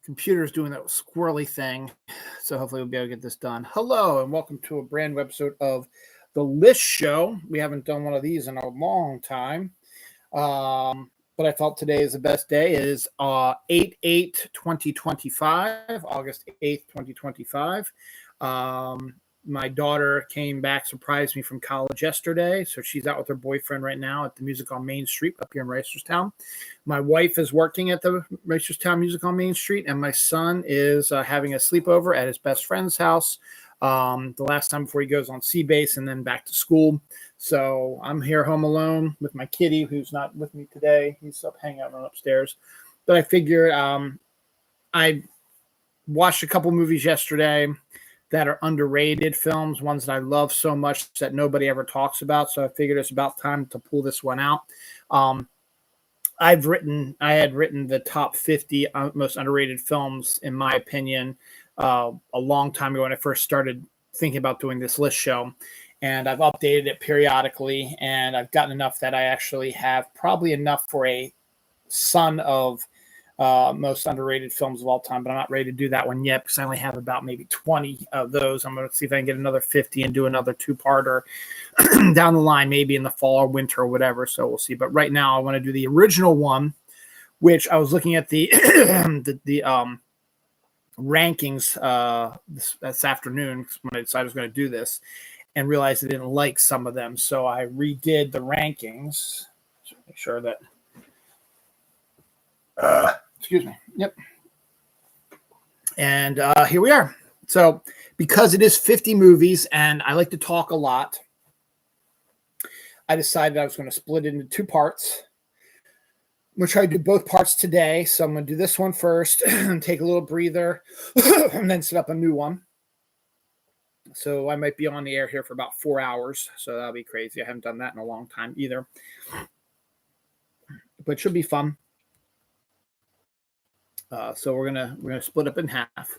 Computer's doing that squirrely thing, so hopefully we'll be able to get this done. Hello, and welcome to a brand new episode of The List Show. We haven't done one of these in a long time, but I felt today is the best day. It is 8/8/2025, August 8th, 2025. My daughter came back, surprised me from college yesterday. So she's out with her boyfriend right now at the Music on Main Street up here in Reisterstown. My wife is working at the Reisterstown Music on Main Street, and my son is having a sleepover at his best friend's house the last time before he goes on sea base and then back to school. So I'm here home alone with my kitty, who's not with me today. He's up hanging out upstairs. But I figured I watched a couple movies yesterday that are underrated films, ones that I love so much that nobody ever talks about. So I figured it's about time to pull this one out. I had written the top 50 most underrated films, in my opinion, a long time ago when I first started thinking about doing this list show. And I've updated it periodically, and I've gotten enough that I actually have probably enough for a son of most underrated films of all time, but I'm not ready to do that one yet because I only have about maybe 20 of those. I'm going to see if I can get another 50 and do another two-parter down the line, maybe in the fall or winter or whatever. So we'll see. But right now I want to do the original one, which I was looking at the rankings this afternoon when I decided I was going to do this and realized I didn't like some of them. So I redid the rankings to make sure that excuse me. Yep. And here we are. So because it is 50 movies and I like to talk a lot, I decided I was going to split it into two parts. I'm going to try to do both parts today. So I'm going to do this one first and take a little breather and then set up a new one. So I might be on the air here for about 4 hours. So that'll be crazy. I haven't done that in a long time either. But it should be fun. So we're gonna split up in half.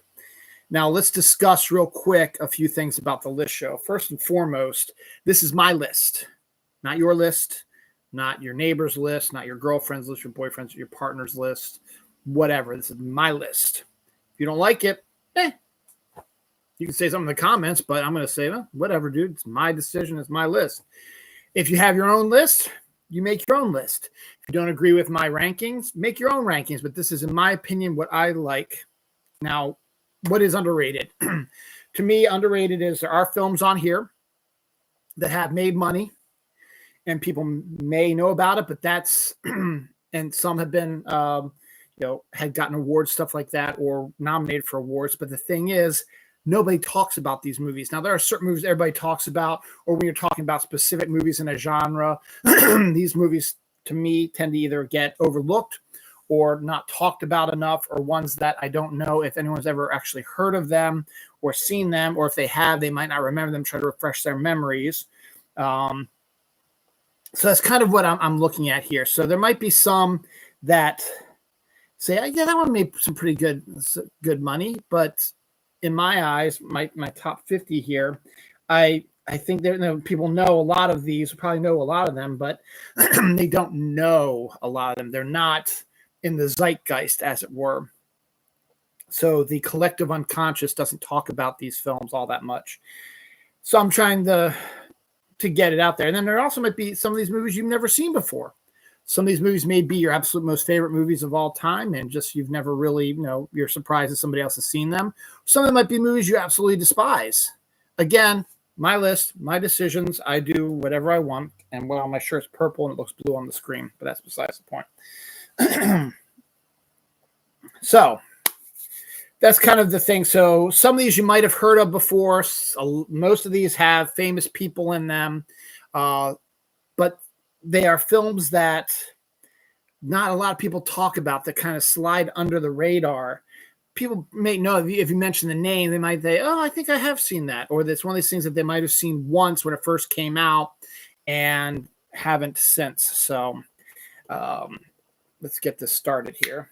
Now let's discuss real quick a few things about the list show. First and foremost, this is my list, not your list, not your neighbor's list, not your girlfriend's list, your boyfriend's, your partner's list, whatever. This is my list. If you don't like it, you can say something in the comments, but I'm gonna say, well, whatever, dude. It's my decision. It's my list. If you have your own list, you make your own list. If you don't agree with my rankings, make your own rankings. But this is, in my opinion, what I like. Now, what is underrated? To me, underrated is there are films on here that have made money and people may know about it, but that's, and some have been, had gotten awards, stuff like that, or nominated for awards. But the thing is, nobody talks about these movies. Now, there are certain movies everybody talks about, or when you're talking about specific movies in a genre, these movies, to me, tend to either get overlooked or not talked about enough, or ones that I don't know if anyone's ever actually heard of them or seen them, or if they have, they might not remember them, try to refresh their memories. So that's kind of what I'm looking at here. So there might be some that say, yeah, that one made some pretty good money, but in my eyes, my top 50 here, I think that people know a lot of these, probably know a lot of them, but they don't know a lot of them. They're not in the zeitgeist, as it were. So the collective unconscious doesn't talk about these films all that much. So I'm trying to get it out there. And then there also might be some of these movies you've never seen before. Some of these movies may be your absolute most favorite movies of all time, and just you've never really, you're surprised that somebody else has seen them. Some of them might be movies you absolutely despise. Again, my list, my decisions. I do whatever I want, and well, my shirt's purple and it looks blue on the screen, but that's besides the point. So that's kind of the thing. So some of these you might have heard of before. Most of these have famous people in them, but they are films that not a lot of people talk about, that kind of slide under the radar. People may know if you mention the name, they might say, oh, I think I have seen that. Or that's one of these things that they might have seen once when it first came out and haven't since. So let's get this started here.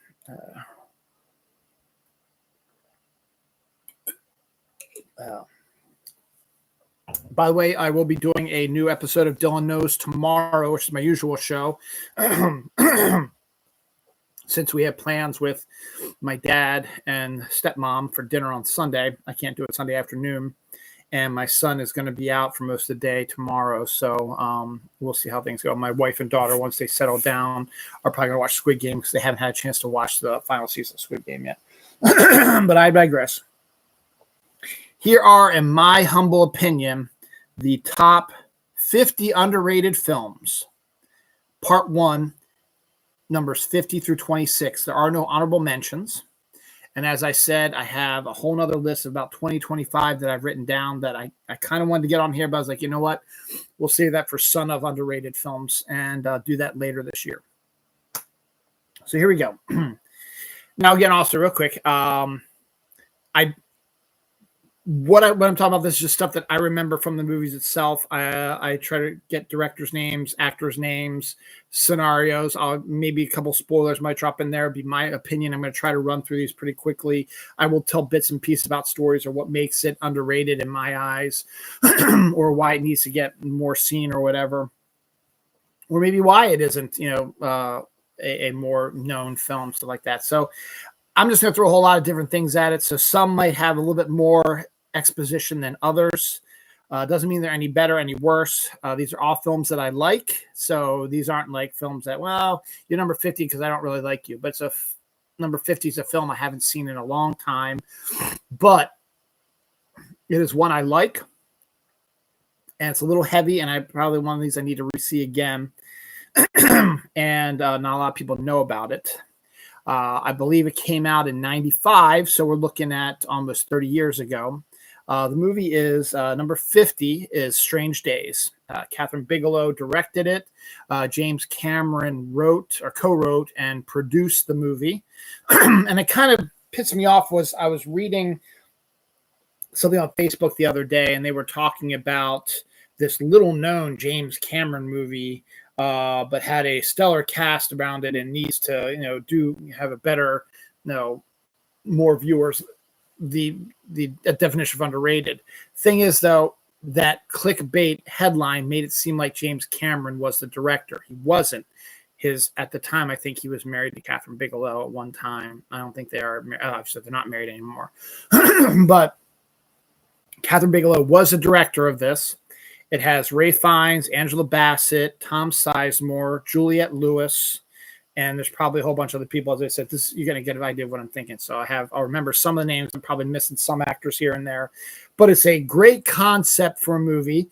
By the way, I will be doing a new episode of Dylan Knows tomorrow, which is my usual show. since we have plans with my dad and stepmom for dinner on Sunday, I can't do it Sunday afternoon. And my son is going to be out for most of the day tomorrow. So we'll see how things go. My wife and daughter, once they settle down, are probably going to watch Squid Game because they haven't had a chance to watch the final season of Squid Game yet. But I digress. Here are, in my humble opinion, the top 50 underrated films. Part 1, numbers 50 through 26. There are no honorable mentions. And as I said, I have a whole nother list of about 20, 25 that I've written down that I kind of wanted to get on here, but I was like, you know what? We'll save that for Son of Underrated Films and do that later this year. So here we go. Now, again, also real quick, when I'm talking about this is just stuff that I remember from the movies itself. I try to get directors' names, actors' names, scenarios. Maybe a couple spoilers might drop in there. It'd be my opinion. I'm going to try to run through these pretty quickly. I will tell bits and pieces about stories or what makes it underrated in my eyes, or why it needs to get more seen or whatever, or maybe why it isn't, a more known film, stuff like that. So I'm just going to throw a whole lot of different things at it. So some might have a little bit more exposition than others. Doesn't mean they're any better, any worse. These are all films that I like. So these aren't like films that, well, you're number 50 because I don't really like you. But number 50 is a film I haven't seen in a long time. But it is one I like. And it's a little heavy. And I probably one of these I need to re-see again. And not a lot of people know about it. I believe it came out in 95. So we're looking at almost 30 years ago. The movie is number 50 is Strange Days. Catherine Bigelow directed it. James Cameron wrote or co-wrote and produced the movie. And it kind of pissed me off was I was reading something on Facebook the other day, and they were talking about this little known James Cameron movie, but had a stellar cast around it and needs to, have a better, more viewers. The definition of underrated thing is, though, that clickbait headline made it seem like James Cameron was the director. He wasn't. At the time, I think he was married to Catherine Bigelow at one time. I don't think they are. Obviously, they're not married anymore. But Catherine Bigelow was the director of this. It has Ray Fiennes, Angela Bassett, Tom Sizemore, Juliette Lewis, and there's probably a whole bunch of other people. As I said, you're going to get an idea of what I'm thinking. So I'll remember some of the names. I'm probably missing some actors here and there, but it's a great concept for a movie.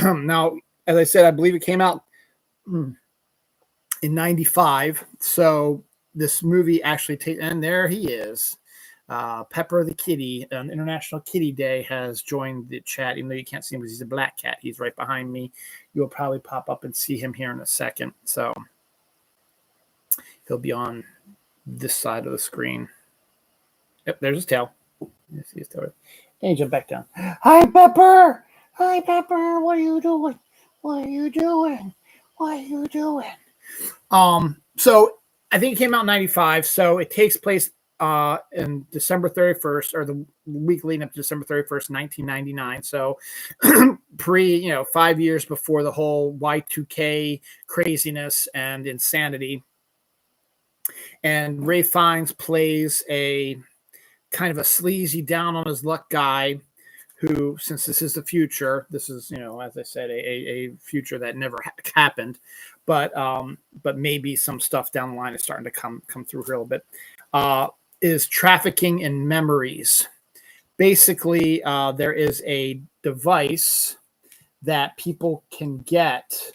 Now, as I said, I believe it came out in 95. So this movie actually and there he is. Pepper the kitty, on International Kitty Day, has joined the chat, even though you can't see him because he's a black cat. He's right behind me. You'll probably pop up and see him here in a second. So he'll be on this side of the screen. Yep, there's his tail. You see his tail. And he jumped back down. Hi, Pepper! Hi, Pepper! What are you doing? What are you doing? What are you doing? So I think it came out in 95. So it takes place in December 31st, or the week leading up to December 31st, 1999. So 5 years before the whole Y2K craziness and insanity. And Ray Fiennes plays a kind of a sleazy, down on his luck guy who, since this is the future, this is, as I said, a future that never happened, but maybe some stuff down the line is starting to come through here a little bit, is trafficking in memories. Basically, there is a device that people can get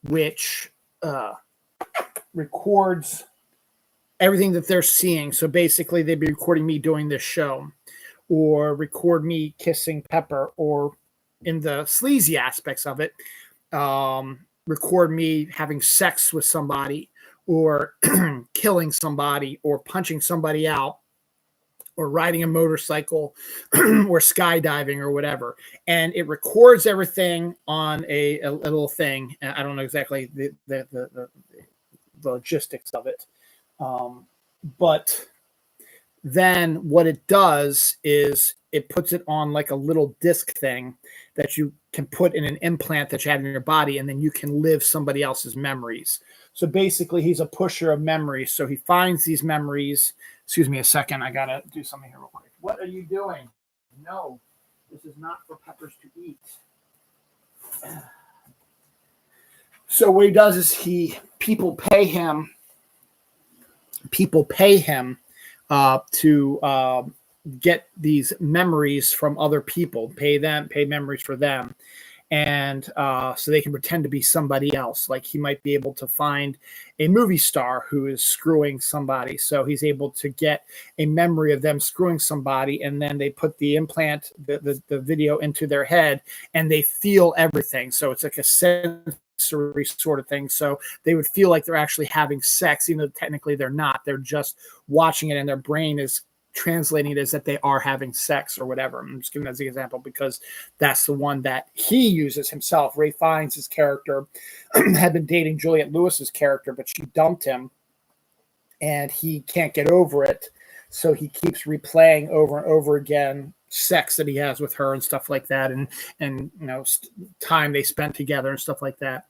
which records everything that they're seeing. So basically, they'd be recording me doing this show, or record me kissing Pepper, or in the sleazy aspects of it, record me having sex with somebody, or killing somebody, or punching somebody out, or riding a motorcycle, or skydiving, or whatever. And it records everything on a little thing. I don't know exactly the logistics of it. But then what it does is it puts it on like a little disc thing that you can put in an implant that you have in your body, and then you can live somebody else's memories. So basically, he's a pusher of memories. So he finds these memories. Excuse me a second. I got to do something here real quick. What are you doing? No, this is not for Peppers to eat. So what he does is people pay him to get these memories from other people, pay memories for them. And so they can pretend to be somebody else. Like he might be able to find a movie star who is screwing somebody. So he's able to get a memory of them screwing somebody. And then they put the implant, the video into their head, and they feel everything. So it's like a sensory sort of thing. So they would feel like they're actually having sex, even though technically they're not. They're just watching it, and their brain is translating it as that they are having sex or whatever. I'm just giving that as an example because that's the one that he uses himself. Ray Fiennes' character had been dating Juliette Lewis's character, but she dumped him, and he can't get over it. So he keeps replaying over and over again sex that he has with her and stuff like that, and time they spent together and stuff like that.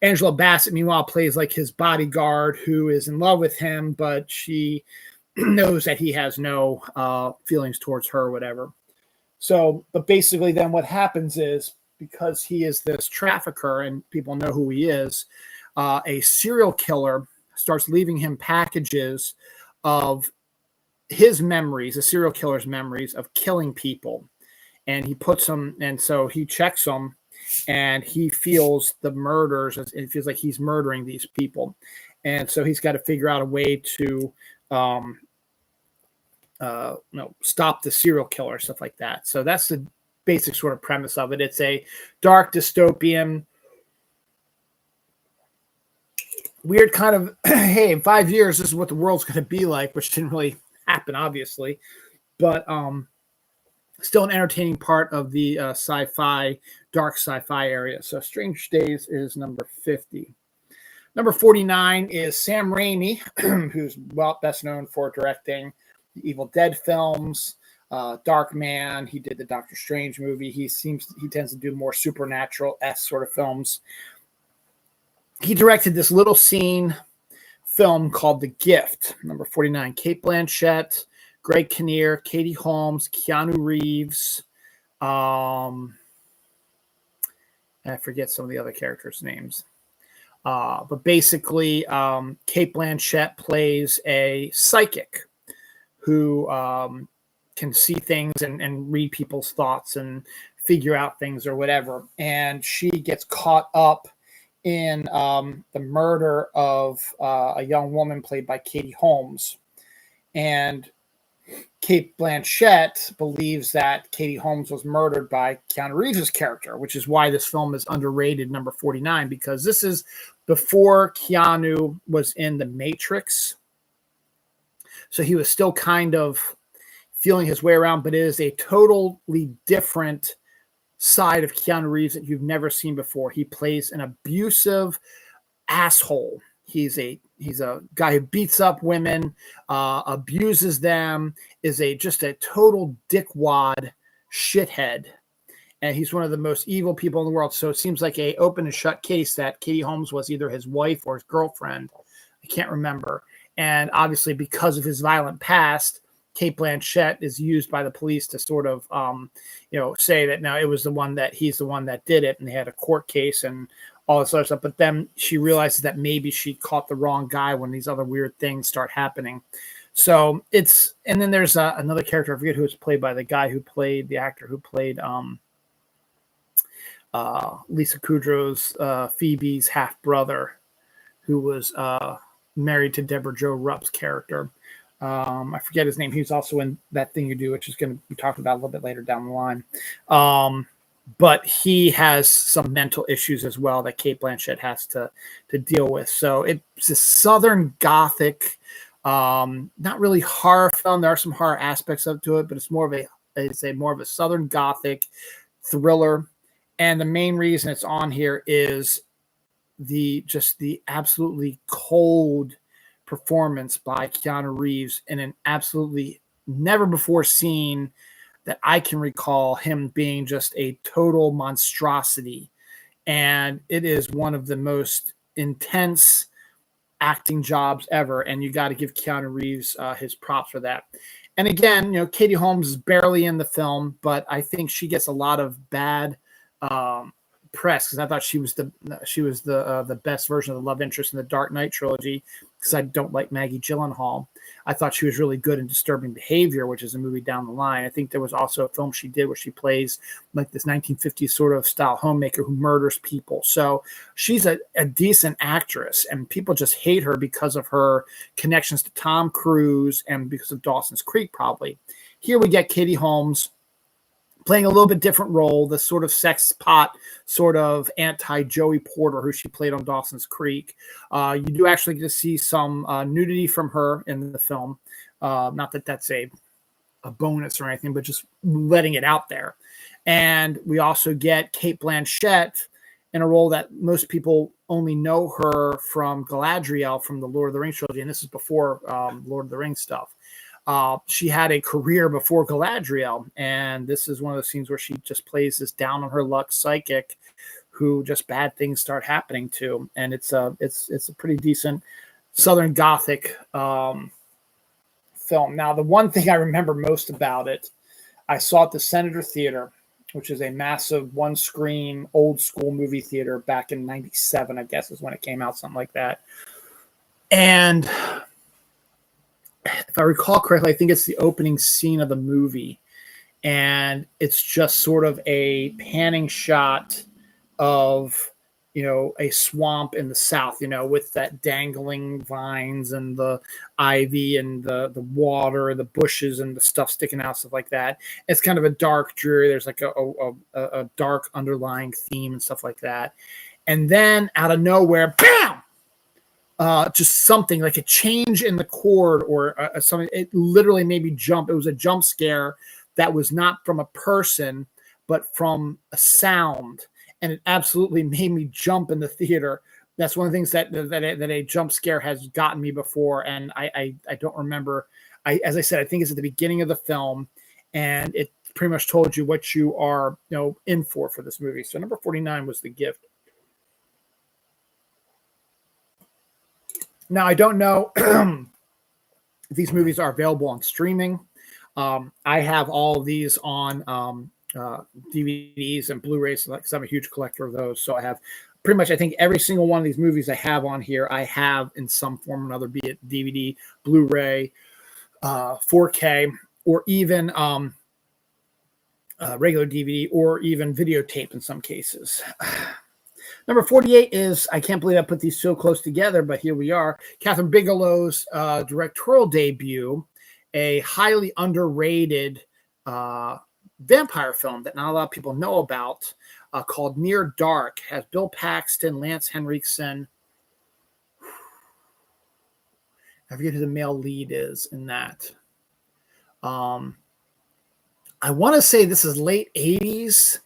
Angela Bassett, meanwhile, plays like his bodyguard who is in love with him, but she knows that he has no feelings towards her or whatever. So, but basically then what happens is, because he is this trafficker and people know who he is, a serial killer starts leaving him packages of his memories, a serial killer's memories of killing people. And he puts them, and so he checks them, and he feels the murders. It feels like he's murdering these people. And so he's got to figure out a way to stop the serial killer, stuff like that. So that's the basic sort of premise of it. It's a dark dystopian, weird kind of, hey, in 5 years, this is what the world's going to be like, which didn't really happen, obviously. But still an entertaining part of the sci-fi, dark sci-fi area. So Strange Days is number 50. Number 49 is Sam Raimi, who's best known for directing the Evil Dead films, Dark Man. He did the Doctor Strange movie. He tends to do more supernatural-esque sort of films. He directed this little scene film called The Gift. Number 49, Cate Blanchett, Greg Kinnear, Katie Holmes, Keanu Reeves. I forget some of the other characters' names. But basically, Cate Blanchett plays a psychic who can see things and read people's thoughts and figure out things or whatever. And she gets caught up in the murder of a young woman played by Katie Holmes. And Cate Blanchett believes that Katie Holmes was murdered by Keanu Reeves' character, which is why this film is underrated, number 49, because this is before Keanu was in The Matrix. So he was still kind of feeling his way around, but it is a totally different side of Keanu Reeves that you've never seen before. He plays an abusive asshole. He's a guy who beats up women, abuses them, is just a total dickwad shithead. And he's one of the most evil people in the world. So it seems like a open and shut case that Katie Holmes was either his wife or his girlfriend. I can't remember. And obviously, because of his violent past, Cate Blanchett is used by the police to sort of, say that now it was he's the one that did it, and they had a court case and all this other stuff. But then she realizes that maybe she caught the wrong guy when these other weird things start happening. So and then there's another character, I forget who was played by the actor who played Lisa Kudrow's Phoebe's half brother, who was married to Deborah Jo Rupp's character. I forget his name. He was also in That Thing You Do, which is going to be talked about a little bit later down the line. But he has some mental issues as well that Cate Blanchett has to deal with. So it's a Southern Gothic, not really horror film. There are some horror aspects to it, but it's more of a Southern Gothic thriller. And the main reason it's on here is the absolutely cold performance by Keanu Reeves in an absolutely never before seen that I can recall him being just a total monstrosity. And it is one of the most intense acting jobs ever. And you got to give Keanu Reeves his props for that. And again, Katie Holmes is barely in the film, but I think she gets a lot of bad press because I thought she was the best version of the love interest in the Dark Knight trilogy, because I don't like Maggie Gyllenhaal. I thought she was really good in Disturbing Behavior, which is a movie down the line. I think there was also a film she did where she plays like this 1950s sort of style homemaker who murders people. So she's a decent actress, and people just hate her because of her connections to Tom Cruise and because of Dawson's Creek, probably. Here we get Katie Holmes playing a little bit different role, the sort of sex pot, sort of anti-Joey Porter, who she played on Dawson's Creek. You do actually get to see some nudity from her in the film. Not that that's a bonus or anything, but just letting it out there. And we also get Cate Blanchett in a role that most people only know her from Galadriel from the Lord of the Rings trilogy, and this is before Lord of the Rings stuff. She had a career before Galadriel, and this is one of those scenes where she just plays this down on her luck psychic who just bad things start happening to. And it's a pretty decent Southern Gothic film. Now, the one thing I remember most about it, I saw at the Senator Theater, which is a massive one-screen old school movie theater back in 97, I guess is when it came out, something like that. And if I recall correctly, I think it's the opening scene of the movie, and it's just sort of a panning shot of, a swamp in the South, with that dangling vines and the ivy and the water and the bushes and the stuff sticking out, stuff like that. It's kind of a dark, dreary. There's like a dark underlying theme and stuff like that. And then out of nowhere, bam! Just something like a change in the chord or something. It literally made me jump. It was a jump scare that was not from a person, but from a sound. And it absolutely made me jump in the theater. That's one of the things that a jump scare has gotten me before. And I don't remember. As I said, I think it's at the beginning of the film, and it pretty much told you what you are, in for this movie. So number 49 was The Gift. Now, I don't know if these movies are available on streaming. I have all of these on DVDs and Blu-rays because I'm a huge collector of those. So I have pretty much, I think, every single one of these movies I have on here, I have in some form or another, be it DVD, Blu-ray, 4K, or even regular DVD, or even videotape in some cases. Number 48 is, I can't believe I put these so close together, but here we are. Catherine Bigelow's directorial debut, a highly underrated vampire film that not a lot of people know about, called Near Dark. Has Bill Paxton, Lance Henriksen. I forget who the male lead is in that. I want to say this is late 80s,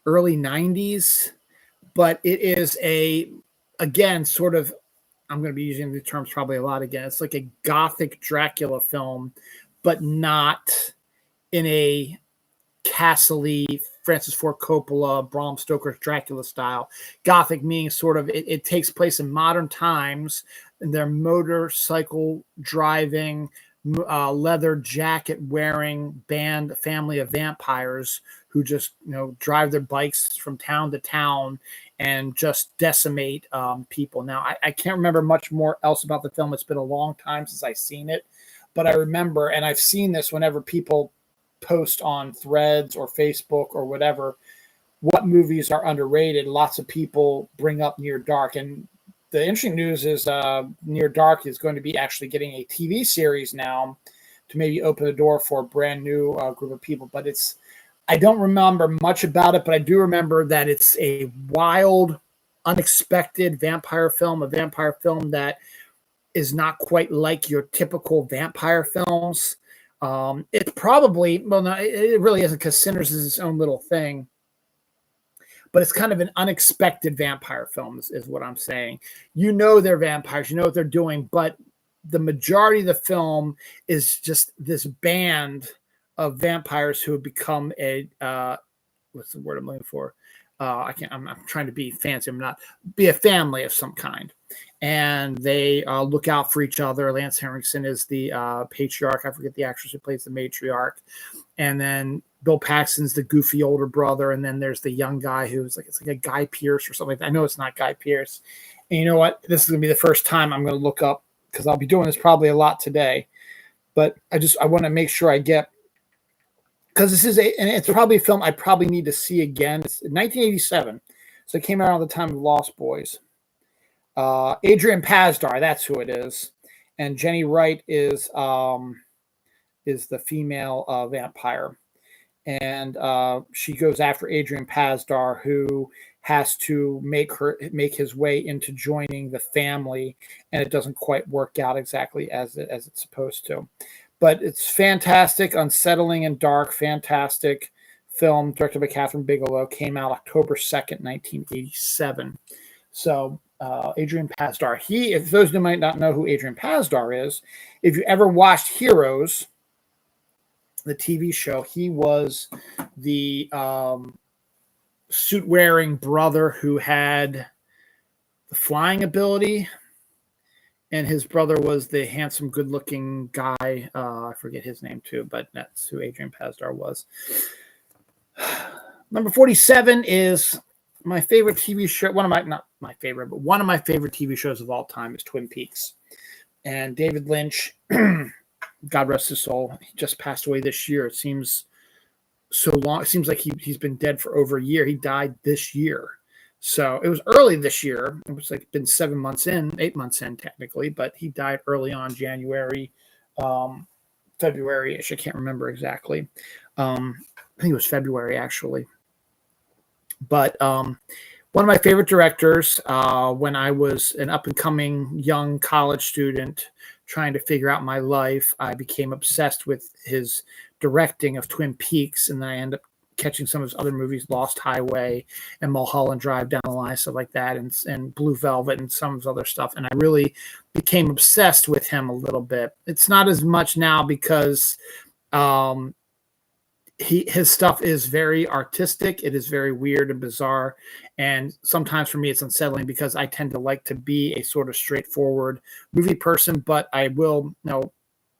early 90s. But it is again, sort of, I'm going to be using the terms probably a lot again. It's like a Gothic Dracula film, but not in a castle-y Francis Ford Coppola, Bram Stoker's Dracula style. Gothic meaning sort of, it takes place in modern times, and they're motorcycle driving, leather jacket wearing family of vampires who just drive their bikes from town to town and just decimate people. Now I can't remember much more else about the film. It's been a long time since I've seen it, but I remember, and I've seen this whenever people post on Threads or Facebook or whatever, what movies are underrated. Lots of people bring up Near Dark, and the interesting news is Near Dark is going to be actually getting a TV series now to maybe open the door for a brand new group of people. But I don't remember much about it, but I do remember that it's a wild, unexpected vampire film, a vampire film that is not quite like your typical vampire films. It's probably, well, no, it really isn't, because Sinners is its own little thing. But it's kind of an unexpected vampire film is what I'm saying. They're vampires, you know what they're doing, but the majority of the film is just this band of vampires who have become a what's the word I'm looking for? I'm trying to be fancy. I'm not. Be a family of some kind, and they look out for each other. Lance Henriksen is the patriarch. I forget the actress who plays the matriarch, and then Bill Paxton's the goofy older brother, and then there's the young guy who's like, it's like a Guy Pearce or something like that. I know it's not Guy Pearce. And you know what? This is gonna be the first time I'm gonna look up, because I'll be doing this probably a lot today. But I want to make sure I get, because this is and it's probably a film I probably need to see again. It's 1987, so it came out around the time of Lost Boys. Adrian Pasdar, that's who it is, and Jenny Wright is the female vampire, and she goes after Adrian Pasdar, who has to make his way into joining the family, and it doesn't quite work out exactly as it's supposed to. But it's fantastic, unsettling and dark, fantastic film directed by Catherine Bigelow. Came out October 2nd, 1987. So Adrian Pasdar. If those who might not know who Adrian Pasdar is, if you ever watched Heroes, the TV show, he was the suit-wearing brother who had the flying ability, and his brother was the handsome, good-looking guy. I forget his name too, but that's who Adrian Pasdar was. Number 47 is my favorite TV show. Not my favorite, but one of my favorite TV shows of all time is Twin Peaks. And David Lynch, God rest his soul, he just passed away this year. It seems so long. It seems like he's been dead for over a year. He died this year. So it was early this year. It was like been 8 months in technically, but he died early on, January, February-ish. I can't remember exactly. I think it was February actually. But one of my favorite directors when I was an up-and-coming young college student trying to figure out my life, I became obsessed with his directing of Twin Peaks, and then I ended up catching some of his other movies, Lost Highway and Mulholland Drive down the line, stuff like that, and Blue Velvet and some of his other stuff. And I really became obsessed with him a little bit. It's not as much now because his stuff is very artistic. It is very weird and bizarre. And sometimes for me, it's unsettling because I tend to like to be a sort of straightforward movie person, but I will,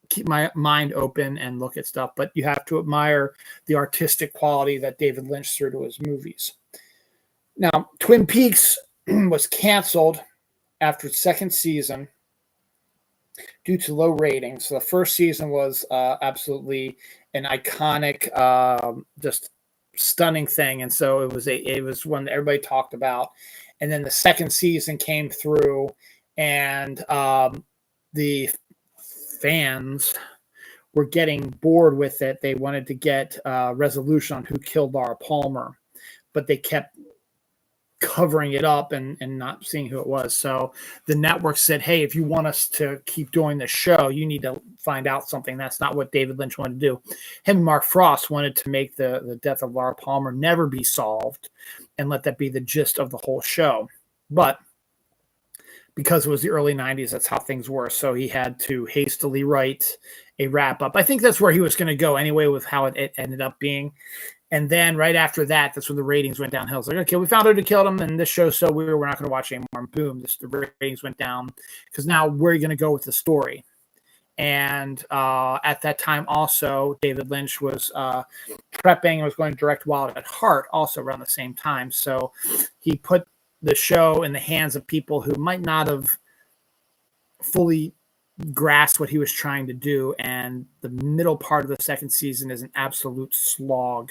keep my mind open and look at stuff. But you have to admire the artistic quality that David Lynch threw to his movies. Now, Twin Peaks was canceled after its second season due to low ratings. So the first season was absolutely an iconic, just stunning thing, and so it was one that everybody talked about. And then the second season came through, and the fans were getting bored with it. They wanted to get resolution on who killed Laura Palmer, but they kept covering it up and not seeing who it was. So the network said, hey, if you want us to keep doing the show, you need to find out something. That's not what David Lynch wanted to do. Him and Mark Frost wanted to make the death of Laura Palmer never be solved and let that be the gist of the whole show. But because it was the early 90s, that's how things were. So he had to hastily write a wrap up. I think that's where he was going to go anyway with how it ended up being. And then right after that, that's when the ratings went downhill. It's like, okay, we found out who killed him, and this show's so weird, we're not going to watch anymore. And boom, the ratings went down because now where are you going to go with the story? And at that time also, David Lynch was prepping and was going to direct Wild at Heart also around the same time. So he put the show in the hands of people who might not have fully grasped what he was trying to do. And the middle part of the second season is an absolute slog.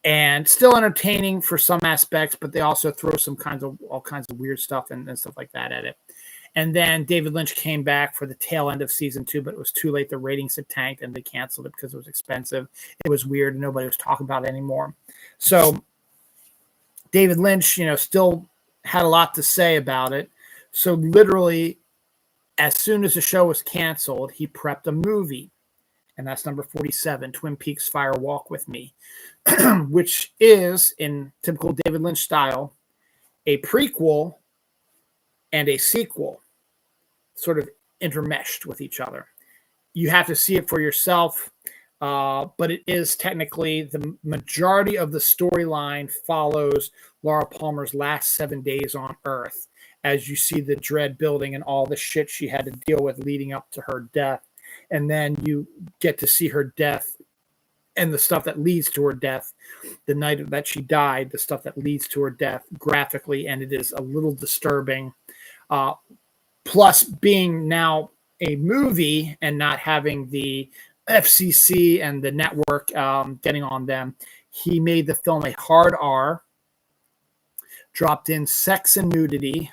And still entertaining for some aspects, but they also throw all kinds of weird stuff and stuff like that at it. And then David Lynch came back for the tail end of season 2, but it was too late. The ratings had tanked and they canceled it because it was expensive. It was weird. And nobody was talking about it anymore. So David Lynch, still had a lot to say about it. So literally, as soon as the show was canceled, he prepped a movie. And that's number 47, Twin Peaks Fire Walk With Me, which is, in typical David Lynch style, a prequel and a sequel, sort of intermeshed with each other. You have to see it for yourself, but it is technically the majority of the storyline follows Laura Palmer's last 7 days on Earth, as you see the dread building and all the shit she had to deal with leading up to her death. And then you get to see her death and the stuff that leads to her death, the night that she died, the stuff that leads to her death graphically, and it is a little disturbing. Plus, being now a movie and not having the FCC and the network getting on them, he made the film a hard R, dropped in sex and nudity,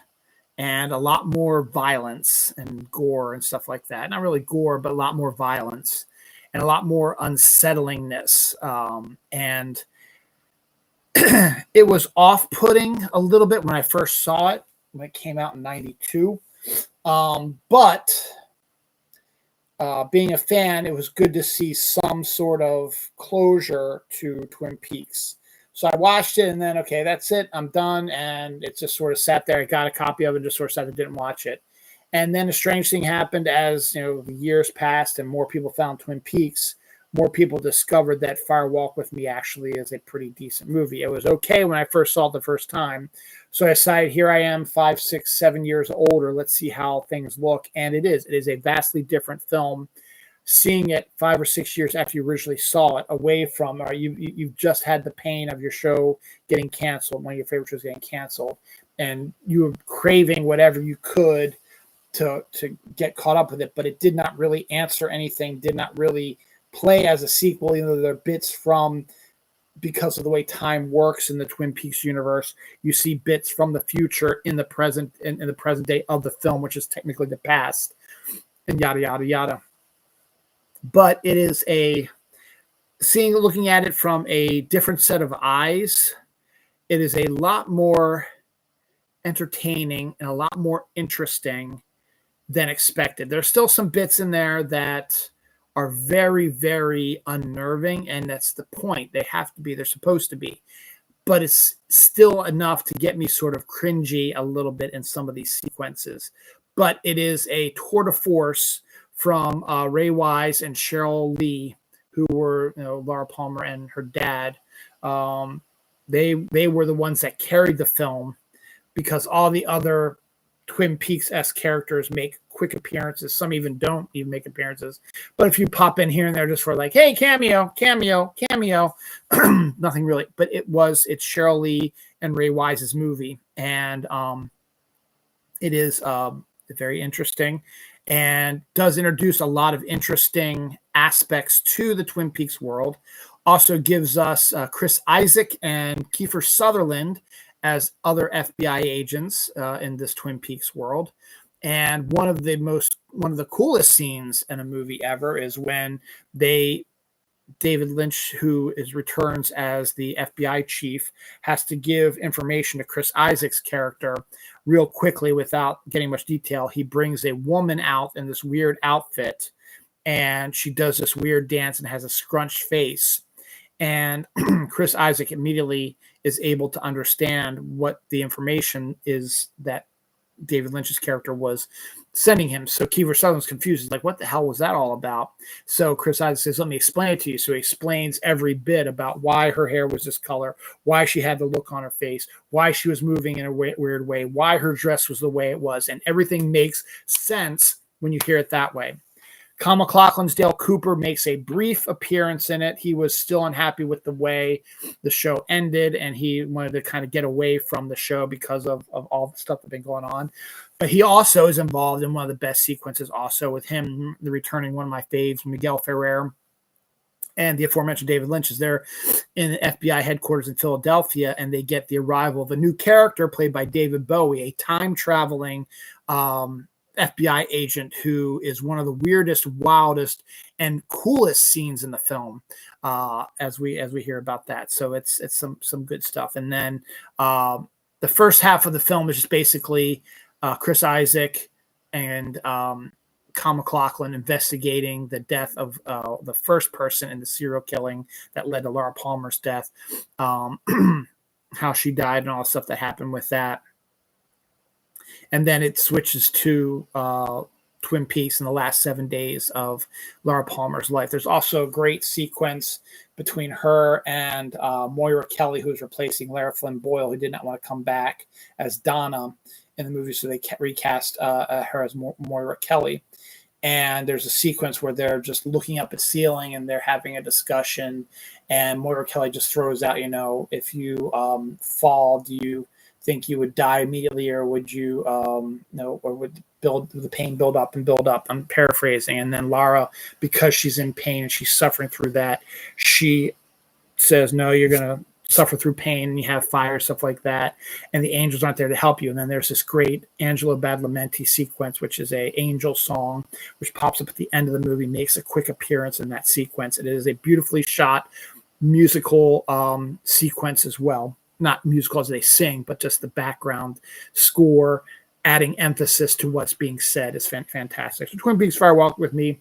and a lot more violence and gore and stuff like that. Not really gore, but a lot more violence and a lot more unsettlingness. And it was off-putting a little bit when I first saw it, when it came out in 92. But being a fan, it was good to see some sort of closure to Twin Peaks. So I watched it and then, okay, that's it. I'm done. And it just sort of sat there. I got a copy of it and just sort of sat there, didn't watch it. And then a strange thing happened as, the years passed and more people found Twin Peaks. More people discovered that Fire Walk with Me actually is a pretty decent movie. It was okay when I first saw it the first time. So I decided, here I am, 5, 6, 7 years older. Let's see how things look. And it is a vastly different film. Seeing it 5 or 6 years after you originally saw it, away from, you've just had the pain of your show getting canceled, one of your favorite shows getting canceled, and you were craving whatever you could to get caught up with it, but it did not really answer anything, did not really play as a sequel, even though there are bits from, because of the way time works in the Twin Peaks universe, you see bits from the future in the present, in the present day of the film, which is technically the past, and yada, yada, yada. But it is looking at it from a different set of eyes, it is a lot more entertaining and a lot more interesting than expected. There's still some bits in there that are very, very unnerving, and that's the point. They have to be. They're supposed to be. But it's still enough to get me sort of cringy a little bit in some of these sequences. But it is a tour de force from Ray Wise and Cheryl Lee, who were Laura Palmer and her dad. They were the ones that carried the film, because all the other Twin Peaks-esque characters make quick appearances. Some even don't even make appearances. But if you pop in here and there just for like, hey, cameo, nothing really. But it's Cheryl Lee and Ray Wise's movie. And it is very interesting and does introduce a lot of interesting aspects to the Twin Peaks world. Also gives us Chris Isaak and Kiefer Sutherland as other FBI agents in this Twin Peaks world. And one of the coolest scenes in a movie ever is when David Lynch, who returns as the FBI chief, has to give information to Chris Isaak's character real quickly without getting much detail. He brings a woman out in this weird outfit, and she does this weird dance and has a scrunched face. And Chris Isaak immediately is able to understand what the information is that David Lynch's character was sending him. So Kiefer Sutherland's confused. He's like, what the hell was that all about? So Chris Isaak says, let me explain it to you. So he explains every bit about why her hair was this color, why she had the look on her face, why she was moving in a weird way, why her dress was the way it was. And everything makes sense when you hear it that way. Kyle MacLachlan's Dale Cooper makes a brief appearance in it. He was still unhappy with the way the show ended, and he wanted to kind of get away from the show because of all the stuff that's been going on. But he also is involved in one of the best sequences also with him, the returning one of my faves, Miguel Ferrer, and the aforementioned David Lynch is there in the FBI headquarters in Philadelphia, and they get the arrival of a new character played by David Bowie, a time-traveling FBI agent who is one of the weirdest, wildest, and coolest scenes in the film. As we hear about that, so it's some good stuff. And then the first half of the film is just basically Chris Isaak and Kyle MacLachlan investigating the death of the first person in the serial killing that led to Laura Palmer's death, how she died, and all the stuff that happened with that. And then it switches to Twin Peaks in the last 7 days of Laura Palmer's life. There's also a great sequence between her and Moira Kelly, who's replacing Lara Flynn Boyle, who did not want to come back as Donna in the movie, so they recast her as Moira Kelly. And there's a sequence where they're just looking up at ceiling and they're having a discussion, and Moira Kelly just throws out, if you fall, do you think you would die immediately, or would you or would the pain build up and build up? I'm paraphrasing. And then Lara, because she's in pain and she's suffering through that, she says, no, you're going to suffer through pain and you have fire, stuff like that. And the angels aren't there to help you. And then there's this great Angelo Badalamenti sequence, which is a angel song, which pops up at the end of the movie, makes a quick appearance in that sequence. It is a beautifully shot musical sequence as well. Not musical as they sing, but just the background score, adding emphasis to what's being said is fantastic. So Twin Peaks Fire Walk with Me.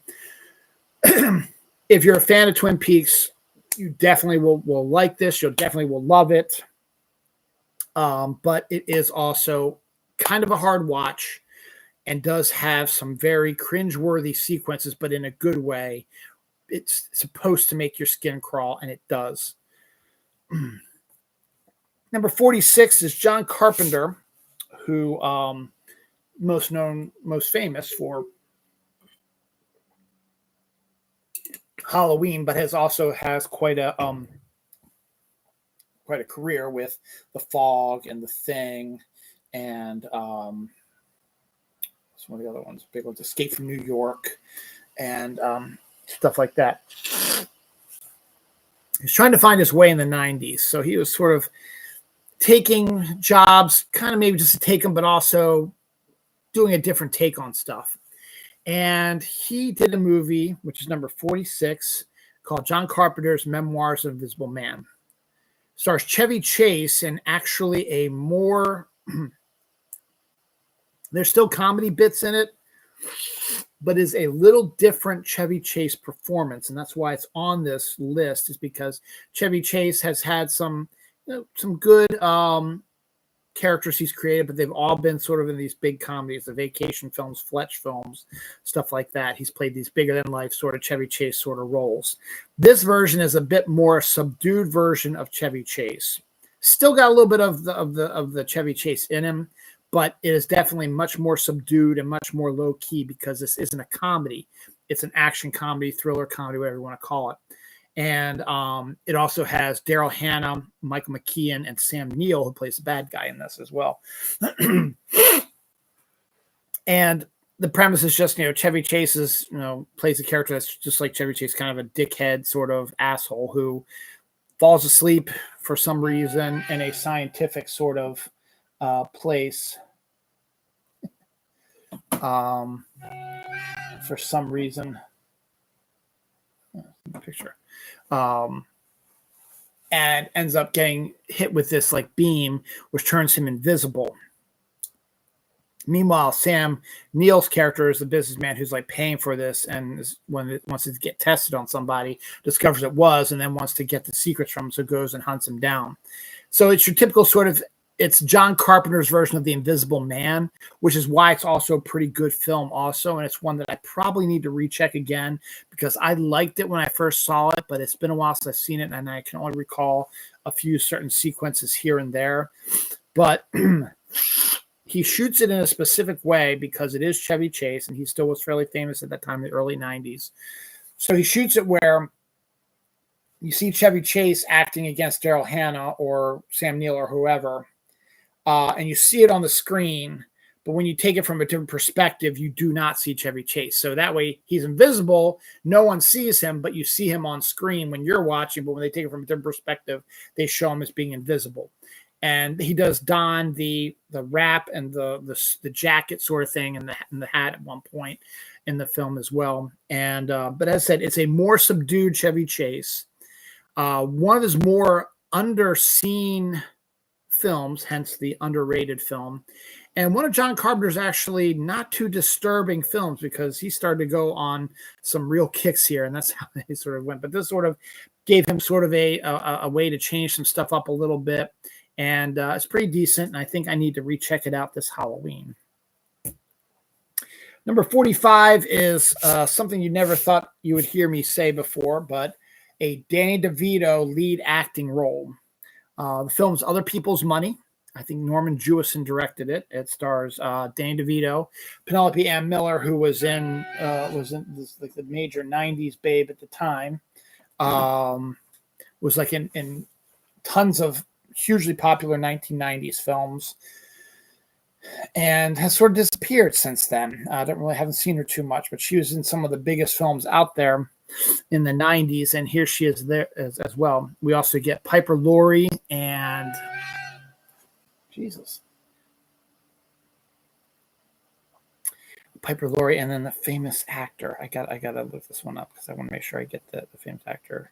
If you're a fan of Twin Peaks, you definitely will like this. You definitely will love it. But it is also kind of a hard watch and does have some very cringeworthy sequences, but in a good way. It's supposed to make your skin crawl, and it does. Number 46 is John Carpenter, who most famous for Halloween, but has quite a career with The Fog and The Thing, and some of the other ones, big ones, Escape from New York, and stuff like that. He's trying to find his way in the 90s, so he was sort of taking jobs, kind of maybe just to take them, but also doing a different take on stuff. And he did a movie, which is number 46, called John Carpenter's Memoirs of Invisible Man. Stars Chevy Chase, and actually a more, there's still comedy bits in it, but is a little different Chevy Chase performance. And that's why it's on this list, is because Chevy Chase has had some good characters he's created, but they've all been sort of in these big comedies, the vacation films, Fletch films, stuff like that. He's played these bigger than life sort of Chevy Chase sort of roles. This version is a bit more subdued version of Chevy Chase. Still got a little bit of the Chevy Chase in him, but it is definitely much more subdued and much more low key, because this isn't a comedy. It's an action comedy, thriller comedy, whatever you want to call it. And it also has Daryl Hannah, Michael McKean, and Sam Neill, who plays the bad guy in this as well. And the premise is just, Chevy Chase plays a character that's just like Chevy Chase, kind of a dickhead sort of asshole who falls asleep for some reason in a scientific sort of place. For some reason. Picture. And ends up getting hit with this like beam, which turns him invisible. Meanwhile, Sam Neill's character is the businessman who's like paying for this, and wants to get tested on somebody, discovers it was, and then wants to get the secrets from him, so goes and hunts him down. So it's your typical sort of, it's John Carpenter's version of The Invisible Man, which is why it's also a pretty good film also. And it's one that I probably need to recheck again, because I liked it when I first saw it, but it's been a while since I've seen it, and I can only recall a few certain sequences here and there. But he shoots it in a specific way because it is Chevy Chase, and he still was fairly famous at that time in the early 90s. So he shoots it where you see Chevy Chase acting against Daryl Hannah or Sam Neill or whoever, and you see it on the screen, but when you take it from a different perspective, you do not see Chevy Chase. So that way he's invisible, no one sees him, but you see him on screen when you're watching, but when they take it from a different perspective, they show him as being invisible. And he does don the wrap and the jacket sort of thing, and the hat at one point in the film as well. And but as I said, it's a more subdued Chevy Chase. One of his more underseen films, hence the underrated film. And one of John Carpenter's actually not too disturbing films, because he started to go on some real kicks here, and that's how he sort of went. But this sort of gave him sort of a way to change some stuff up a little bit. And it's pretty decent, and I think I need to recheck it out this Halloween. Number 45 is something you never thought you would hear me say before, but a Danny DeVito lead acting role. The film's Other People's Money. I think Norman Jewison directed it. It stars Danny DeVito, Penelope Ann Miller, who was in this, like the major '90s babe at the time. Was like in tons of hugely popular 1990s films, and has sort of disappeared since then. I haven't seen her too much, but she was in some of the biggest films out there in the 90s, and here she is there as well. We also get Piper Laurie and Piper Laurie, and then the famous actor. I gotta look this one up because I want to make sure I get the famous actor.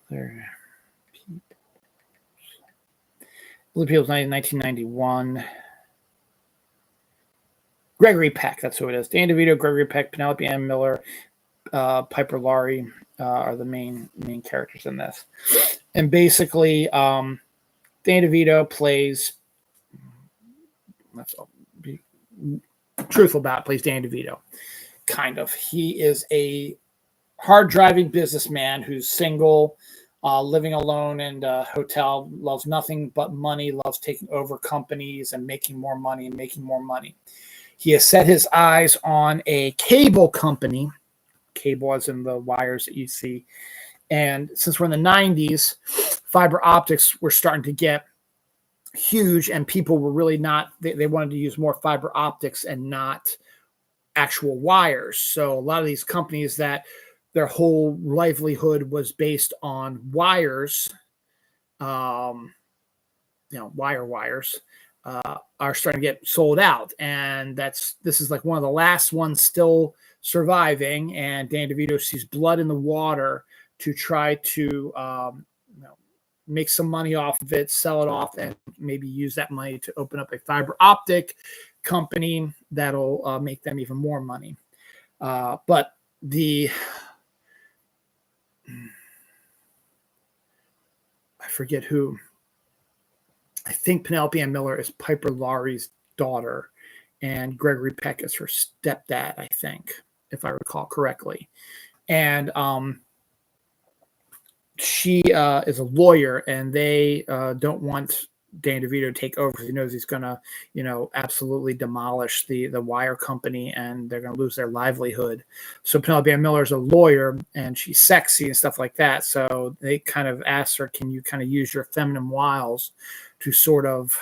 There, Other People's 1991. Gregory Peck, that's who it is. Dan DeVito, Gregory Peck, Penelope Ann Miller, Piper Laurie are the main characters in this. And basically, Dan DeVito plays, let's be truthful about it, plays Dan DeVito. Kind of. He is a hard-driving businessman who's single, living alone in a hotel, loves nothing but money, loves taking over companies and making more money and making more money. He has set his eyes on a cable company, cable as in the wires that you see. And since we're in the 90s, fiber optics were starting to get huge, and people were really not, they wanted to use more fiber optics and not actual wires. So a lot of these companies that their whole livelihood was based on wires, wires, are starting to get sold out. And this is like one of the last ones still surviving. And Dan DeVito sees blood in the water to try to make some money off of it, sell it off, and maybe use that money to open up a fiber optic company that'll make them even more money. But I forget who. I think Penelope Ann Miller is Piper Laurie's daughter, and Gregory Peck is her stepdad, I think, if I recall correctly. And she is a lawyer, and they don't want Dan DeVito to take over because he knows he's going to, absolutely demolish the wire company, and they're going to lose their livelihood. So Penelope Ann Miller is a lawyer, and she's sexy and stuff like that. So they kind of asked her, can you kind of use your feminine wiles to sort of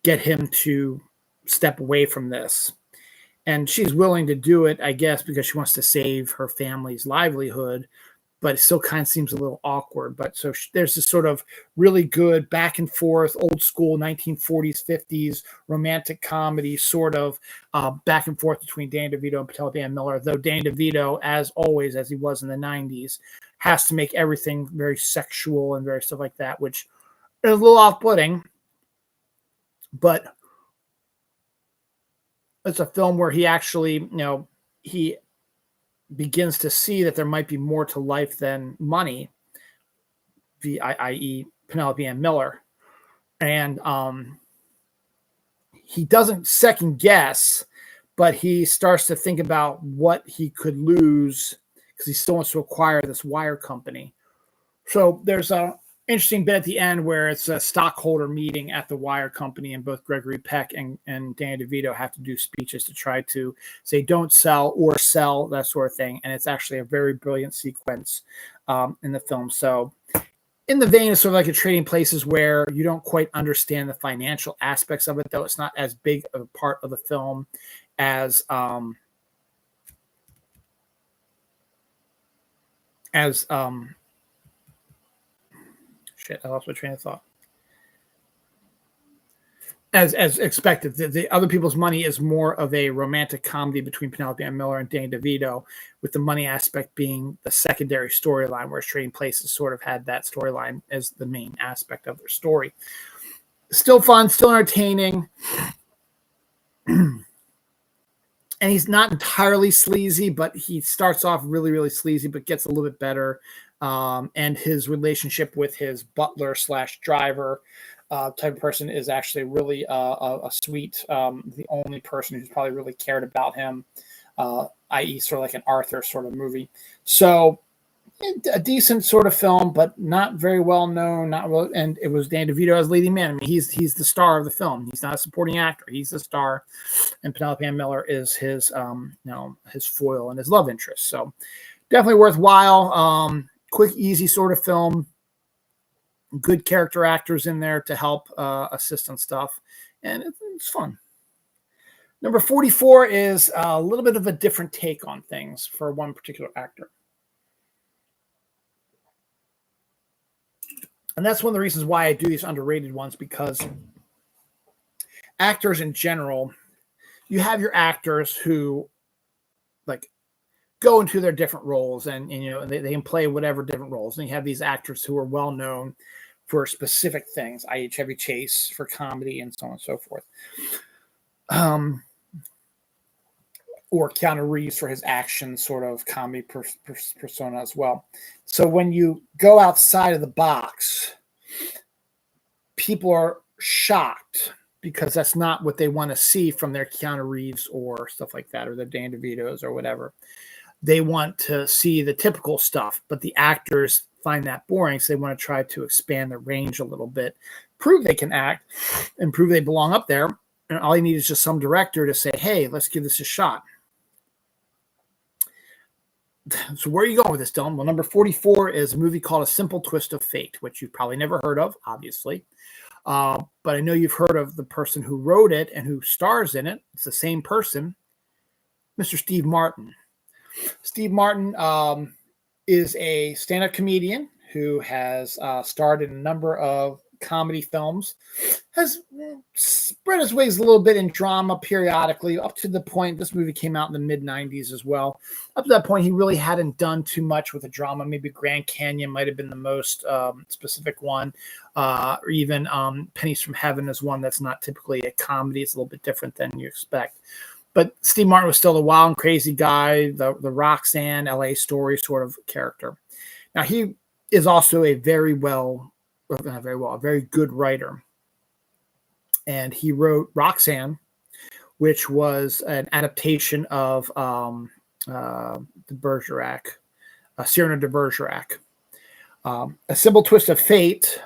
get him to step away from this? And she's willing to do it, I guess, because she wants to save her family's livelihood, but it still kind of seems a little awkward. But so there's this sort of really good back and forth, old school 1940s, 50s romantic comedy sort of back and forth between Dan DeVito and Penelope Ann Miller, though Dan DeVito, as always, as he was in the 90s, has to make everything very sexual and very stuff like that, which is a little off-putting. But it's a film where he actually, he begins to see that there might be more to life than money, i.e. Penelope Ann Miller. And he doesn't second guess, but he starts to think about what he could lose because he still wants to acquire this wire company. So there's a interesting bit at the end where it's a stockholder meeting at the wire company, and both Gregory Peck and Danny DeVito have to do speeches to try to say don't sell or sell, that sort of thing. And it's actually a very brilliant sequence in the film. So in the vein of sort of like a Trading Places, where you don't quite understand the financial aspects of it, though it's not as big of a part of the film as shit, I lost my train of thought. As expected, the Other People's Money is more of a romantic comedy between Penelope Ann Miller and Danny DeVito, with the money aspect being the secondary storyline, whereas Trading Places sort of had that storyline as the main aspect of their story. Still fun, still entertaining. And he's not entirely sleazy, but he starts off really, really sleazy, but gets a little bit better. And his relationship with his butler / driver type of person is actually really a sweet, the only person who's probably really cared about him, i.e. sort of like an Arthur sort of movie. So a decent sort of film, but not very well known. Not well, and it was Dan DeVito as leading man. I mean, he's the star of the film. He's not a supporting actor. He's the star, and Penelope Ann Miller is his his foil and his love interest. So definitely worthwhile. Quick, easy sort of film. Good character actors in there to help assist on stuff, and it's fun. Number 44 is a little bit of a different take on things for one particular actor. And that's one of the reasons why I do these underrated ones, because actors in general, you have your actors who like go into their different roles and they can play whatever different roles. And you have these actors who are well known for specific things, i.e. Chevy Chase for comedy and so on and so forth. Or Keanu Reeves for his action sort of comedy persona as well. So when you go outside of the box, people are shocked because that's not what they want to see from their Keanu Reeves or stuff like that, or the Dan DeVitos or whatever. They want to see the typical stuff, but the actors find that boring, so they want to try to expand the range a little bit, prove they can act, and prove they belong up there. And all you need is just some director to say, hey, let's give this a shot. So where are you going with this, Dylan? Well, number 44 is a movie called A Simple Twist of Fate, which you've probably never heard of, obviously. But I know you've heard of the person who wrote it and who stars in it. It's the same person, Mr. Steve Martin. Steve Martin is a stand-up comedian who has starred in a number of comedy films, has spread his wings a little bit in drama periodically, up to the point this movie came out in the mid-90s as well. Up to that point, he really hadn't done too much with a drama. Maybe Grand Canyon might have been the most specific one, or even Pennies from Heaven is one that's not typically a comedy. It's a little bit different than you expect. But Steve Martin was still the wild and crazy guy, the Roxanne, LA Story sort of character. Now, he is also a very good writer. And he wrote Roxanne, which was an adaptation of de Bergerac, Cyrano de Bergerac. A Simple Twist of Fate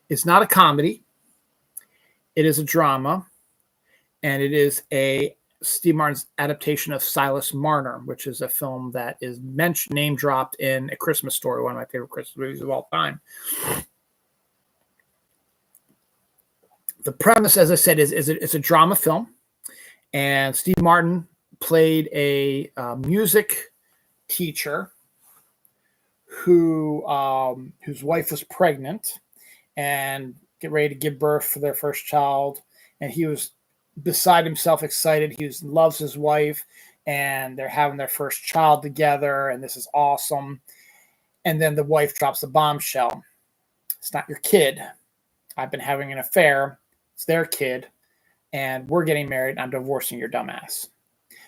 is not a comedy. It is a drama. And it is Steve Martin's adaptation of Silas Marner, which is a film that is name dropped in A Christmas Story, one of my favorite Christmas movies of all time. The premise, as I said, is it's a drama film, and Steve Martin played a music teacher whose wife was pregnant and get ready to give birth for their first child, and he was beside himself excited. He loves his wife, and they're having their first child together, and this is awesome. And then the wife drops the bombshell. It's not your kid. I've been having an affair. It's their kid, and we're getting married. I'm divorcing your dumbass.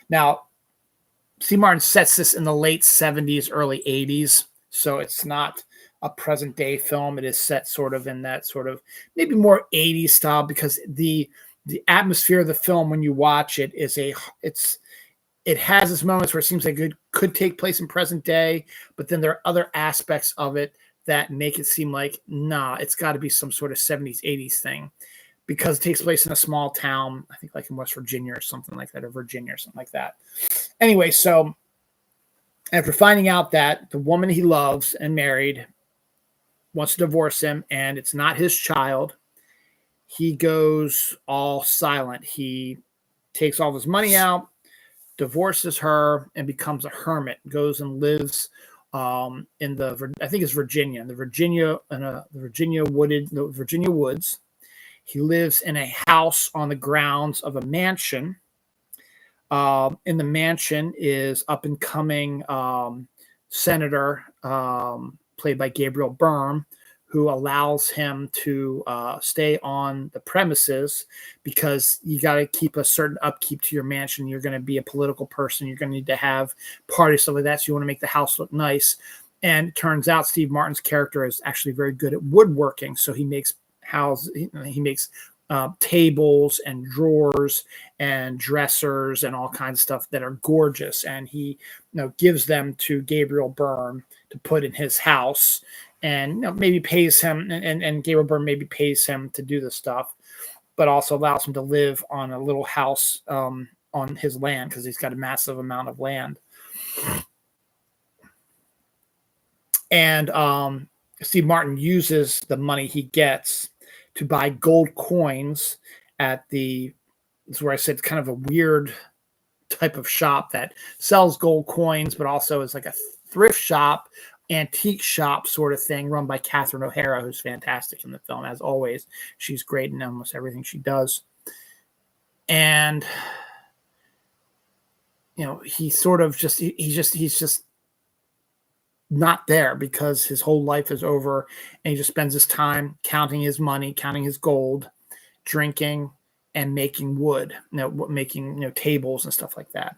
Now, Steve Martin sets this in the late 70s, early 80s, so it's not a present day film. It is set sort of in that sort of maybe more 80s style, because the atmosphere of the film when you watch it it has its moments where it seems like it could take place in present day, but then there are other aspects of it that make it seem like, nah, it's got to be some sort of 70s, 80s thing, because it takes place in a small town, I think like in West Virginia or something like that, or Virginia or something like that. Anyway, so after finding out that the woman he loves and married wants to divorce him and it's not his child, he goes all silent. He takes all his money out, divorces her, and becomes a hermit. Goes and lives in I think it's Virginia, the Virginia woods. He lives in a house on the grounds of a mansion. In the mansion is up and coming senator played by Gabriel Byrne, who allows him to stay on the premises, because you got to keep a certain upkeep to your mansion. You're going to be a political person. You're going to need to have parties, stuff like that. So you want to make the house look nice. And it turns out Steve Martin's character is actually very good at woodworking. So he makes houses. He makes tables and drawers and dressers and all kinds of stuff that are gorgeous, and he gives them to Gabriel Byrne to put in his house, and maybe pays him, and Gabriel Byrne maybe pays him to do this stuff, but also allows him to live on a little house on his land because he's got a massive amount of land. And Steve Martin uses the money he gets to buy gold coins at this is where I said it's kind of a weird type of shop that sells gold coins, but also is like a thrift shop, antique shop sort of thing, run by Catherine O'Hara, who's fantastic in the film, as always. She's great in almost everything she does. And he sort of just he's just not there because his whole life is over, and he just spends his time counting his money, counting his gold, drinking, and making wood, making tables and stuff like that.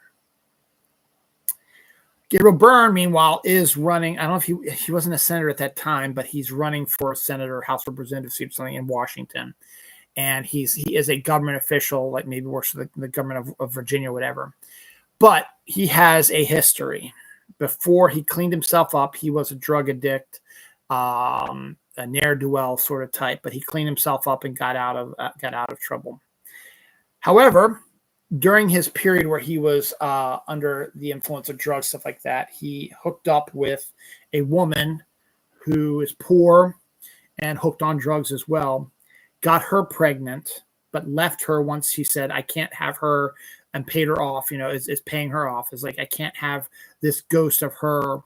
Gabriel Byrne, meanwhile, is running. I don't know if he wasn't a senator at that time, but he's running for a senator, House Representative seat, something in Washington, and he is a government official, like maybe works for the government of Virginia, or whatever. But he has a history. Before he cleaned himself up, he was a drug addict, a ne'er-do-well sort of type. But he cleaned himself up and got out of trouble. However, during his period where he was under the influence of drugs, stuff like that, he hooked up with a woman who is poor and hooked on drugs as well. Got her pregnant, but left her once he said, "I can't have her," and paid her off. Is paying her off. Is like, I can't have this ghost of her,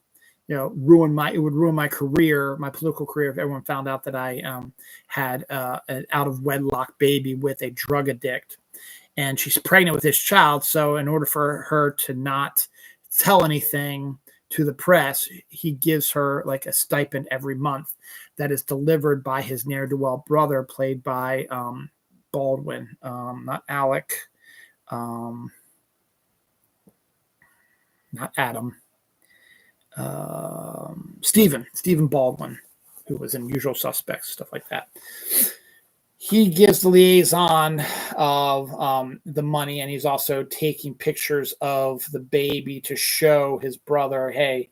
it would ruin my career, my political career, if everyone found out that I had an out of wedlock baby with a drug addict, and she's pregnant with this child. So in order for her to not tell anything to the press, he gives her like a stipend every month that is delivered by his ne'er-do-well brother, played by Baldwin, not Alec. Not Adam, Stephen Baldwin, who was in Usual Suspects, stuff like that. He gives the liaison of the money, and he's also taking pictures of the baby to show his brother, "Hey,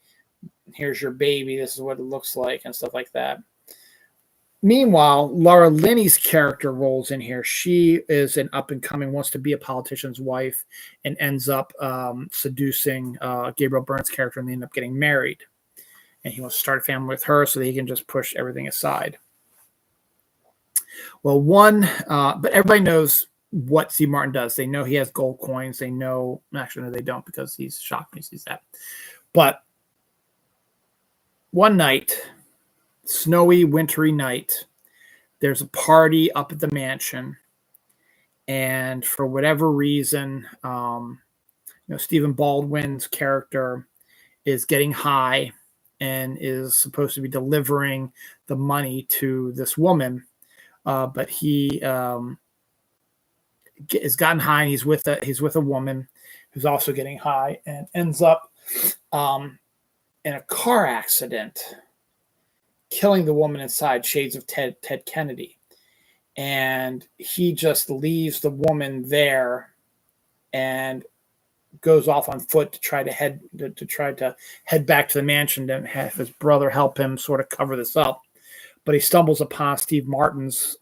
here's your baby. This is what it looks like," and stuff like that. Meanwhile, Laura Linney's character rolls in here. She is an up-and-coming, wants to be a politician's wife, and ends up seducing Gabriel Byrne's character, and they end up getting married. And he wants to start a family with her so that he can just push everything aside. Well, but everybody knows what Steve Martin does. They know he has gold coins. They know, actually, no, they don't, because he's shocked when he sees that. But one night, snowy, wintry night, there's a party up at the mansion, and for whatever reason, Stephen Baldwin's character is getting high and is supposed to be delivering the money to this woman, but he has gotten high, and he's with a woman who's also getting high, and ends up in a car accident, killing the woman inside, shades of Ted Kennedy. And he just leaves the woman there and goes off on foot to try to head back to the mansion to have his brother help him sort of cover this up. But he stumbles upon Steve Martin's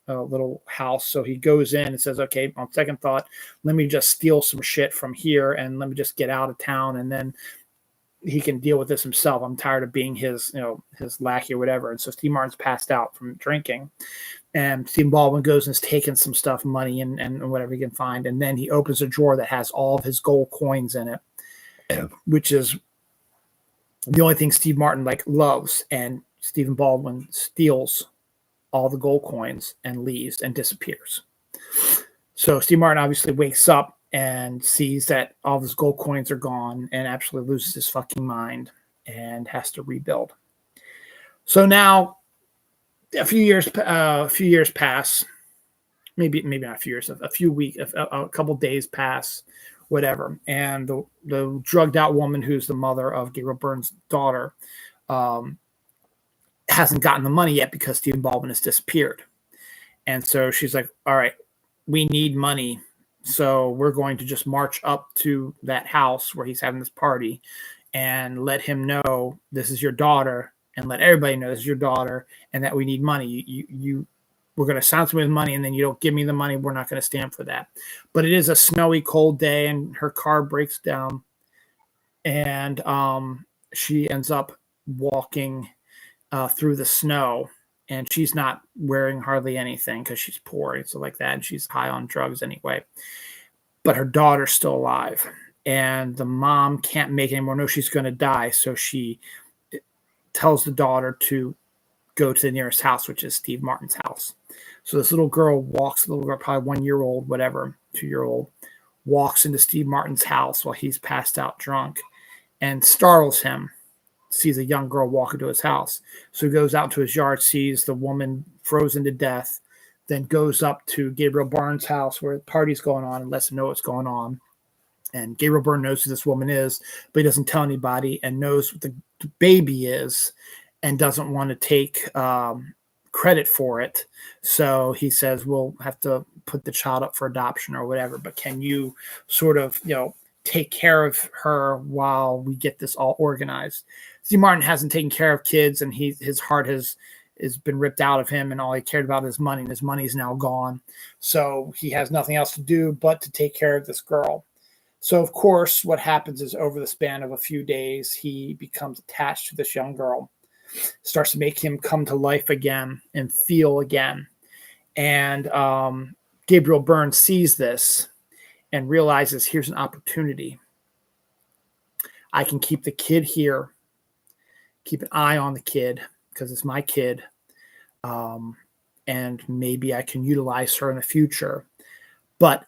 little house. So he goes in and says, "Okay, on second thought, let me just steal some shit from here and let me just get out of town, and then he can deal with this himself. I'm tired of being his lackey or whatever." And so Steve Martin's passed out from drinking, and Steve Baldwin goes and is taking some stuff, money and whatever he can find. And then he opens a drawer that has all of his gold coins in it, which is the only thing Steve Martin loves. And Stephen Baldwin steals all the gold coins and leaves and disappears. So Steve Martin obviously wakes up and sees that all of his gold coins are gone, and absolutely loses his fucking mind and has to rebuild. So now a few years pass, maybe not a few years, a few weeks, a couple days pass, whatever. And the drugged out woman, who's the mother of Gabriel Byrne's daughter, hasn't gotten the money yet because Stephen Baldwin has disappeared. And so she's like, all right, we need money. So we're going to just march up to that house where he's having this party and let him know this is your daughter, and let everybody know this is your daughter, and that we need money. We're going to silence me with money, and then you don't give me the money. We're not going to stand for that. But it is a snowy, cold day, and her car breaks down, and she ends up walking through the snow, and she's not wearing hardly anything because she's poor and stuff like that, and she's high on drugs anyway. But her daughter's still alive, and the mom can't make it anymore. No, she's going to die. So she tells the daughter to go to the nearest house, which is Steve Martin's house. So this little girl walks, probably 1 year old, whatever, 2 year old, walks into Steve Martin's house while he's passed out drunk and startles him, sees a young girl walk into his house. So he goes out to his yard, sees the woman frozen to death, then goes up to Gabriel Byrne's house where the party's going on and lets him know what's going on. And Gabriel Byrne knows who this woman is, but he doesn't tell anybody, and knows what the baby is and doesn't want to take credit for it. So he says, we'll have to put the child up for adoption or whatever, but can you sort of, take care of her while we get this all organized? Steve Martin hasn't taken care of kids, and his heart has been ripped out of him, and all he cared about is money, and his money's now gone. So he has nothing else to do but to take care of this girl. So, of course, what happens is over the span of a few days, he becomes attached to this young girl, starts to make him come to life again and feel again. And Gabriel Byrne sees this and realizes, here's an opportunity. I can keep the kid here, keep an eye on the kid because it's my kid, and maybe I can utilize her in the future. But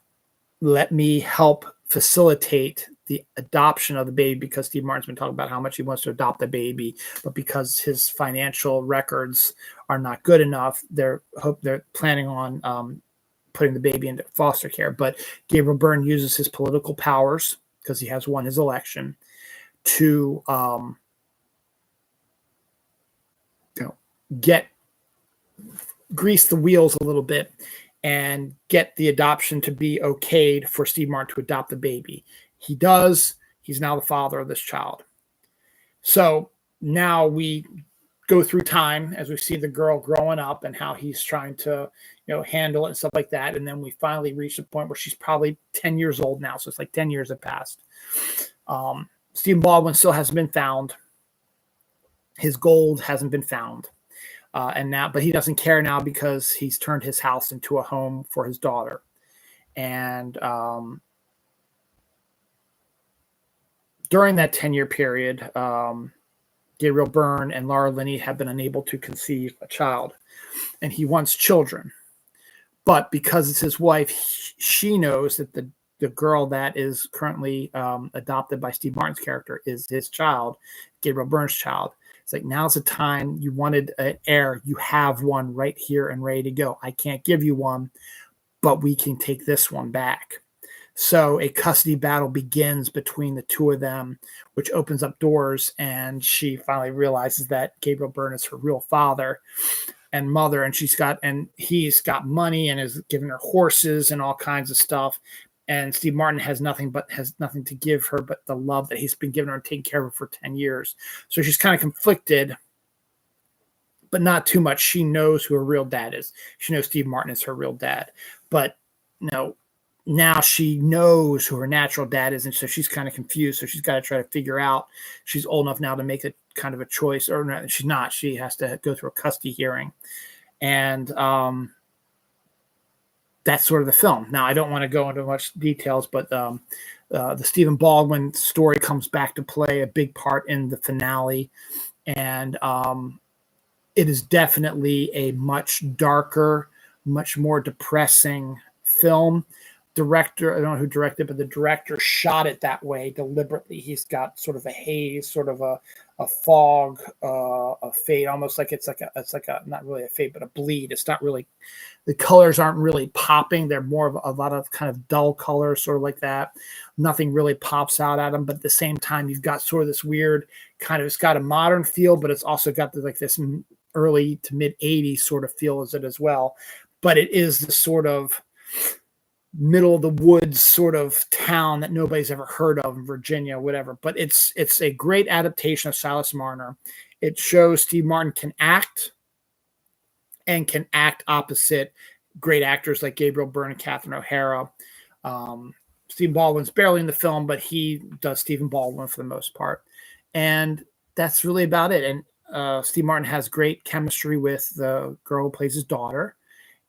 let me help facilitate the adoption of the baby, because Steve Martin's been talking about how much he wants to adopt the baby, but because his financial records are not good enough, they're planning on putting the baby into foster care. But Gabriel Byrne uses his political powers, because he has won his election, to grease the wheels a little bit and get the adoption to be okayed for Steve Martin to adopt the baby. He does. He's now the father of this child. So now we go through time as we see the girl growing up and how he's trying to, handle it and stuff like that. And then we finally reach the point where she's probably 10 years old now. So it's like 10 years have passed. Stephen Baldwin still hasn't been found. His gold hasn't been found. But he doesn't care now because he's turned his house into a home for his daughter. And during that 10-year period, Gabriel Byrne and Laura Linney have been unable to conceive a child, and he wants children. But because it's his wife, she knows that the girl that is currently adopted by Steve Martin's character is his child, Gabriel Byrne's child. It's like, now's the time. You wanted an heir. You have one right here and ready to go. I can't give you one, but we can take this one back. So a custody battle begins between the two of them, which opens up doors, and she finally realizes that Gabriel Byrne is her real father and mother, and he's got money and is giving her horses and all kinds of stuff. And Steve Martin has nothing to give her but the love that he's been giving her and taking care of her for 10 years. So she's kind of conflicted, but not too much. She knows who her real dad is. She knows Steve Martin is her real dad. But now she knows who her natural dad is, and so she's kind of confused. So she's got to try to figure out. She's old enough now to make a kind of a choice, or no, she's not. She has to go through a custody hearing, and that's sort of the film. Now, I don't want to go into much details, but the Stephen Baldwin story comes back to play a big part in the finale, and it is definitely a much darker, much more depressing film. Director, I don't know who directed, but the director shot it that way deliberately. He's got sort of a haze, sort of a fog, a fade, almost like it's like a not really a fade, but a bleed. It's not really, the colors aren't really popping. They're more of a lot of kind of dull colors, sort of like that. Nothing really pops out at them, but at the same time, you've got sort of this weird kind of, it's got a modern feel, but it's also got this early to mid 80s sort of feel as it as well. but it is the sort of middle of the woods sort of town that nobody's ever heard of in Virginia, whatever. But it's a great adaptation of Silas Marner. It shows Steve Martin can act and can act opposite great actors like Gabriel Byrne and Catherine O'Hara. Stephen Baldwin's barely in the film, but he does Stephen Baldwin for the most part. And that's really about it. And Steve Martin has great chemistry with the girl who plays his daughter.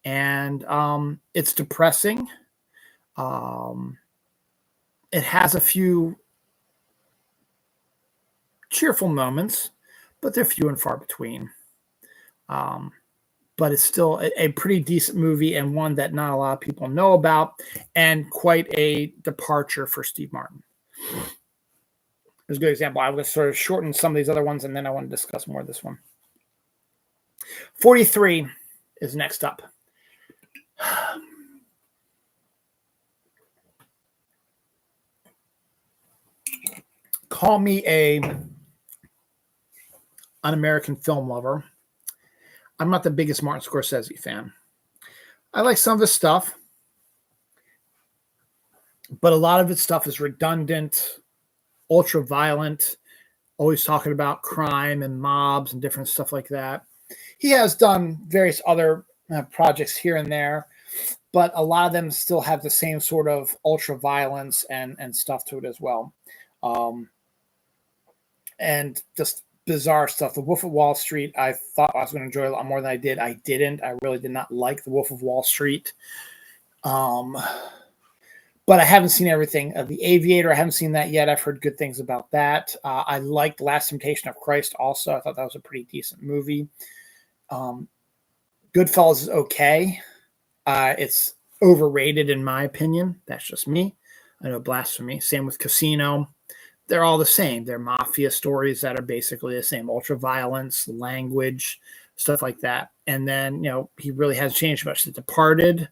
And it's depressing. It has a few cheerful moments, but they're few and far between. But it's still a pretty decent movie and one that not a lot of people know about, and quite a departure for Steve Martin. There's a good example. I was sort of shorten some of these other ones, and then I want to discuss more of this one. 43 is next up. Call me an American film lover. I'm not the biggest Martin Scorsese fan. I like some of his stuff, but a lot of his stuff is redundant, ultra violent, always talking about crime and mobs and different stuff like that. He has done various other projects here and there, but a lot of them still have the same sort of ultra violence and stuff to it as well. And just bizarre stuff. The Wolf of Wall Street, I thought I was going to enjoy a lot more than I did. I didn't. I really did not like The Wolf of Wall Street. But I haven't seen everything. The Aviator, I haven't seen that yet. I've heard good things about that. I liked Last Temptation of Christ also. I thought that was a pretty decent movie. Goodfellas is okay. It's overrated in my opinion. That's just me. I know, blasphemy. Same with Casino. They're all the same. They're mafia stories that are basically the same. Ultra violence, language, stuff like that. And then, he really hasn't changed much. The Departed,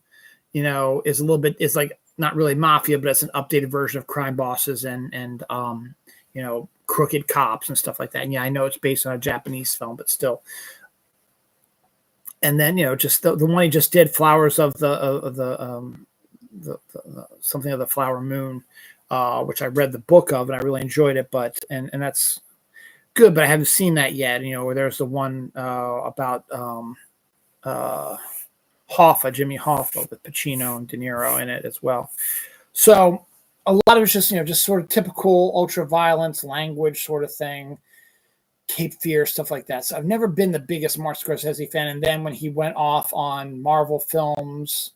is a little bit, it's like not really mafia, but it's an updated version of Crime Bosses and crooked cops and stuff like that. And yeah, I know it's based on a Japanese film, but still. And then, just the one he just did, Flowers of the something of the Flower Moon, which I read the book of and I really enjoyed it, but and that's good, but I haven't seen that yet. Where there's the one about Hoffa, Jimmy Hoffa, with Pacino and De Niro in it as well. So a lot of it's just just sort of typical ultra violence language sort of thing, Cape Fear, stuff like that. So I've never been the biggest Martin Scorsese fan, and then when he went off on Marvel films,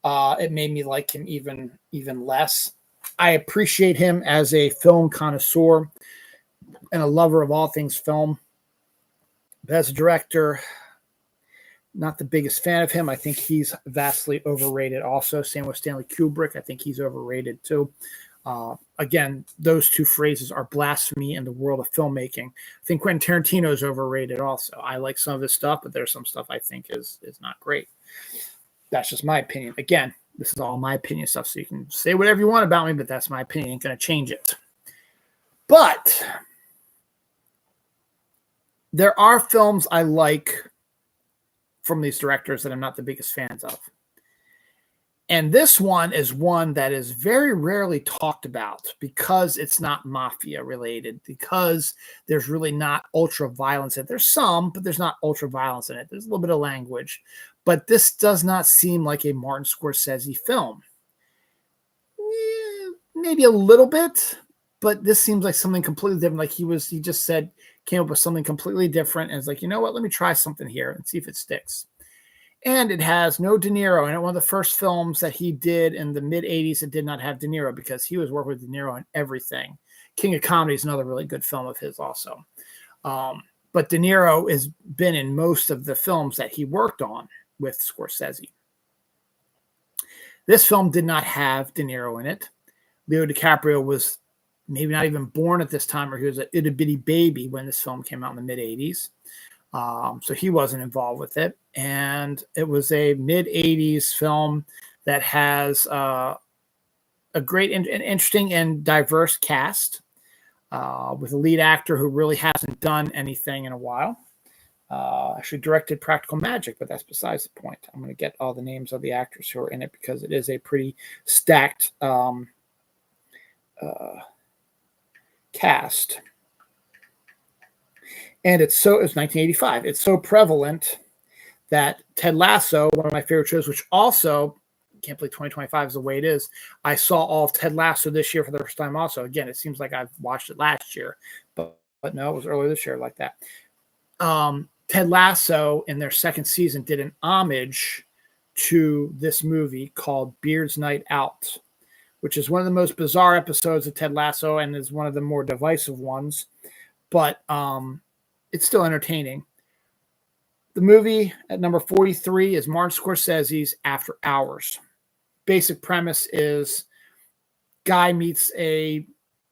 it made me like him even less. I appreciate him as a film connoisseur and a lover of all things film. But as a director, not the biggest fan of him. I think he's vastly overrated also. Same with Stanley Kubrick. I think he's overrated too. Again, those two phrases are blasphemy in the world of filmmaking. I think Quentin Tarantino is overrated also. I like some of his stuff, but there's some stuff I think is not great. That's just my opinion. Again, this is all my opinion stuff, so you can say whatever you want about me, but that's my opinion. Ain't going to change it. But there are films I like from these directors that I'm not the biggest fans of. And this one is one that is very rarely talked about because it's not mafia related, because there's really not ultra violence in it. There's some, but there's not ultra violence in it. There's a little bit of language. But this does not seem like a Martin Scorsese film. Maybe a little bit, but this seems like something completely different. Like he just said, came up with something completely different. And it's like, you know what? Let me try something here and see if it sticks. And it has no De Niro in it. One of the first films that he did in the mid-'80s that did not have De Niro, because he was working with De Niro on everything. King of Comedy is another really good film of his also. But De Niro has been in most of the films that he worked on with Scorsese. This film did not have De Niro in it. Leo DiCaprio was maybe not even born at this time, or he was an itty-bitty baby when this film came out in the mid-'80s. So he wasn't involved with it. And it was a mid-'80s film that has a great and interesting and diverse cast with a lead actor who really hasn't done anything in a while. Actually directed Practical Magic, but that's besides the point. I'm going to get all the names of the actors who are in it because it is a pretty stacked cast. And it's 1985. It's so prevalent that Ted Lasso, one of my favorite shows, which also, can't believe 2025 is the way it is. I saw all of Ted Lasso this year for the first time also. Again, it seems like I've watched it last year, but no, it was earlier this year like that. Ted Lasso in their second season did an homage to this movie called Beard's Night Out, which is one of the most bizarre episodes of Ted Lasso and is one of the more divisive ones, but it's still entertaining. The movie at number 43 is Martin Scorsese's After Hours. Basic premise is guy meets a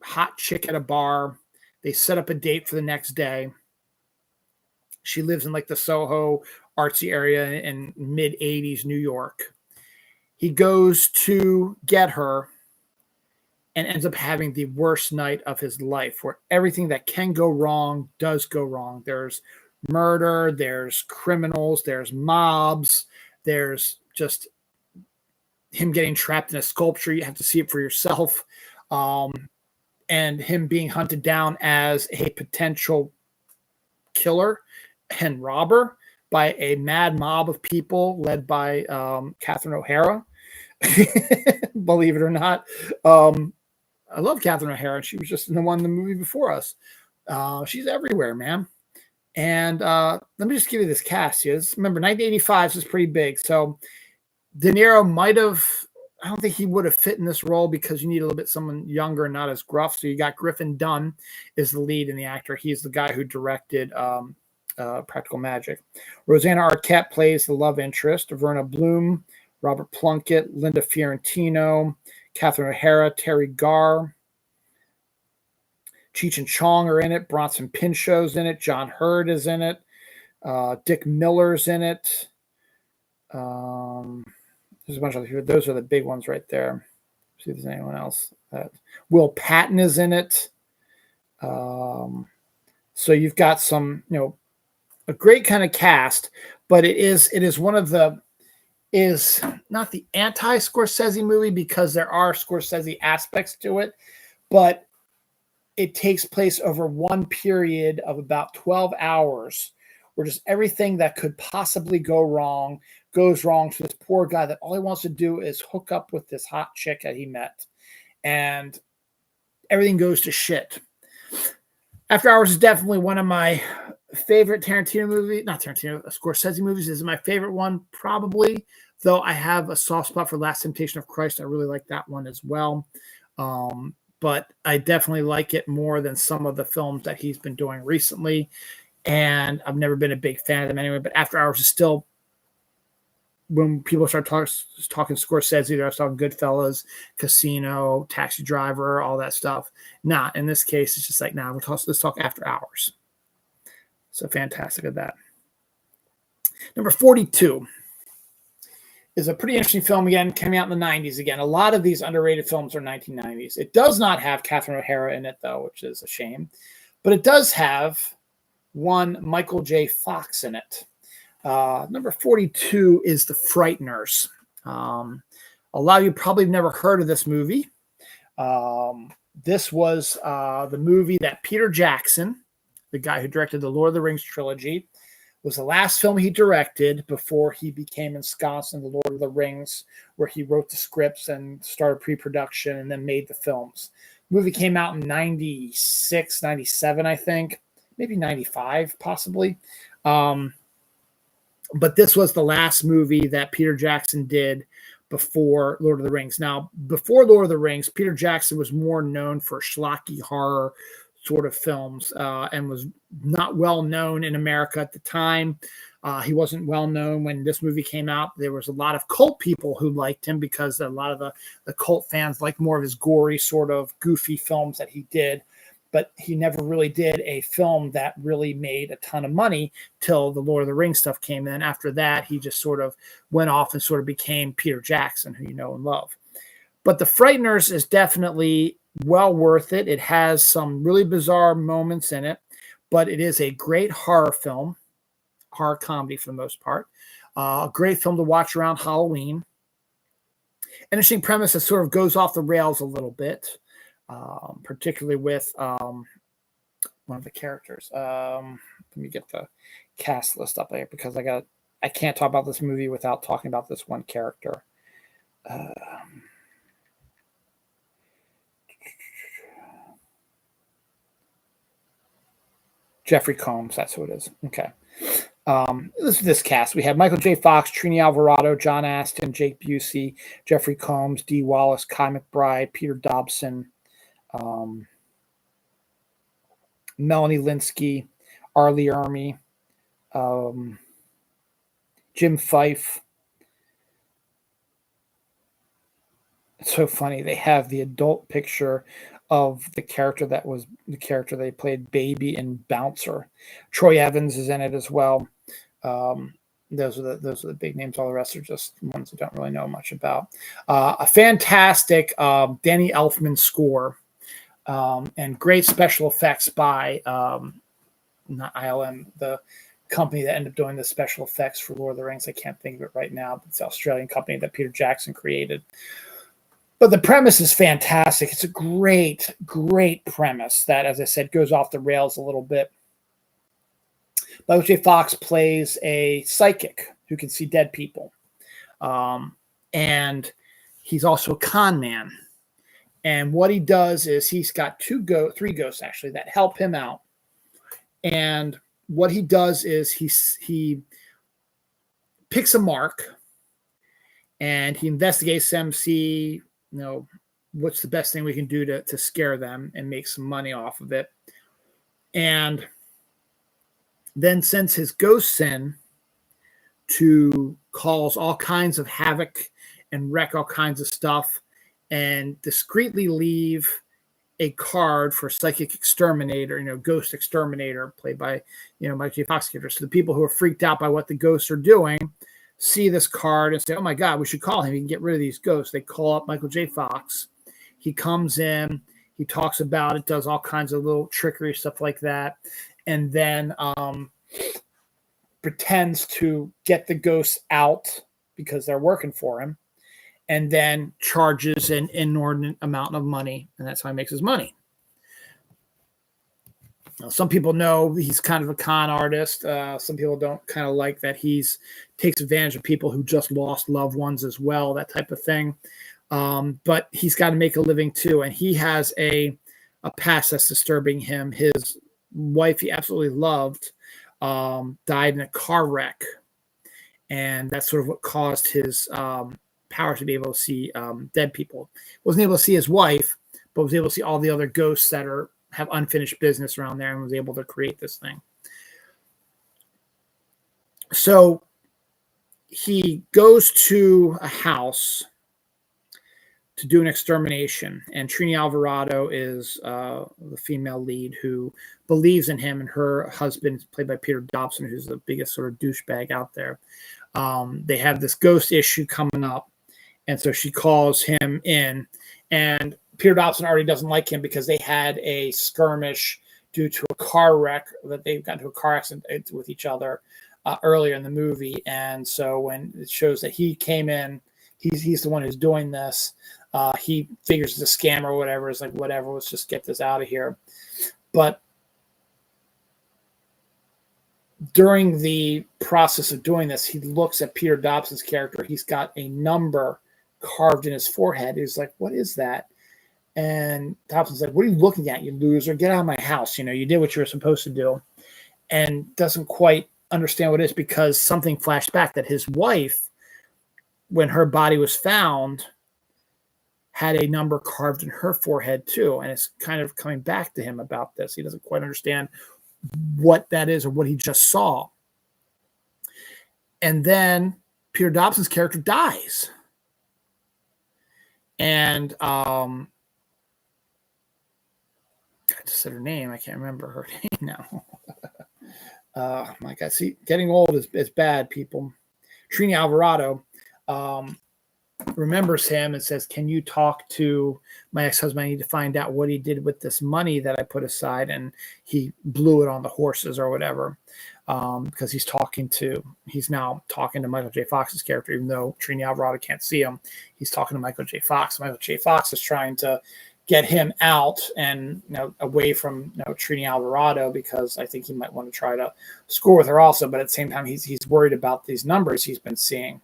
hot chick at a bar. They set up a date for the next day. She lives in like the Soho artsy area in mid 80s New York. He goes to get her and ends up having the worst night of his life, where everything that can go wrong does go wrong. There's murder, there's criminals, there's mobs, there's just him getting trapped in a sculpture. You have to see it for yourself. And him being hunted down as a potential killer and robber by a mad mob of people led by Catherine O'Hara. Believe it or not. I love Catherine O'Hara. She was just in the movie before us. She's everywhere, man. And let me just give you this cast here. Remember, 1985 is pretty big. So De Niro might have, I don't think he would have fit in this role because you need a little bit someone younger and not as gruff. So you got Griffin Dunn is the lead and the actor. He's the guy who directed Practical Magic. Rosanna Arquette plays the love interest. Verna Bloom, Robert Plunkett, Linda Fiorentino, Catherine O'Hara, Terry Garr, Cheech and Chong are in it. Bronson Pinchot's in it. John Hurd is in it. Dick Miller's in it. There's a bunch of people. Those are the big ones right there. See if there's anyone else. Will Patton is in it. So you've got some, a great kind of cast, but it is one of the, is not the anti-Scorsese movie because there are Scorsese aspects to it, but it takes place over one period of about 12 hours where just everything that could possibly go wrong goes wrong to this poor guy that all he wants to do is hook up with this hot chick that he met. And everything goes to shit. After Hours is definitely one of my favorite Scorsese movies. This is my favorite one, probably, though I have a soft spot for Last Temptation of Christ. I really like that one as well. But I definitely like it more than some of the films that he's been doing recently. And I've never been a big fan of them anyway, but After Hours is still, when people start talking Scorsese, they're talking Goodfellas, Casino, Taxi Driver, all that stuff. Nah, in this case, it's just like, let's talk After Hours. So fantastic at that. Number 42 is a pretty interesting film, again, coming out in the 90s. Again, a lot of these underrated films are 1990s. It does not have Catherine O'Hara in it, though, which is a shame. But it does have one Michael J. Fox in it. Number 42 is The Frighteners. A lot of you probably have never heard of this movie. This was the movie that Peter Jackson, the guy who directed the Lord of the Rings trilogy, was the last film he directed before he became ensconced in the Lord of the Rings, where he wrote the scripts and started pre-production and then made the films. The movie came out in 96, 97, I think, maybe 95, possibly. But this was the last movie that Peter Jackson did before Lord of the Rings. Now, before Lord of the Rings, Peter Jackson was more known for schlocky horror sort of films and was not well known in America at the time. He wasn't well known when this movie came out. There was a lot of cult people who liked him because a lot of the cult fans liked more of his gory sort of goofy films that he did. But he never really did a film that really made a ton of money till the Lord of the Rings stuff came in. After that, he just sort of went off and sort of became Peter Jackson, who you know and love. But The Frighteners is definitely well worth it. It has some really bizarre moments in it, but it is a great horror film. horror comedy for the most part. A great film to watch around Halloween. Interesting premise that sort of goes off the rails a little bit, particularly with one of the characters. Let me get the cast list up there because I can't talk about this movie without talking about this one character. Jeffrey Combs, that's who it is. Okay. This cast. We have Michael J. Fox, Trini Alvarado, John Astin, Jake Busey, Jeffrey Combs, Dee Wallace, Kai McBride, Peter Dobson, Melanie Linsky, R. Lee Ermey, Jim Fife. It's so funny. They have the adult picture of the character that was the character they played, Baby and Bouncer. Troy Evans is in it as well. Those are the big names. All the rest are just ones I don't really know much about. A fantastic Danny Elfman score and great special effects by not ILM, the company that ended up doing the special effects for Lord of the Rings. I can't think of it right now. But it's the Australian company that Peter Jackson created. But the premise is fantastic. It's a great, great premise that, as I said, goes off the rails a little bit. Michael J. Fox plays a psychic who can see dead people. And he's also a con man. And what he does is he's got three ghosts, actually, that help him out. And what he does is he picks a mark and he investigates them, see, what's the best thing we can do to scare them and make some money off of it. And then sends his ghosts in to cause all kinds of havoc and wreck all kinds of stuff and discreetly leave a card for psychic exterminator, ghost exterminator, played by, Michael J. Fox character. So the people who are freaked out by what the ghosts are doing see this card and say, oh my God, we should call him. He can get rid of these ghosts. They call up Michael J. Fox. He comes in, he talks about it, does all kinds of little trickery, stuff like that. And then pretends to get the ghosts out because they're working for him, and then charges an inordinate amount of money. And that's how he makes his money. Now, some people know he's kind of a con artist. Some people don't kind of like that takes advantage of people who just lost loved ones as well, that type of thing. But he's got to make a living too. And he has a past that's disturbing him. His wife he absolutely loved died in a car wreck. And that's sort of what caused his power to be able to see dead people. Wasn't able to see his wife, but was able to see all the other ghosts that have unfinished business around there, and was able to create this thing. So he goes to a house to do an extermination, and Trini Alvarado is the female lead who believes in him, and her husband, played by Peter Dobson, who's the biggest sort of douchebag out there. They have this ghost issue coming up, and so she calls him in, and Peter Dobson already doesn't like him because they had a skirmish due to a car wreck, that they've gotten into a car accident with each other earlier in the movie. And so when it shows that he came in, he's the one who's doing this. He figures it's a scam or whatever. It's like, whatever, let's just get this out of here. But during the process of doing this, he looks at Peter Dobson's character. He's got a number carved in his forehead. He's like, what is that? And Dobson's like, what are you looking at, you loser? Get out of my house. You did what you were supposed to do. And doesn't quite understand what it is, because something flashed back that his wife, when her body was found, had a number carved in her forehead too. And it's kind of coming back to him about this. He doesn't quite understand what that is or what he just saw. And then Peter Dobson's character dies. And I just said her name. I can't remember her name now. My God, see, getting old is bad, people. Trini Alvarado remembers him and says, can you talk to my ex-husband? I need to find out what he did with this money that I put aside, and he blew it on the horses or whatever. because he's now talking to Michael J. Fox's character, even though Trini Alvarado can't see him. He's talking to Michael J. Fox. Michael J. Fox is trying to get him out and away from Trini Alvarado, because I think he might want to try to score with her also. But at the same time, he's worried about these numbers he's been seeing.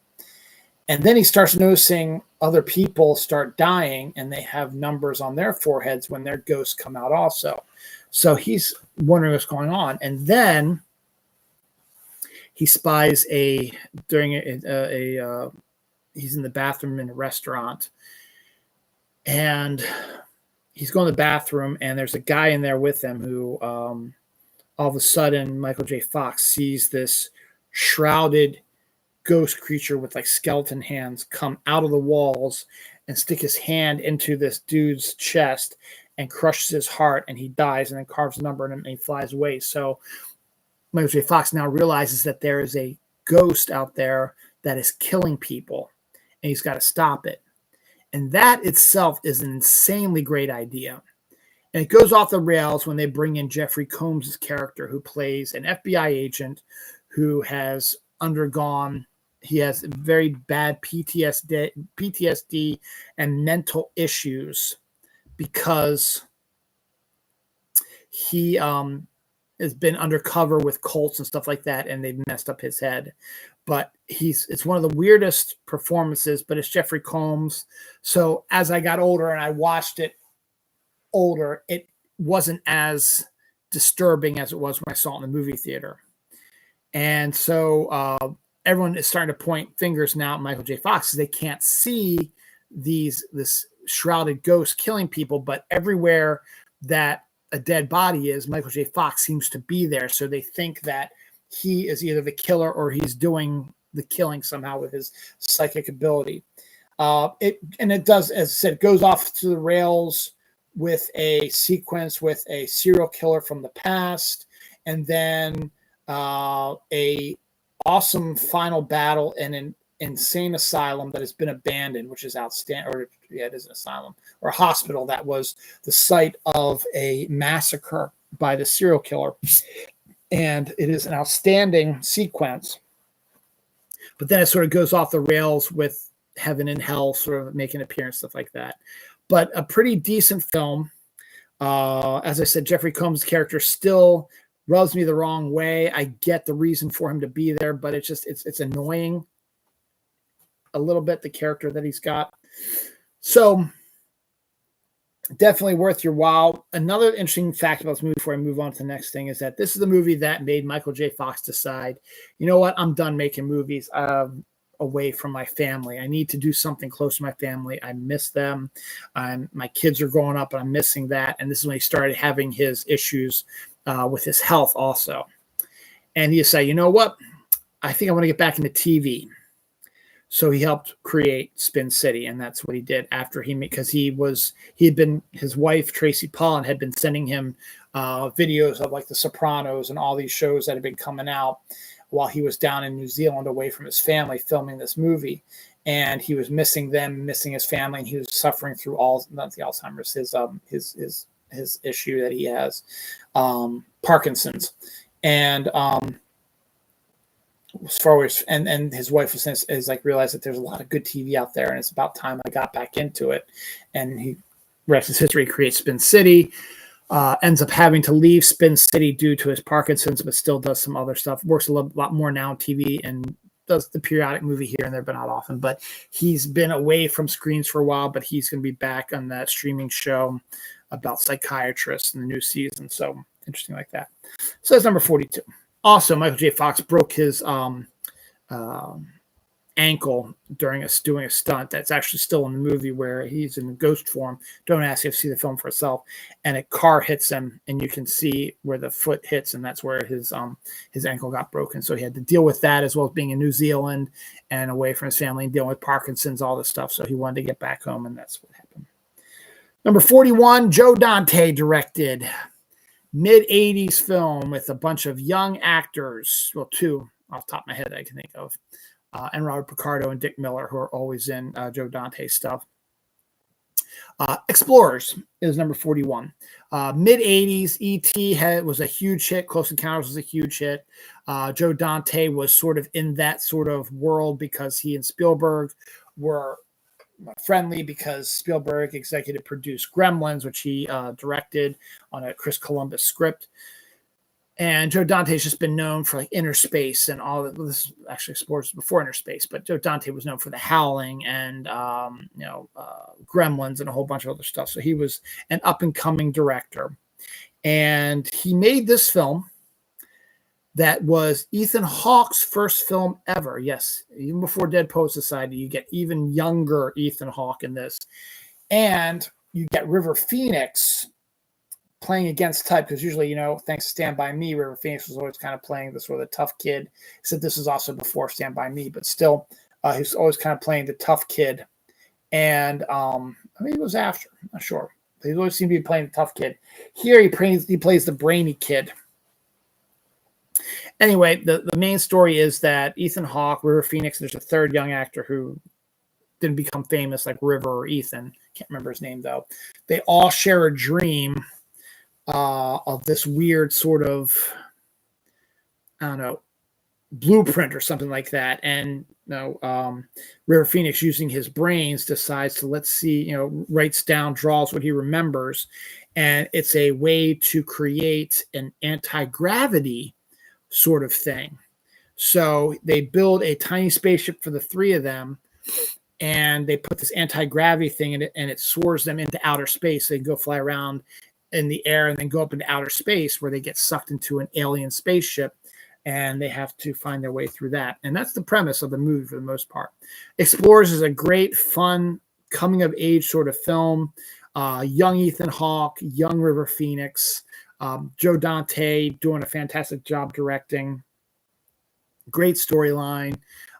And then he starts noticing other people start dying, and they have numbers on their foreheads when their ghosts come out also. So he's wondering what's going on. And then he spies he's in the bathroom in a restaurant, and he's going to the bathroom, and there's a guy in there with him who all of a sudden Michael J. Fox sees this shrouded ghost creature with like skeleton hands come out of the walls and stick his hand into this dude's chest and crushes his heart, and he dies, and then carves a number in him, and he flies away. So Michael J. Fox now realizes that there is a ghost out there that is killing people, and he's got to stop it. And that itself is an insanely great idea. And it goes off the rails when they bring in Jeffrey Combs' character, who plays an FBI agent who has he has very bad PTSD and mental issues, because he has been undercover with cults and stuff like that, and they've messed up his head. But it's one of the weirdest performances, but it's Jeffrey Combs. So as I got older and I watched it older, it wasn't as disturbing as it was when I saw it in the movie theater. And so everyone is starting to point fingers now at Michael J. Fox, because they can't see this shrouded ghost killing people, but everywhere that a dead body is, Michael J. Fox seems to be there. So they think that he is either the killer or he's doing the killing somehow with his psychic ability. It does, as I said, it goes off to the rails with a sequence with a serial killer from the past, and then a awesome final battle in an insane asylum that has been abandoned, which is outstanding. Or it is an asylum or a hospital that was the site of a massacre by the serial killer. And it is an outstanding sequence. But then it sort of goes off the rails with heaven and hell sort of making an appearance, stuff like that. But a pretty decent film. As I said, Jeffrey Combs' character still rubs me the wrong way. I get the reason for him to be there, but it's annoying a little bit, the character that he's got. So definitely worth your while. Another interesting fact about this movie before I move on to the next thing is that this is the movie that made Michael J. Fox decide, you know what, I'm done making movies away from my family. I need to do something close to my family. I miss them. My kids are growing up and I'm missing that. And this is when he started having his issues with his health also. And he decided, you know what, I think I want to get back into TV. So he helped create Spin City, and that's what he did after because his wife Tracy Pollan had been sending him videos of like The Sopranos and all these shows that had been coming out while he was down in New Zealand away from his family filming this movie, and he was missing them, missing his family, and he was suffering through not the Alzheimer's, his issue that he has, Parkinson's, and as far as and his wife is like realized that there's a lot of good TV out there, and it's about time I got back into it. And he rest his history, creates Spin City, ends up having to leave Spin City due to his Parkinson's, but still does some other stuff. Works a lot more now on TV and does the periodic movie here and there, but not often. But he's been away from screens for a while, but he's going to be back on that streaming show about psychiatrists in the new season. So interesting like that. So that's number 42. Also, Michael J. Fox broke his ankle doing a stunt that's actually still in the movie where he's in ghost form. Don't ask you to see the film for itself. And a car hits him, and you can see where the foot hits, and that's where his ankle got broken. So he had to deal with that, as well as being in New Zealand and away from his family and dealing with Parkinson's, all this stuff. So he wanted to get back home, and that's what happened. Number 41, Joe Dante directed. Mid-'80s film with a bunch of young actors. Well, two off the top of my head I can think of. And Robert Picardo and Dick Miller, who are always in Joe Dante stuff. Explorers is number 41. Mid 80s, E.T. was a huge hit. Close Encounters was a huge hit. Joe Dante was sort of in that sort of world because he and Spielberg were friendly, because Spielberg executive produced Gremlins, which he directed on a Chris Columbus script. And Joe Dante's just been known for like Inner Space and all that. This actually Explorers before Inner Space, but Joe Dante was known for The Howling and Gremlins and a whole bunch of other stuff. So he was an up and coming director, and he made this film that was Ethan Hawke's first film ever. Yes, even before Dead Poet Society, you get even younger Ethan Hawke in this, and you get River Phoenix playing against type, because usually, thanks to Stand By Me, River Phoenix was always kind of playing the sort of the tough kid. Except this is also before Stand By Me, but still, he's always kind of playing the tough kid. And I think it was after, I'm not sure. But he always seemed to be playing the tough kid. Here he plays the brainy kid. Anyway, the main story is that Ethan Hawke, River Phoenix, there's a third young actor who didn't become famous like River or Ethan. Can't remember his name though. They all share a dream of this weird sort of, I don't know, blueprint or something like that. And River Phoenix, using his brains, decides to writes down, draws what he remembers, and it's a way to create an anti-gravity sort of thing. So they build a tiny spaceship for the three of them, and they put this anti-gravity thing in it, and it soars them into outer space. They go fly around in the air and then go up into outer space, where they get sucked into an alien spaceship, and they have to find their way through that. And that's the premise of the movie for the most part. Explorers is a great, fun, coming of age sort of film. Young Ethan Hawke, young River Phoenix, Joe Dante doing a fantastic job directing, great storyline,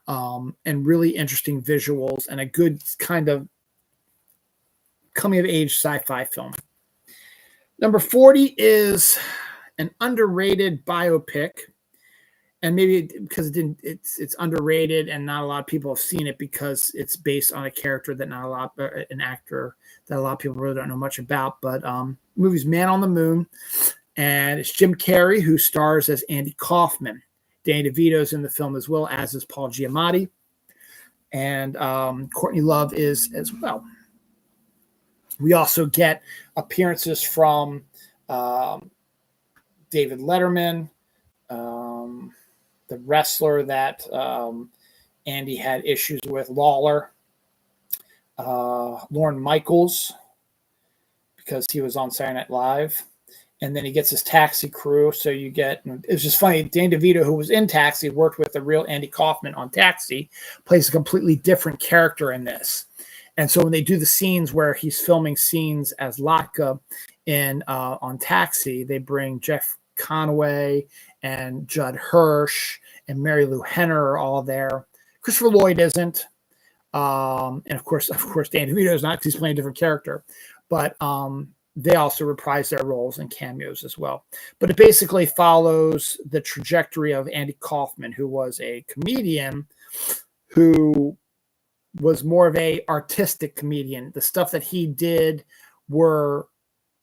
and really interesting visuals, and a good kind of coming of age sci-fi film. Number 40 is an underrated biopic, and maybe because it's underrated and not a lot of people have seen it, because it's based on a character that an actor that a lot of people really don't know much about. But the movie's Man on the Moon, and it's Jim Carrey who stars as Andy Kaufman. Danny DeVito's in the film as well, as is Paul Giamatti, and Courtney Love is as well. We also get appearances from David Letterman, the wrestler that Andy had issues with, Lawler, Lorne Michaels, because he was on Saturday Night Live. And then he gets his Taxi crew. So you get, it's just funny, Danny DeVito, who was in Taxi, worked with the real Andy Kaufman on Taxi, plays a completely different character in this. And so when they do the scenes where he's filming scenes as Latka on Taxi, they bring Jeff Conaway and Judd Hirsch and Mary Lou Henner are all there. Christopher Lloyd isn't. And of course, Danny DeVito is not, because he's playing a different character. But they also reprise their roles and cameos as well. But it basically follows the trajectory of Andy Kaufman, who was a comedian who was more of a artistic comedian. The stuff that he did were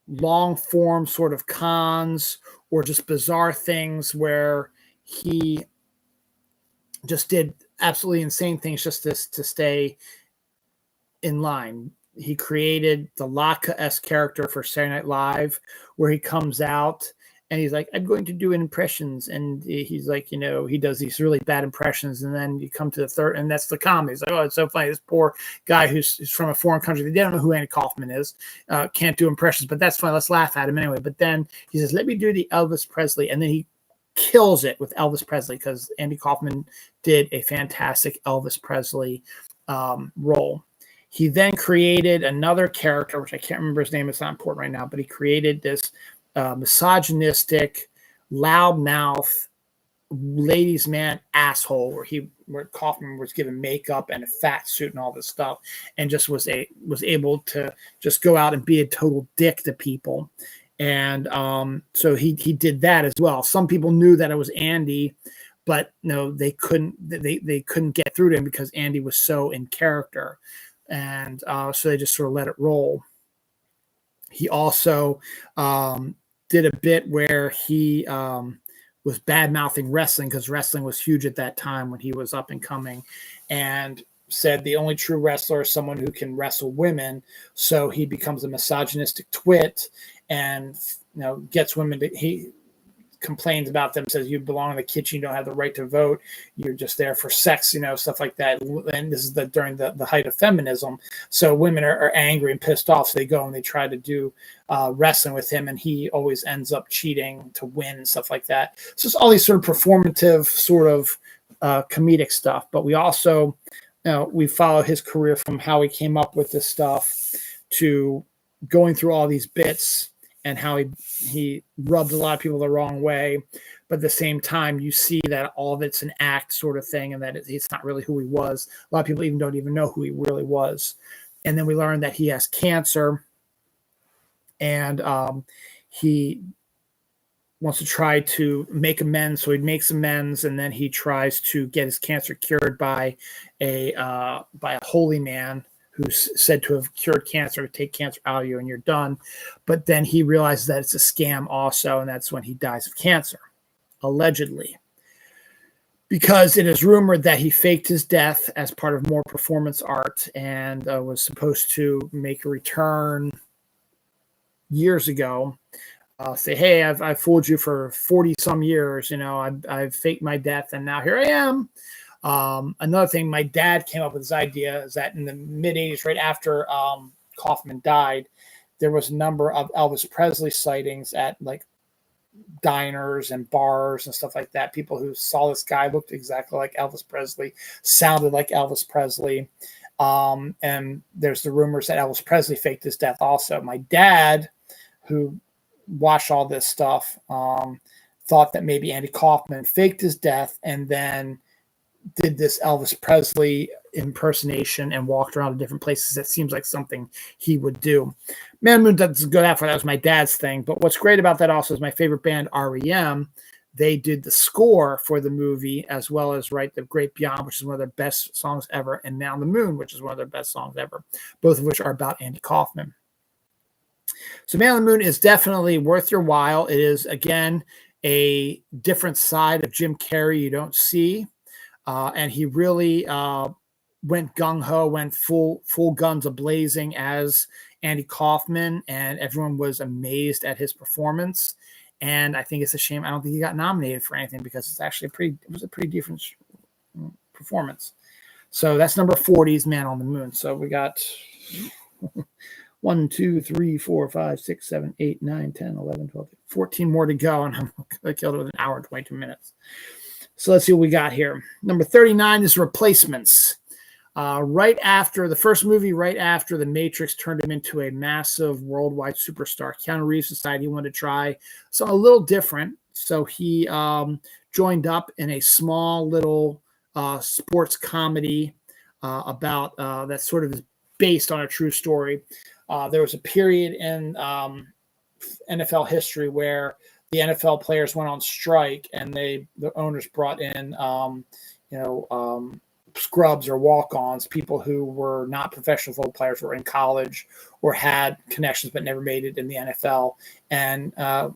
long form sort of cons or just bizarre things where he just did absolutely insane things just to stay in line. He created the Latka-esque character for Saturday Night Live, where he comes out and he's like, I'm going to do impressions. And he's like, he does these really bad impressions. And then you come to the third, and that's the comedy. It's like, oh, it's so funny. This poor guy who's from a foreign country, they don't know who Andy Kaufman is, can't do impressions, but that's fine. Let's laugh at him anyway. But then he says, let me do the Elvis Presley. And then he kills it with Elvis Presley, because Andy Kaufman did a fantastic Elvis Presley role. He then created another character, which I can't remember his name. It's not important right now, but he created this misogynistic, loudmouth, ladies' man asshole, where Kaufman was given makeup and a fat suit and all this stuff, and just was able to just go out and be a total dick to people. And so he did that as well. Some people knew that it was Andy, but no, they couldn't get through to him because Andy was so in character. And so they just sort of let it roll. He also did a bit where he was bad-mouthing wrestling, because wrestling was huge at that time when he was up and coming, and said the only true wrestler is someone who can wrestle women. So he becomes a misogynistic twit and gets women to, he complains about them, says you belong in the kitchen, you don't have the right to vote, you're just there for sex, stuff like that. And this is during the height of feminism. So women are angry and pissed off, so they go and they try to do wrestling with him, and he always ends up cheating to win and stuff like that. So it's all these sort of performative sort of comedic stuff. But we also we follow his career from how he came up with this stuff to going through all these bits, and how he rubbed a lot of people the wrong way. But at the same time, you see that all of it's an act sort of thing, and that it's not really who he was. A lot of people don't even know who he really was. And then we learn that he has cancer, and he wants to try to make amends. So he makes amends, and then he tries to get his cancer cured by a holy man who's said to have cured cancer, to take cancer out of you and you're done. But then he realizes that it's a scam also, and that's when he dies of cancer, allegedly. Because it is rumored that he faked his death as part of more performance art, and was supposed to make a return years ago. Say, hey, I've fooled you for 40 some years. I've faked my death, and now here I am. Another thing, my dad came up with this idea, is that in the mid-'80s, right after Kaufman died, there was a number of Elvis Presley sightings at like diners and bars and stuff like that. People who saw this guy looked exactly like Elvis Presley, sounded like Elvis Presley. And there's the rumors that Elvis Presley faked his death also. My dad, who watched all this stuff, thought that maybe Andy Kaufman faked his death and then did this Elvis Presley impersonation and walked around to different places. That seems like something he would do. Man on the Moon doesn't go that far. That was my dad's thing. But what's great about that also is my favorite band, REM. They did the score for the movie, as well as write The Great Beyond, which is one of their best songs ever, and Man on the Moon, which is one of their best songs ever, both of which are about Andy Kaufman. So Man on the Moon is definitely worth your while. It is, again, a different side of Jim Carrey you don't see. And he really went gung-ho, went full guns a-blazing as Andy Kaufman, and everyone was amazed at his performance. And I think it's a shame I don't think he got nominated for anything, because it's actually it was a pretty different performance. So that's number 40 is Man on the Moon. So we got 1, 2, 3, 4, 5, 6, 7, 8, 9, 10, 11, 12, 14 more to go, and I'm going to kill it with an hour and 22 minutes. So let's see what we got here. Number 39 is Replacements. Right after the first movie, right after The Matrix turned him into a massive worldwide superstar, Keanu Reeves decided he wanted to try something a little different. So he joined up in a small little sports comedy about that sort of is based on a true story. There was a period in NFL history where the NFL players went on strike, and the owners brought in, scrubs or walk-ons, people who were not professional football players, were in college or had connections but never made it in the NFL. And I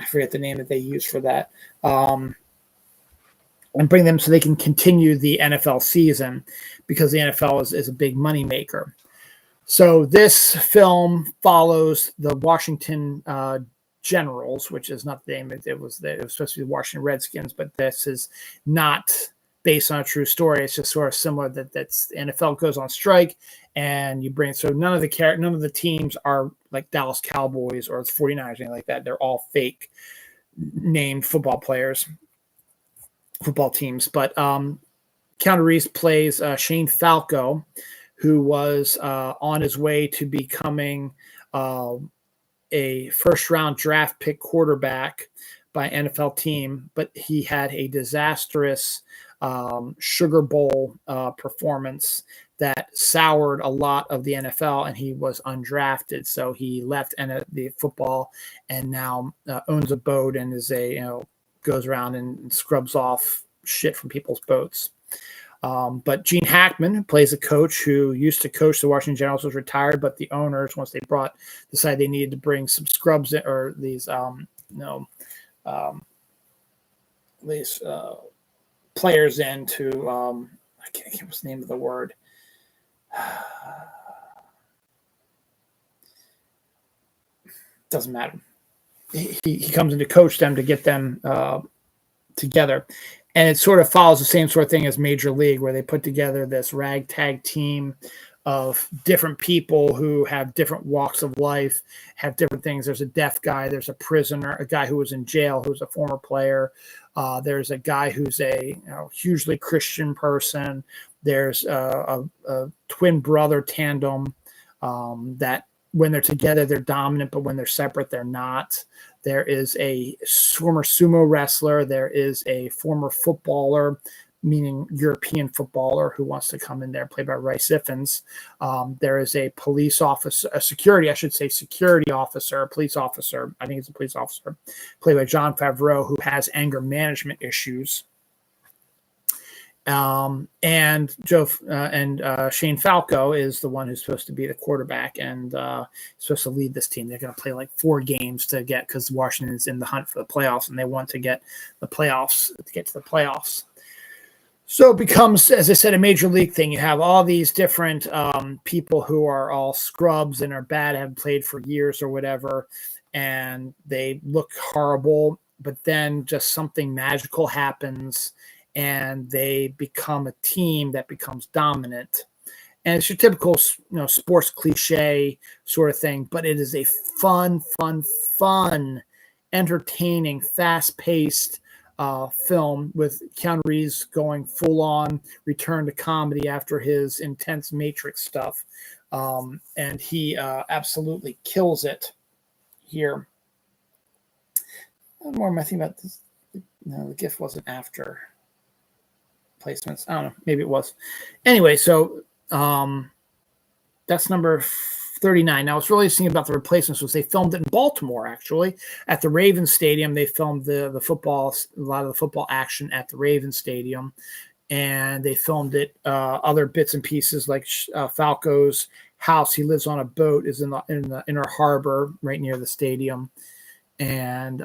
forget the name that they used for that. And bring them so they can continue the NFL season, because the NFL is a big money maker. So this film follows the Washington Generals, which is not the name. It was supposed to be the Washington Redskins, but this is not based on a true story. It's just sort of similar that's the NFL goes on strike, and you bring, so none of the teams are like Dallas Cowboys or 49ers or anything like that. They're all fake named football teams. But Keanu Reeves plays Shane Falco, who was on his way to becoming a first-round draft pick quarterback by an NFL team, but he had a disastrous Sugar Bowl performance that soured a lot of the NFL, and he was undrafted. So he left the football and now owns a boat and is goes around and scrubs off shit from people's boats. But Gene Hackman, who plays a coach who used to coach the Washington Generals, was retired, but the owners, once they decided they needed to bring some scrubs in, or these players in to I can't what's the name of the word. Doesn't matter. He comes in to coach them to get them together. And it sort of follows the same sort of thing as Major League, where they put together this ragtag team of different people who have different walks of life, have different things. There's a deaf guy, there's a prisoner, a guy who was in jail, who's a former player. There's a guy who's a hugely Christian person. There's a twin brother tandem that when they're together, they're dominant, but when they're separate, they're not. There is a former sumo wrestler. There is a former footballer, meaning European footballer, who wants to come in there, played by Rice Ifans. There is a police officer, security officer, police officer. I think it's a police officer, played by Jon Favreau, who has anger management issues. And Shane Falco is the one who's supposed to be the quarterback and supposed to lead this team. They're going to play like 4 games to get, because Washington's in the hunt for the playoffs, and they want to get to the playoffs. So it becomes, as I said, a major league thing. You have all these different people who are all scrubs and are bad, haven't played for years or whatever, and they look horrible, but then just something magical happens and they become a team that becomes dominant. And it's your typical, sports cliche sort of thing, but it is a fun, entertaining, fast-paced film with Keanu Reeves going full-on return to comedy after his intense Matrix stuff. And he absolutely kills it here. What am I thinking about this? No, the gift wasn't after placements. I don't know. Maybe it was. Anyway, so that's number 39. Now, what's really interesting about The Replacements was they filmed it in Baltimore, actually, at the Ravens Stadium. They filmed the football, a lot of the football action at the Ravens Stadium, and they filmed it other bits and pieces, like Falco's house. He lives on a boat, is in the inner harbor right near the stadium, and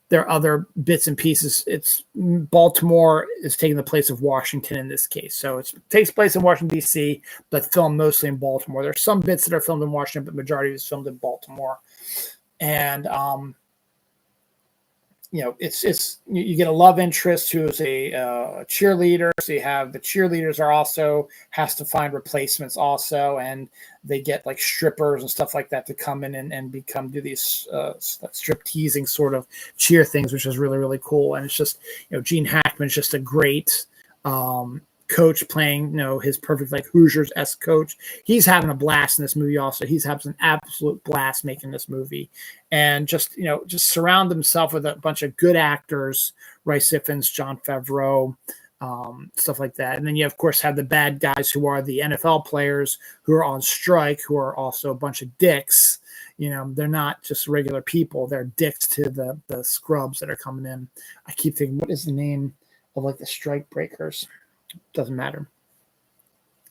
there are other bits and pieces. It's Baltimore is taking the place of Washington in this case. So it takes place in Washington, D.C., but filmed mostly in Baltimore. There's some bits that are filmed in Washington, but the majority is filmed in Baltimore. And, it's you get a love interest who is a cheerleader. So you have the cheerleaders has to find replacements also, and they get like strippers and stuff like that to come in and do these strip teasing sort of cheer things, which is really, really cool. And it's just, Gene Hackman's just a great coach playing, his perfect like Hoosiers-esque coach. He's having a blast in this movie also. He's having an absolute blast making this movie. And just surround himself with a bunch of good actors, Rice Ifans, Jon Favreau, stuff like that. And then you, of course, have the bad guys who are the NFL players who are on strike, who are also a bunch of dicks. They're not just regular people. They're dicks to the scrubs that are coming in. I keep thinking, what is the name of like the strike breakers? Doesn't matter.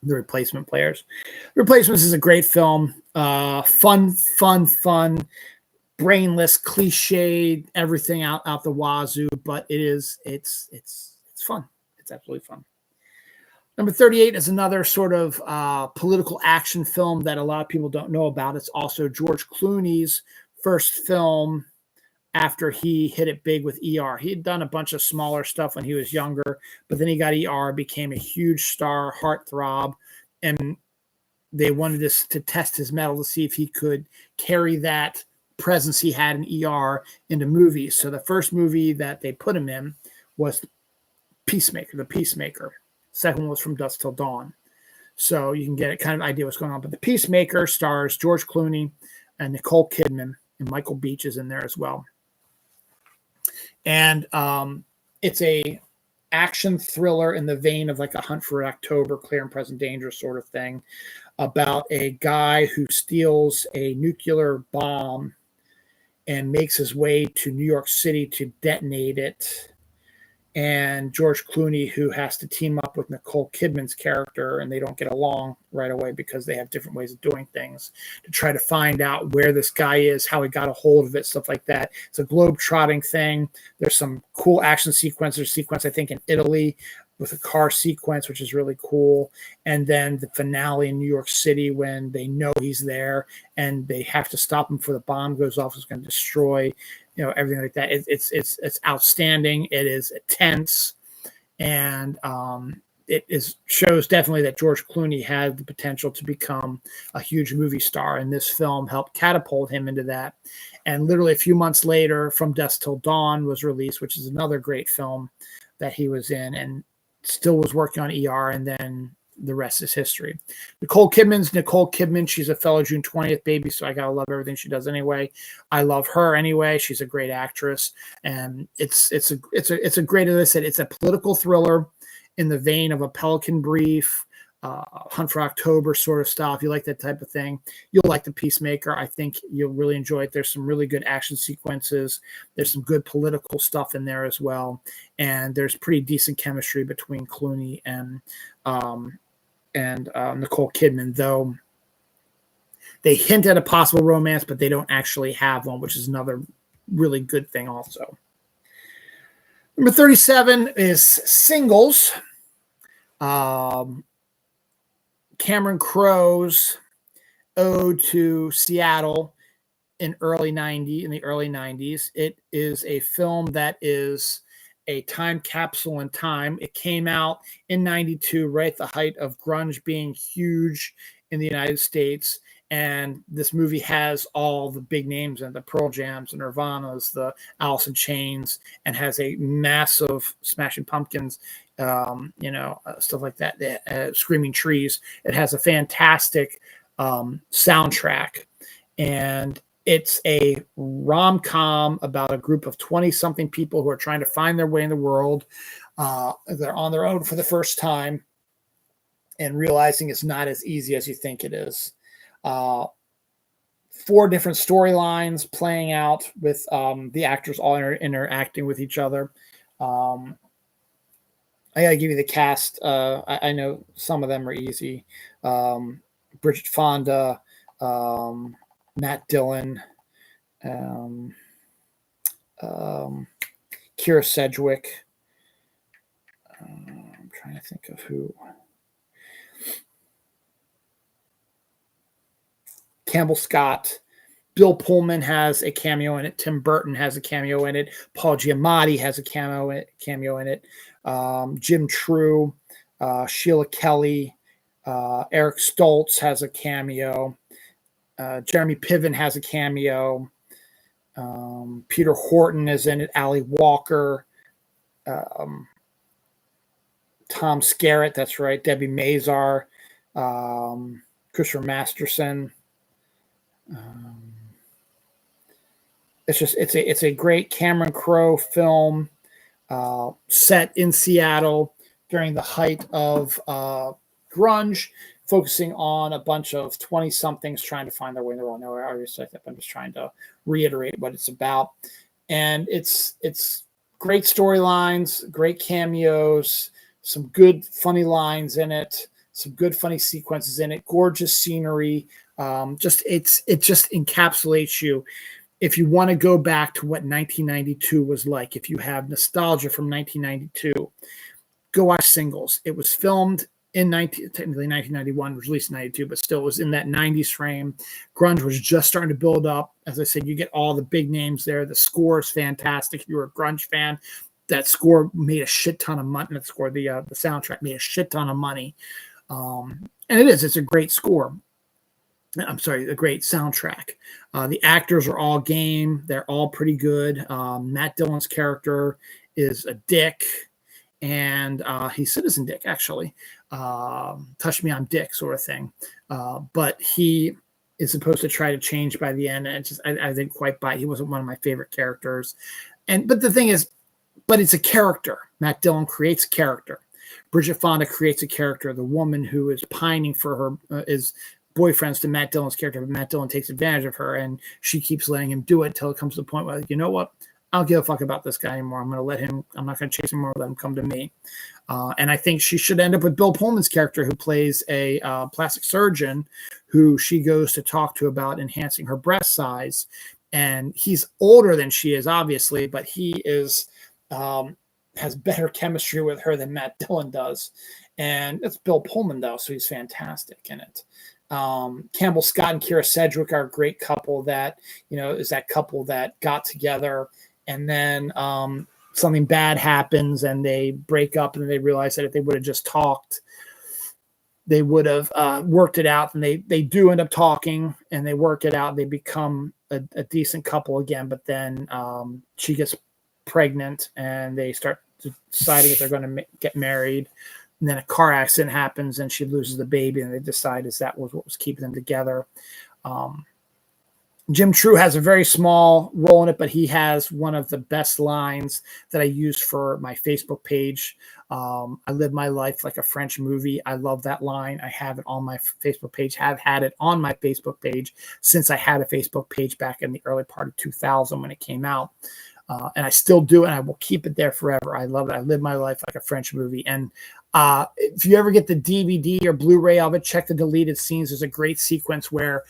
The Replacement players. Replacements is a great film. Fun, brainless, cliched, everything out the wazoo, but it's fun. It's absolutely fun. Number 38 is another sort of political action film that a lot of people don't know about. It's also George Clooney's first film after he hit it big with ER. He had done a bunch of smaller stuff when he was younger, but then he got ER, became a huge star, heartthrob, and they wanted to test his mettle to see if he could carry that presence he had in ER into movies. So the first movie that they put him in was The Peacemaker. Second one was From Dusk Till Dawn. So you can get a kind of idea what's going on. But The Peacemaker stars George Clooney and Nicole Kidman, and Michael Beach is in there as well. And it's a action thriller in the vein of like A Hunt for October, Clear and Present Danger sort of thing, about a guy who steals a nuclear bomb and makes his way to New York City to detonate it. and George Clooney, who has to team up with Nicole Kidman's character, and they don't get along right away because they have different ways of doing things, to try to find out where this guy is, how he got a hold of it, stuff like that. It's a globe-trotting thing. There's some cool action sequence, I think, in Italy with a car sequence, which is really cool. And then the finale in New York City when they know he's there and they have to stop him before the bomb goes off. It's going to destroy, everything like that. It's outstanding. It is tense, and shows definitely that George Clooney had the potential to become a huge movie star, and this film helped catapult him into that. And literally a few months later, From Dusk Till Dawn was released, which is another great film that he was in, and still was working on ER, and then the rest is history. Nicole Kidman. She's a fellow June 20th baby, so I gotta love everything she does anyway. I love her anyway. She's a great actress, and it's a great, as I said, it's a political thriller in the vein of a Pelican Brief, Hunt for October sort of style. If you like that type of thing, you'll like The Peacemaker. I think you'll really enjoy it. There's some really good action sequences. There's some good political stuff in there as well, and there's pretty decent chemistry between Clooney and Nicole Kidman, though they hint at a possible romance, but they don't actually have one, which is another really good thing also. Number 37 is Singles. Cameron Crowe's ode to Seattle in the early 90s. It is a film that is a time capsule in time. It came out in 92, right at the height of grunge being huge in the United States. And this movie has all the big names and the Pearl Jams and Nirvanas, the Alice in Chains, and has a massive Smashing Pumpkins, stuff like that, Screaming Trees. It has a fantastic soundtrack, and it's a rom-com about a group of 20-something people who are trying to find their way in the world. They're on their own for the first time and realizing it's not as easy as you think it is. 4 different storylines playing out with the actors all interacting with each other. I gotta give you the cast. I know some of them are easy. Bridget Fonda, Matt Dillon, Kira Sedgwick. I'm trying to think of who. Campbell Scott. Bill Pullman has a cameo in it. Tim Burton has a cameo in it. Paul Giamatti has a cameo in it. Jim True, Sheila Kelly, Eric Stoltz has a cameo. Jeremy Piven has a cameo. Peter Horton is in it. Ali Walker. Tom Skerritt, that's right. Debbie Mazar. Christopher Masterson. It's a great Cameron Crowe film set in Seattle during the height of grunge, focusing on a bunch of 20-somethings trying to find their way in the world. No, I already said that. I'm just trying to reiterate what it's about. And it's great storylines, great cameos, some good funny lines in it, some good funny sequences in it, gorgeous scenery. It just encapsulates you. If you want to go back to what 1992 was like, if you have nostalgia from 1992, go watch Singles. It was filmed in technically 1991, was released in 92, but still it was in that 90s frame. Grunge was just starting to build up. As I said, you get all the big names there. The score is fantastic. If you're a grunge fan, that score made a shit ton of money. The soundtrack made a shit ton of money. And it's a great score. I'm sorry, a great soundtrack. The actors are all game. They're all pretty good. Matt Dillon's character is a dick, and he's Citizen Dick, actually. Touch me, I'm Dick sort of thing. But he is supposed to try to change by the end, and I didn't quite buy it. He wasn't one of my favorite characters. But the thing is, it's a character. Matt Dillon creates a character. Bridget Fonda creates a character. The woman who is pining for her is boyfriends to Matt Dillon's character, but Matt Dillon takes advantage of her, and she keeps letting him do it until it comes to the point where, you know what, I don't give a fuck about this guy anymore. I'm going to let him, I'm not going to chase him more, let him come to me. And I think she should end up with Bill Pullman's character, who plays a plastic surgeon who she goes to talk to about enhancing her breast size. And he's older than she is, obviously, but he is has better chemistry with her than Matt Dillon does. And it's Bill Pullman, though, so he's fantastic in it. Campbell Scott and Kira Sedgwick are a great couple that, is that couple that got together and then something bad happens and they break up and they realize that if they would have just talked, they would have worked it out. And they do end up talking and they work it out. They become a decent couple again, but then she gets pregnant and they start deciding if they're going to get married. And then a car accident happens and she loses the baby and they decide that was what was keeping them together. Jim True has a very small role in it, but he has one of the best lines that I use for my Facebook page. I live my life like a French movie. I love that line. I have it on my Facebook page, have had it on my Facebook page since I had a Facebook page back in the early part of 2000 when it came out. And I still do, and I will keep it there forever. I love it. I live my life like a French movie. And if you ever get the DVD or Blu-ray of it, check the deleted scenes. There's a great sequence where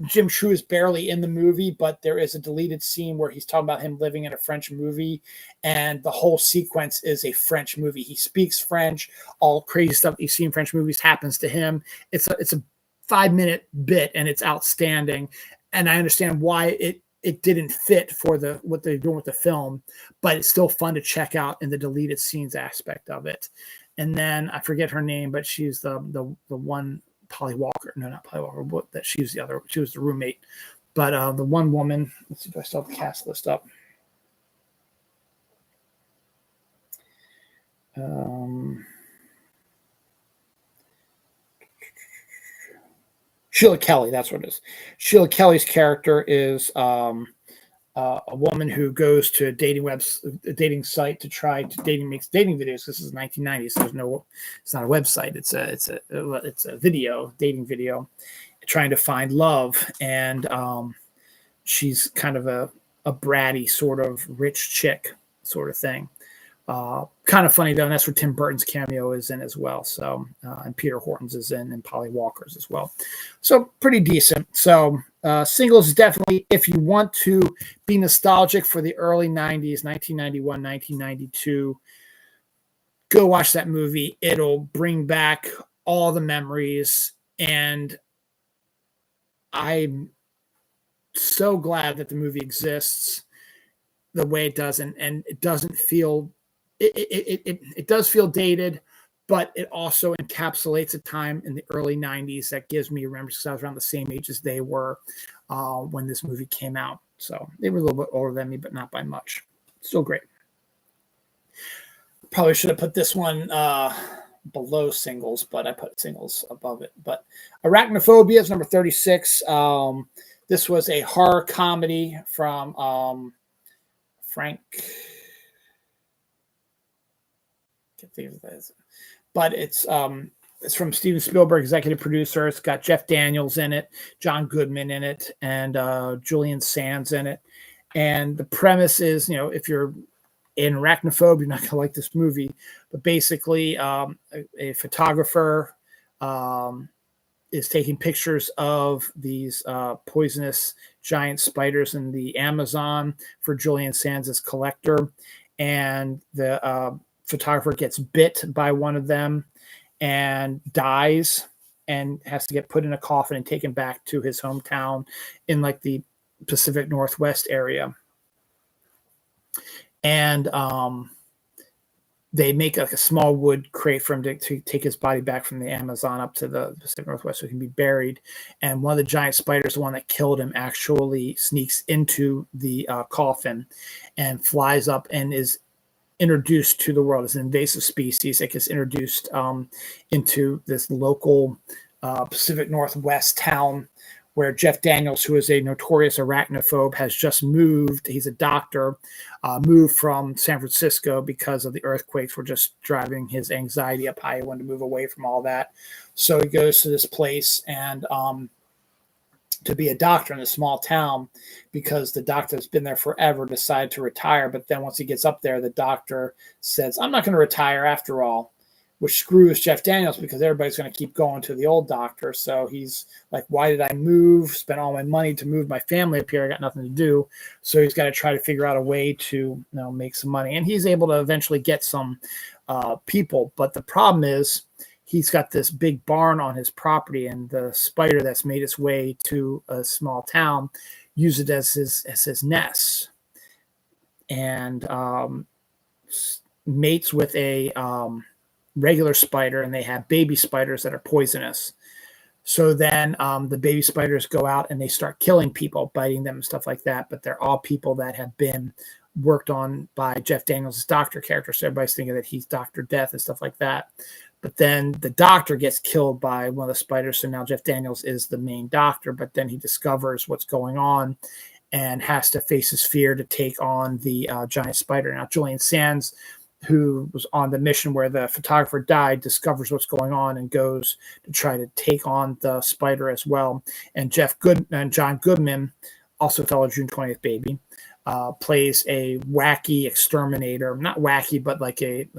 Jim True is barely in the movie, but there is a deleted scene where he's talking about him living in a French movie, and the whole sequence is a French movie. He speaks French. All crazy stuff you see in French movies happens to him. It's a 5-minute bit, and it's outstanding. And I understand why it didn't fit for what they're doing with the film, but it's still fun to check out in the deleted scenes aspect of it. And then I forget her name, but she's the one Polly Walker. No, not Polly Walker. But that she was the roommate. But the one woman. Let's see if I still have the cast list up. Sheila Kelly, that's what it is. Sheila Kelly's character is a woman who goes to a dating site to try to makes dating videos. This is 1990s. So it's not a website. It's a dating video, trying to find love. And she's kind of a bratty sort of rich chick sort of thing. Kind of funny though, and that's where Tim Burton's cameo is in as well. So, and Peter Horton's is in, and Polly Walker's as well. So pretty decent. So Singles is definitely, if you want to be nostalgic for the early 90s, 1991, 1992, go watch that movie. It'll bring back all the memories, and I'm so glad that the movie exists the way it does, and it doesn't feel it does feel dated, but it also encapsulates a time in the early 90s that gives me remembrance, because I was around the same age as they were when this movie came out. So they were a little bit older than me, but not by much. Still great. Probably should have put this one below Singles, but I put Singles above it. But Arachnophobia is number 36. This was a horror comedy from Frank. But it's from Steven Spielberg, executive producer. It's got Jeff Daniels in it, John Goodman in it, and Julian Sands in it. And the premise is, if you're in arachnophobia, you're not going to like this movie. But basically, a photographer is taking pictures of these poisonous giant spiders in the Amazon for Julian Sands' collector. And the photographer gets bit by one of them and dies and has to get put in a coffin and taken back to his hometown in like the Pacific Northwest area. And they make like a small wood crate for him to take his body back from the Amazon up to the Pacific Northwest so he can be buried. And one of the giant spiders, the one that killed him, actually sneaks into the coffin and flies up and is introduced to the world as an invasive species that gets introduced into this local Pacific Northwest town where Jeff Daniels, who is a notorious arachnophobe, has just moved. He's a doctor, moved from San Francisco because of the earthquakes were just driving his anxiety up high. He wanted to move away from all that. So he goes to this place, and to be a doctor in a small town because the doctor has been there forever, decided to retire. But then once he gets up there, the doctor says, I'm not going to retire after all, which screws Jeff Daniels because everybody's going to keep going to the old doctor. So he's like, why did I move, spend all my money to move my family up here? I got nothing to do. So he's got to try to figure out a way to make some money. And he's able to eventually get some people. But the problem is, he's got this big barn on his property, and the spider that's made its way to a small town uses it as his nest, and mates with a regular spider, and they have baby spiders that are poisonous. So then the baby spiders go out and they start killing people, biting them and stuff like that. But they're all people that have been worked on by Jeff Daniels' doctor character. So everybody's thinking that he's Dr. Death and stuff like that. But then the doctor gets killed by one of the spiders. So now Jeff Daniels is the main doctor, but then he discovers what's going on and has to face his fear to take on the giant spider. Now, Julian Sands, who was on the mission where the photographer died, discovers what's going on and goes to try to take on the spider as well. And John Goodman, also fellow June 20th baby, plays a wacky exterminator. Not wacky, but like a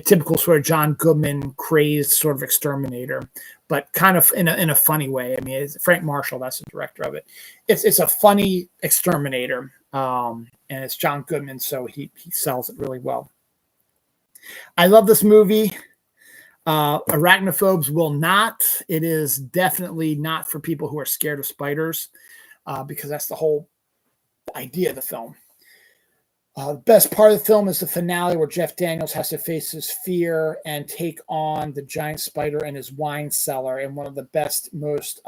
typical sort of John Goodman crazed sort of exterminator, but kind of in a funny way. I mean, it's Frank Marshall, that's the director of it. It's a funny exterminator, and it's John Goodman, so he sells it really well. I love this movie. Arachnophobes will not. It is definitely not for people who are scared of spiders, because that's the whole idea of the film. The best part of the film is the finale where Jeff Daniels has to face his fear and take on the giant spider in his wine cellar in one of the best, most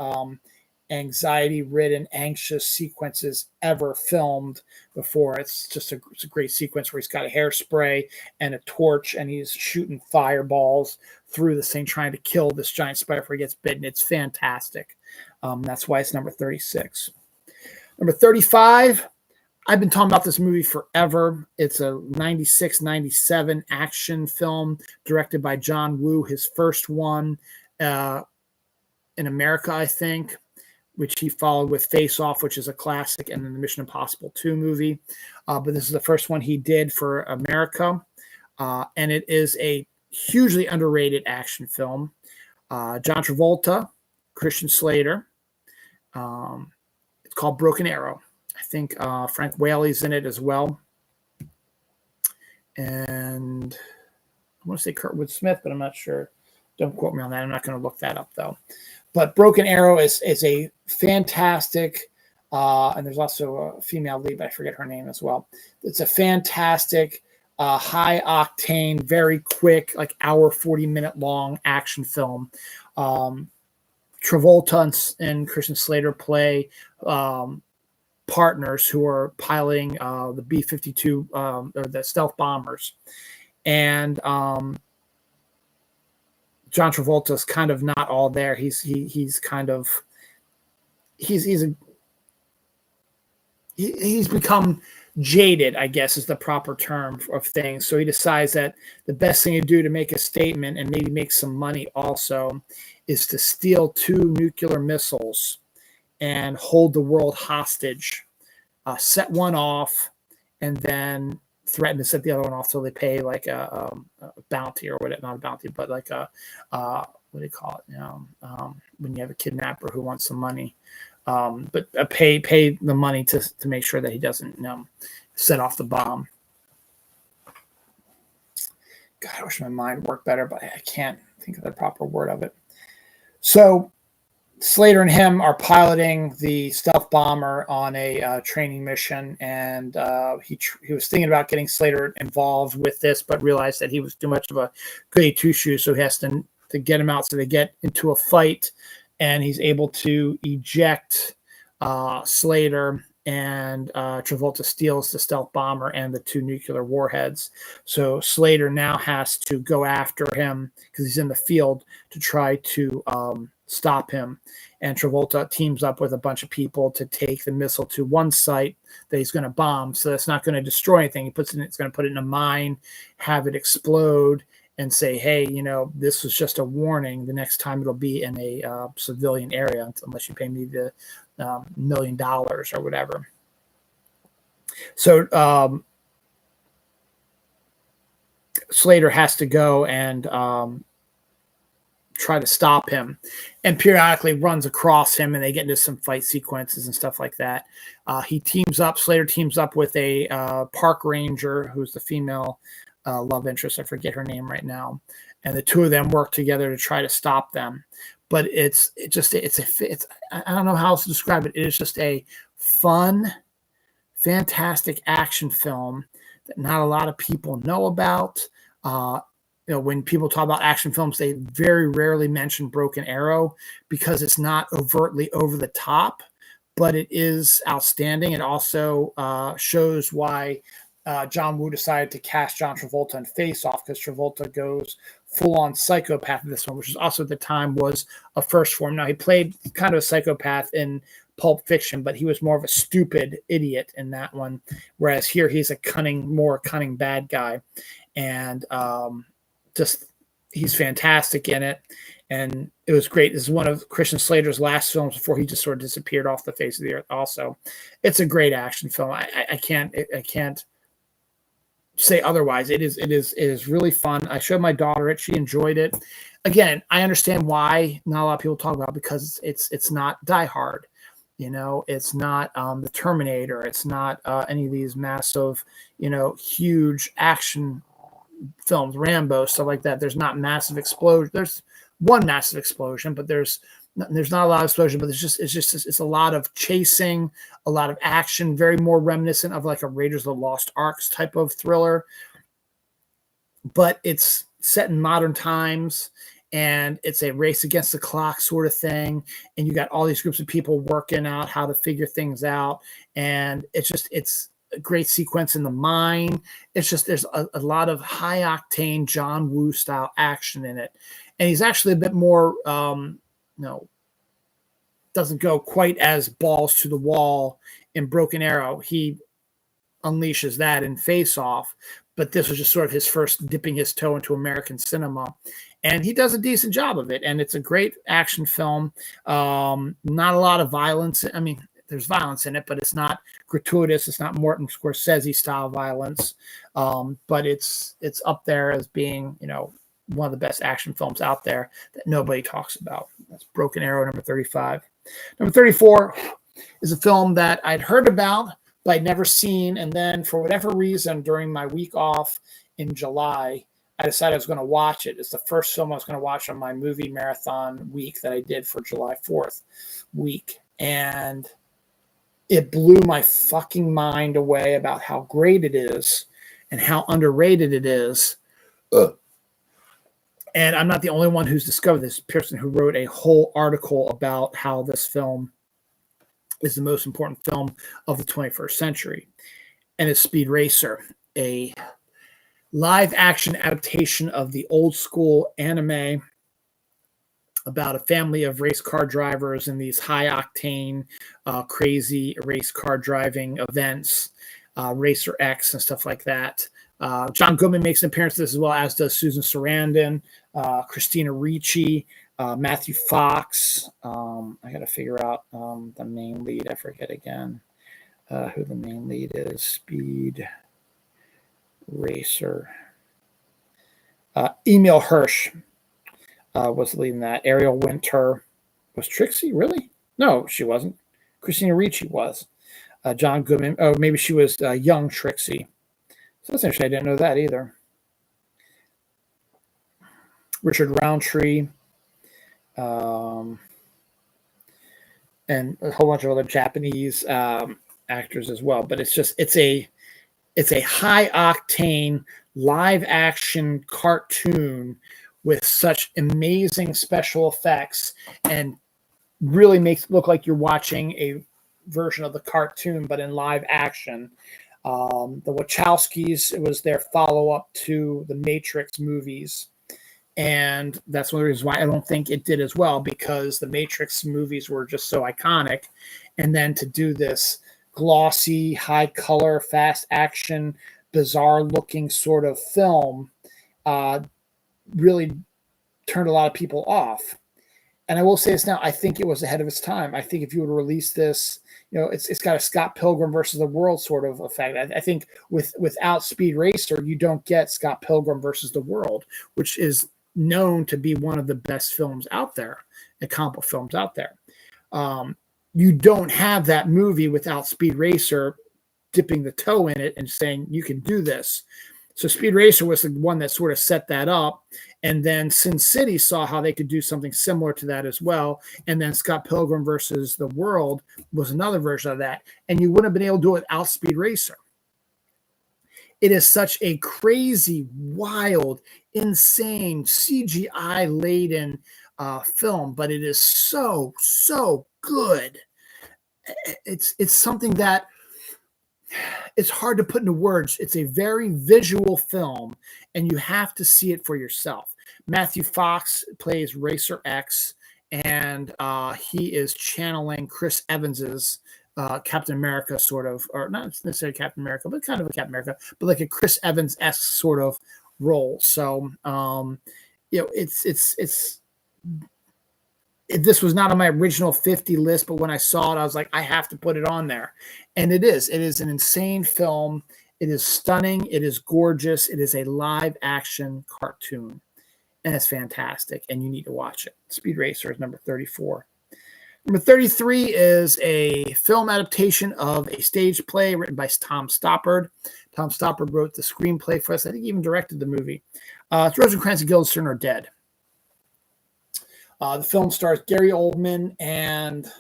anxiety-ridden, anxious sequences ever filmed before. It's a great sequence where he's got a hairspray and a torch and he's shooting fireballs through this thing trying to kill this giant spider before he gets bitten. It's fantastic. That's why it's number 36. Number 35. I've been talking about this movie forever. It's a 96, 97 action film directed by John Woo, his first one in America, I think, which he followed with Face Off, which is a classic, and then the Mission Impossible 2 movie. But this is the first one he did for America, and it is a hugely underrated action film. John Travolta, Christian Slater. It's called Broken Arrow. I think Frank Whaley's in it as well. And I want to say Kurtwood Smith, but I'm not sure. Don't quote me on that. I'm not going to look that up, though. But Broken Arrow is a fantastic, and there's also a female lead, but I forget her name as well. It's a fantastic, high-octane, very quick, like hour, 40-minute long action film. Travolta and Christian Slater play partners who are piloting the B-52 or the stealth bombers, and John Travolta's kind of not all there. He's become jaded, I guess is the proper term of things. So he decides that the best thing to do to make a statement and maybe make some money also is to steal 2 nuclear missiles and hold the world hostage, set one off, and then threaten to set the other one off till they pay like a bounty or whatever, not a bounty, but like what do you call it? When you have a kidnapper who wants some money, but pay the money to make sure that he doesn't set off the bomb. God, I wish my mind worked better, but I can't think of the proper word of it. So Slater and him are piloting the stealth bomber on a training mission, and he was thinking about getting Slater involved with this, but realized that he was too much of a goody two-shoes, so he has to get him out. So they get into a fight, and he's able to eject Slater, and Travolta steals the stealth bomber and the 2 nuclear warheads. So Slater now has to go after him because he's in the field to try to stop him. And Travolta teams up with a bunch of people to take the missile to one site that he's going to bomb. So that's not going to destroy anything. It's going to put it in a mine, have it explode, and say, hey, this was just a warning. The next time it'll be in a civilian area unless you pay me the $1 million or whatever. So Slater has to go and try to stop him, and periodically runs across him, and they get into some fight sequences and stuff like that. Slater teams up with a park ranger who's the female love interest. I forget her name right now. And the two of them work together to try to stop them. But it's I don't know how else to describe it. It is just a fun, fantastic action film that not a lot of people know about. When people talk about action films, they very rarely mention Broken Arrow because it's not overtly over the top, but it is outstanding. It also shows why John Woo decided to cast John Travolta in Face Off, because Travolta goes full-on psychopath in this one, which is also at the time was a first for him. Now, he played kind of a psychopath in Pulp Fiction, but he was more of a stupid idiot in that one, whereas here he's a more cunning bad guy. And he's fantastic in it, and it was great. This is one of Christian Slater's last films before he just sort of disappeared off the face of the earth. Also, it's a great action film. I can't say otherwise. It is really fun. I showed my daughter it; she enjoyed it. Again, I understand why not a lot of people talk about it, because it's not Die Hard. It's not the Terminator. It's not any of these massive, huge action films, Rambo, stuff like that. There's not massive explosion. There's one massive explosion, but there's not a lot of explosion. But it's a lot of chasing, a lot of action, very more reminiscent of like a Raiders of the Lost Arks type of thriller. But it's set in modern times, and it's a race against the clock sort of thing. And you got all these groups of people working out how to figure things out, and it's a great sequence in the mine. There's a lot of high octane John Woo style action in it. And he's actually a bit more, doesn't go quite as balls to the wall in Broken Arrow. He unleashes that in Face Off, but this was just sort of his first dipping his toe into American cinema. And he does a decent job of it. And it's a great action film. Not a lot of violence. I mean, there's violence in it, but it's not gratuitous. It's not Martin Scorsese style violence. But it's up there as being, one of the best action films out there that nobody talks about. That's Broken Arrow, number 35. Number 34 is a film that I'd heard about, but I'd never seen. And then for whatever reason, during my week off in July, I decided I was going to watch it. It's the first film I was going to watch on my movie marathon week that I did for July 4th week. And it blew my fucking mind away about how great it is and how underrated it is. And I'm not the only one who's discovered this. Person who wrote a whole article about how this film is the most important film of the 21st century. And it's Speed Racer, a live action adaptation of the old school anime about a family of race car drivers in these high octane, crazy race car driving events, Racer X and stuff like that. John Goodman makes an appearance in this as well, as does Susan Sarandon, Christina Ricci, Matthew Fox. I got to figure out the main lead. I forget again who the main lead is. Speed Racer. Emil Hirsch was leading that. Ariel Winter. Was Trixie really? No, she wasn't. Christina Ricci was. John Goodman. Oh, maybe she was young Trixie. So that's interesting. I didn't know that either. Richard Roundtree. And a whole bunch of other Japanese actors as well. But it's a high octane live action cartoon with such amazing special effects, and really makes it look like you're watching a version of the cartoon, but in live action. The Wachowskis, it was their follow-up to the Matrix movies. And that's one of the reasons why I don't think it did as well, because the Matrix movies were just so iconic. And then to do this glossy, high color, fast action, bizarre looking sort of film really turned a lot of people off. And I will say this now, I think it was ahead of its time. I think if you would release this, it's got a Scott Pilgrim versus the World sort of effect. I think without Speed Racer, you don't get Scott Pilgrim versus the World, which is known to be one of the best films out there, the comic book films out there. You don't have that movie without Speed Racer dipping the toe in it and saying, you can do this. So Speed Racer was the one that sort of set that up. And then Sin City saw how they could do something similar to that as well. And then Scott Pilgrim versus the World was another version of that. And you wouldn't have been able to do it without Speed Racer. It is such a crazy, wild, insane, CGI-laden film, but it is so, so good. It's something that it's hard to put into words. It's a very visual film, and you have to see it for yourself. Matthew Fox plays Racer X, and he is channeling Chris Evans's Captain America sort of, or not necessarily Captain America, but kind of a Captain America, but like a Chris Evans-esque sort of role. So, this was not on my original 50 list, but when I saw it, I was like, I have to put it on there. And it is an insane film. It is stunning. It is gorgeous. It is a live action cartoon, and it's fantastic. And you need to watch it. Speed Racer is number 34. Number 33 is a film adaptation of a stage play written by Tom Stoppard. Tom Stoppard wrote the screenplay for us. I think he even directed the movie. It's Rosencrantz and Guildenstern Are Dead. The film stars Gary Oldman and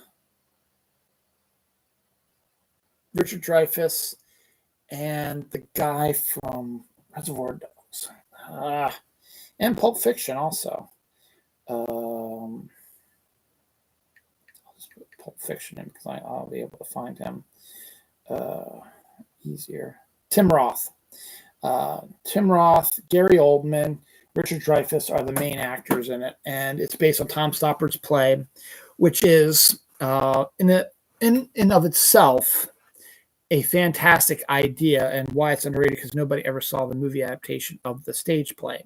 Richard Dreyfuss and the guy from Reservoir Dogs and Pulp Fiction also. I'll just put Pulp Fiction in because I'll be able to find him easier. Tim Roth, Gary Oldman, Richard Dreyfuss are the main actors in it, and it's based on Tom Stoppard's play, which is in of itself a fantastic idea, and why it's underrated because nobody ever saw the movie adaptation of the stage play.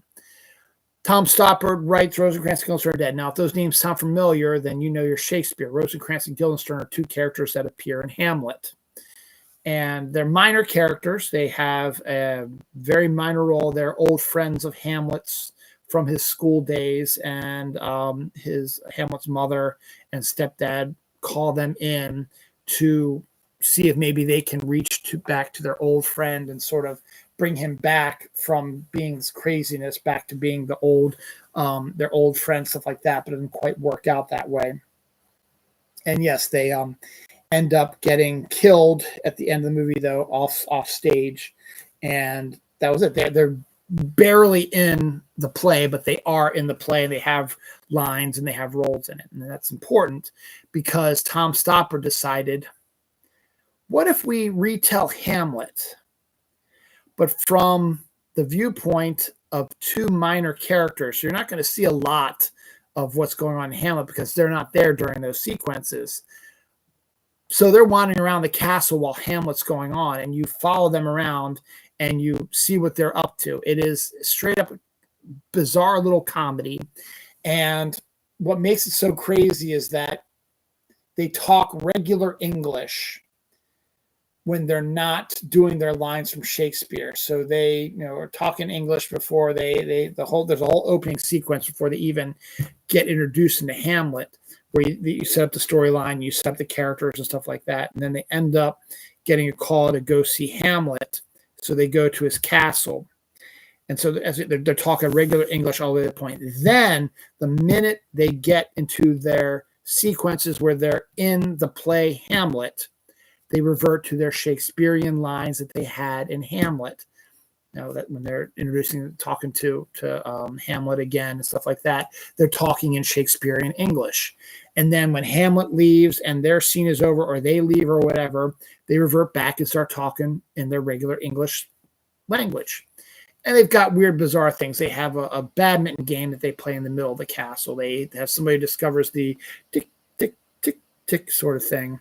Tom Stoppard writes Rosencrantz and Guildenstern Are Dead. Now, if those names sound familiar, then you know your Shakespeare. Rosencrantz and Guildenstern are two characters that appear in Hamlet. And they're minor characters. They have a very minor role. They're old friends of Hamlet's from his school days, and his Hamlet's mother and stepdad call them in to see if maybe they can reach back to their old friend and sort of bring him back from being this craziness back to being their old friend, stuff like that. But it didn't quite work out that way. And yes, they end up getting killed at the end of the movie, though, off stage, and that was it. They're barely in the play, but they are in the play, and they have lines and they have roles in it, and that's important because Tom Stoppard decided, what if we retell Hamlet, but from the viewpoint of two minor characters? So you're not going to see a lot of what's going on in Hamlet because they're not there during those sequences. So they're wandering around the castle while Hamlet's going on, and you follow them around and you see what they're up to. It is straight up bizarre little comedy. And what makes it so crazy is that they talk regular English when they're not doing their lines from Shakespeare. So they, are talking English before there's a whole opening sequence before they even get introduced into Hamlet, where you set up the storyline, you set up the characters and stuff like that. And then they end up getting a call to go see Hamlet. So they go to his castle. And so as they're talking regular English all the way to the point. Then the minute they get into their sequences where they're in the play Hamlet, they revert to their Shakespearean lines that they had in Hamlet. That when they're talking to Hamlet again and stuff like that, they're talking in Shakespearean English. And then when Hamlet leaves and their scene is over, or they leave or whatever, they revert back and start talking in their regular English language. And they've got weird, bizarre things. They have a badminton game that they play in the middle of the castle. They have somebody who discovers the tick, tick, tick, tick sort of thing.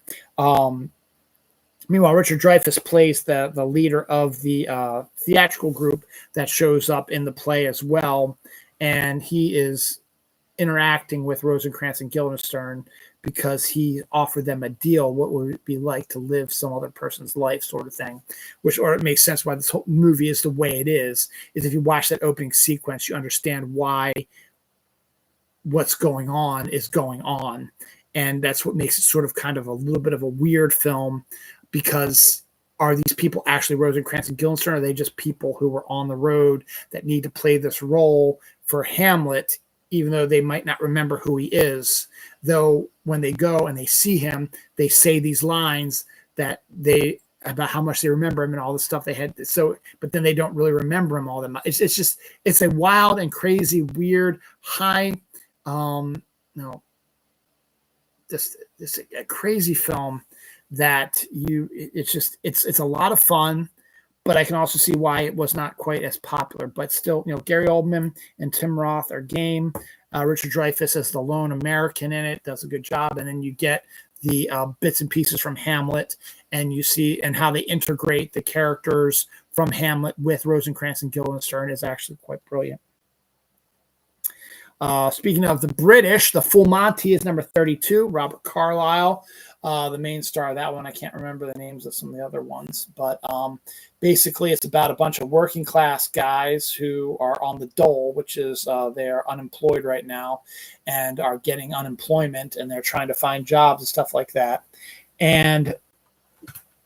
Meanwhile, Richard Dreyfuss plays the leader of the theatrical group that shows up in the play as well. and he is interacting with Rosencrantz and Guildenstern because he offered them a deal. What would it be like to live some other person's life, sort of thing? Or it makes sense why this whole movie is the way it is if you watch that opening sequence, you understand why what's going on is going on. And that's what makes it sort of kind of a little bit of a weird film, because are these people actually Rosencrantz and Guildenstern? Or are they just people who were on the road that need to play this role for Hamlet, even though they might not remember who he is? Though when they go and they see him, they say these lines that they about how much they remember him and all the stuff they had. So, but then they don't really remember him all that much. It's a wild and crazy, weird, high, this a crazy film that it's a lot of fun, but I can also see why it was not quite as popular. But still, Gary Oldman and Tim Roth are game. Richard Dreyfuss as the lone American in it does a good job, and then you get the bits and pieces from Hamlet, and you see and how they integrate the characters from Hamlet with Rosencrantz and Guildenstern is actually quite brilliant. Speaking of the British, The Full Monty is number 32. Robert Carlyle, the main star of that one. I can't remember the names of some of the other ones, but basically it's about a bunch of working class guys who are on the dole, which is they're unemployed right now and are getting unemployment, and they're trying to find jobs and stuff like that. And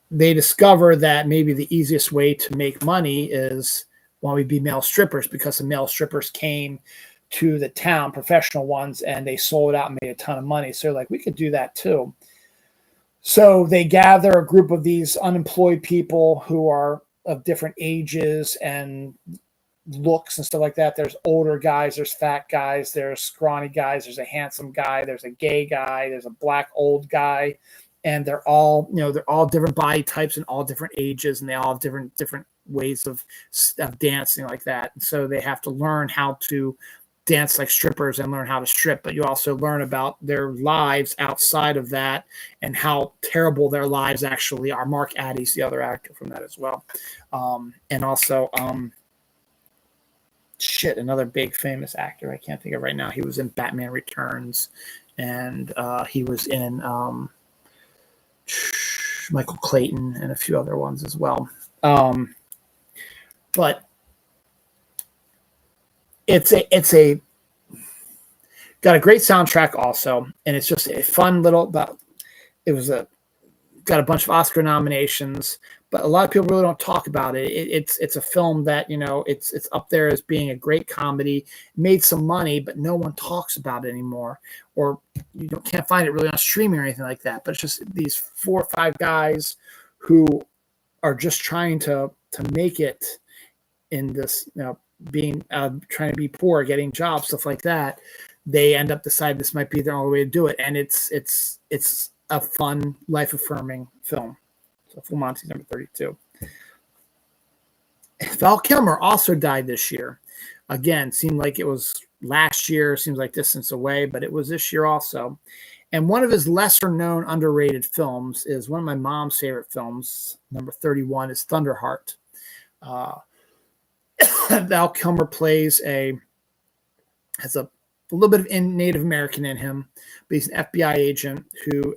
they discover that maybe the easiest way to make money is when we be male strippers, because the male strippers came to the town, professional ones, and they sold out and made a ton of money. So they're like, we could do that too. So they gather a group of these unemployed people who are of different ages and looks and stuff like that. There's older guys, there's fat guys, there's scrawny guys, there's a handsome guy, there's a gay guy, there's a black old guy, and they're all different body types and all different ages, and they all have different ways of dancing like that. And so they have to learn how to dance like strippers and learn how to strip, but you also learn about their lives outside of that and how terrible their lives actually are. Mark Addy's the other actor from that as well. And also, another big famous actor I can't think of right now. He was in Batman Returns, and he was in Michael Clayton and a few other ones as well. But it's got a great soundtrack also, and it's just a fun little. Got a bunch of Oscar nominations, but a lot of people really don't talk about it. It's a film that it's up there as being a great comedy, made some money, but no one talks about it anymore, or can't find it really on streaming or anything like that. But it's just these 4 or 5 guys who are just trying to make it in this, being trying to be poor, getting jobs, stuff like that. They end up deciding this might be their only way to do it, and it's a fun, life-affirming film. So Full Monty's number 32. Val Kilmer also died this year. Again, seemed like it was last year, seems like distance away, but it was this year also. And one of his lesser-known, underrated films is one of my mom's favorite films. Number 31 is Thunderheart. Val Kilmer has a little bit of Native American in him, but he's an FBI agent who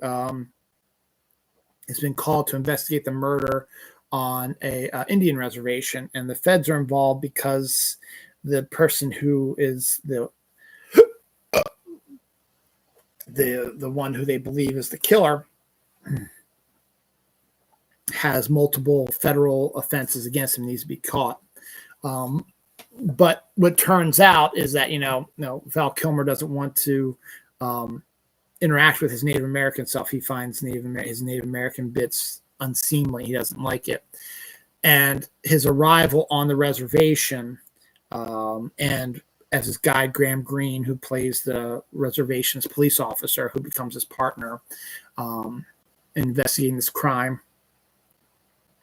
has been called to investigate the murder on a Indian reservation, and the feds are involved because the person who is the one who they believe is the killer has multiple federal offenses against him, needs to be caught. But what turns out is that Val Kilmer doesn't want to interact with his Native American self. He finds his Native American bits unseemly. He doesn't like it. And his arrival on the reservation, and as his guide, Graham Greene, who plays the reservation's police officer, who becomes his partner, investigating this crime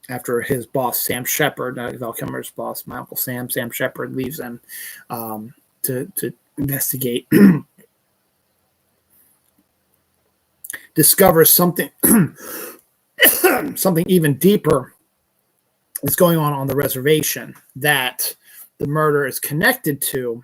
after his boss, Sam Shepard, Val Kilmer's boss, my Uncle Sam Shepard, leaves him to investigate, discovers something even deeper is going on the reservation that the murder is connected to,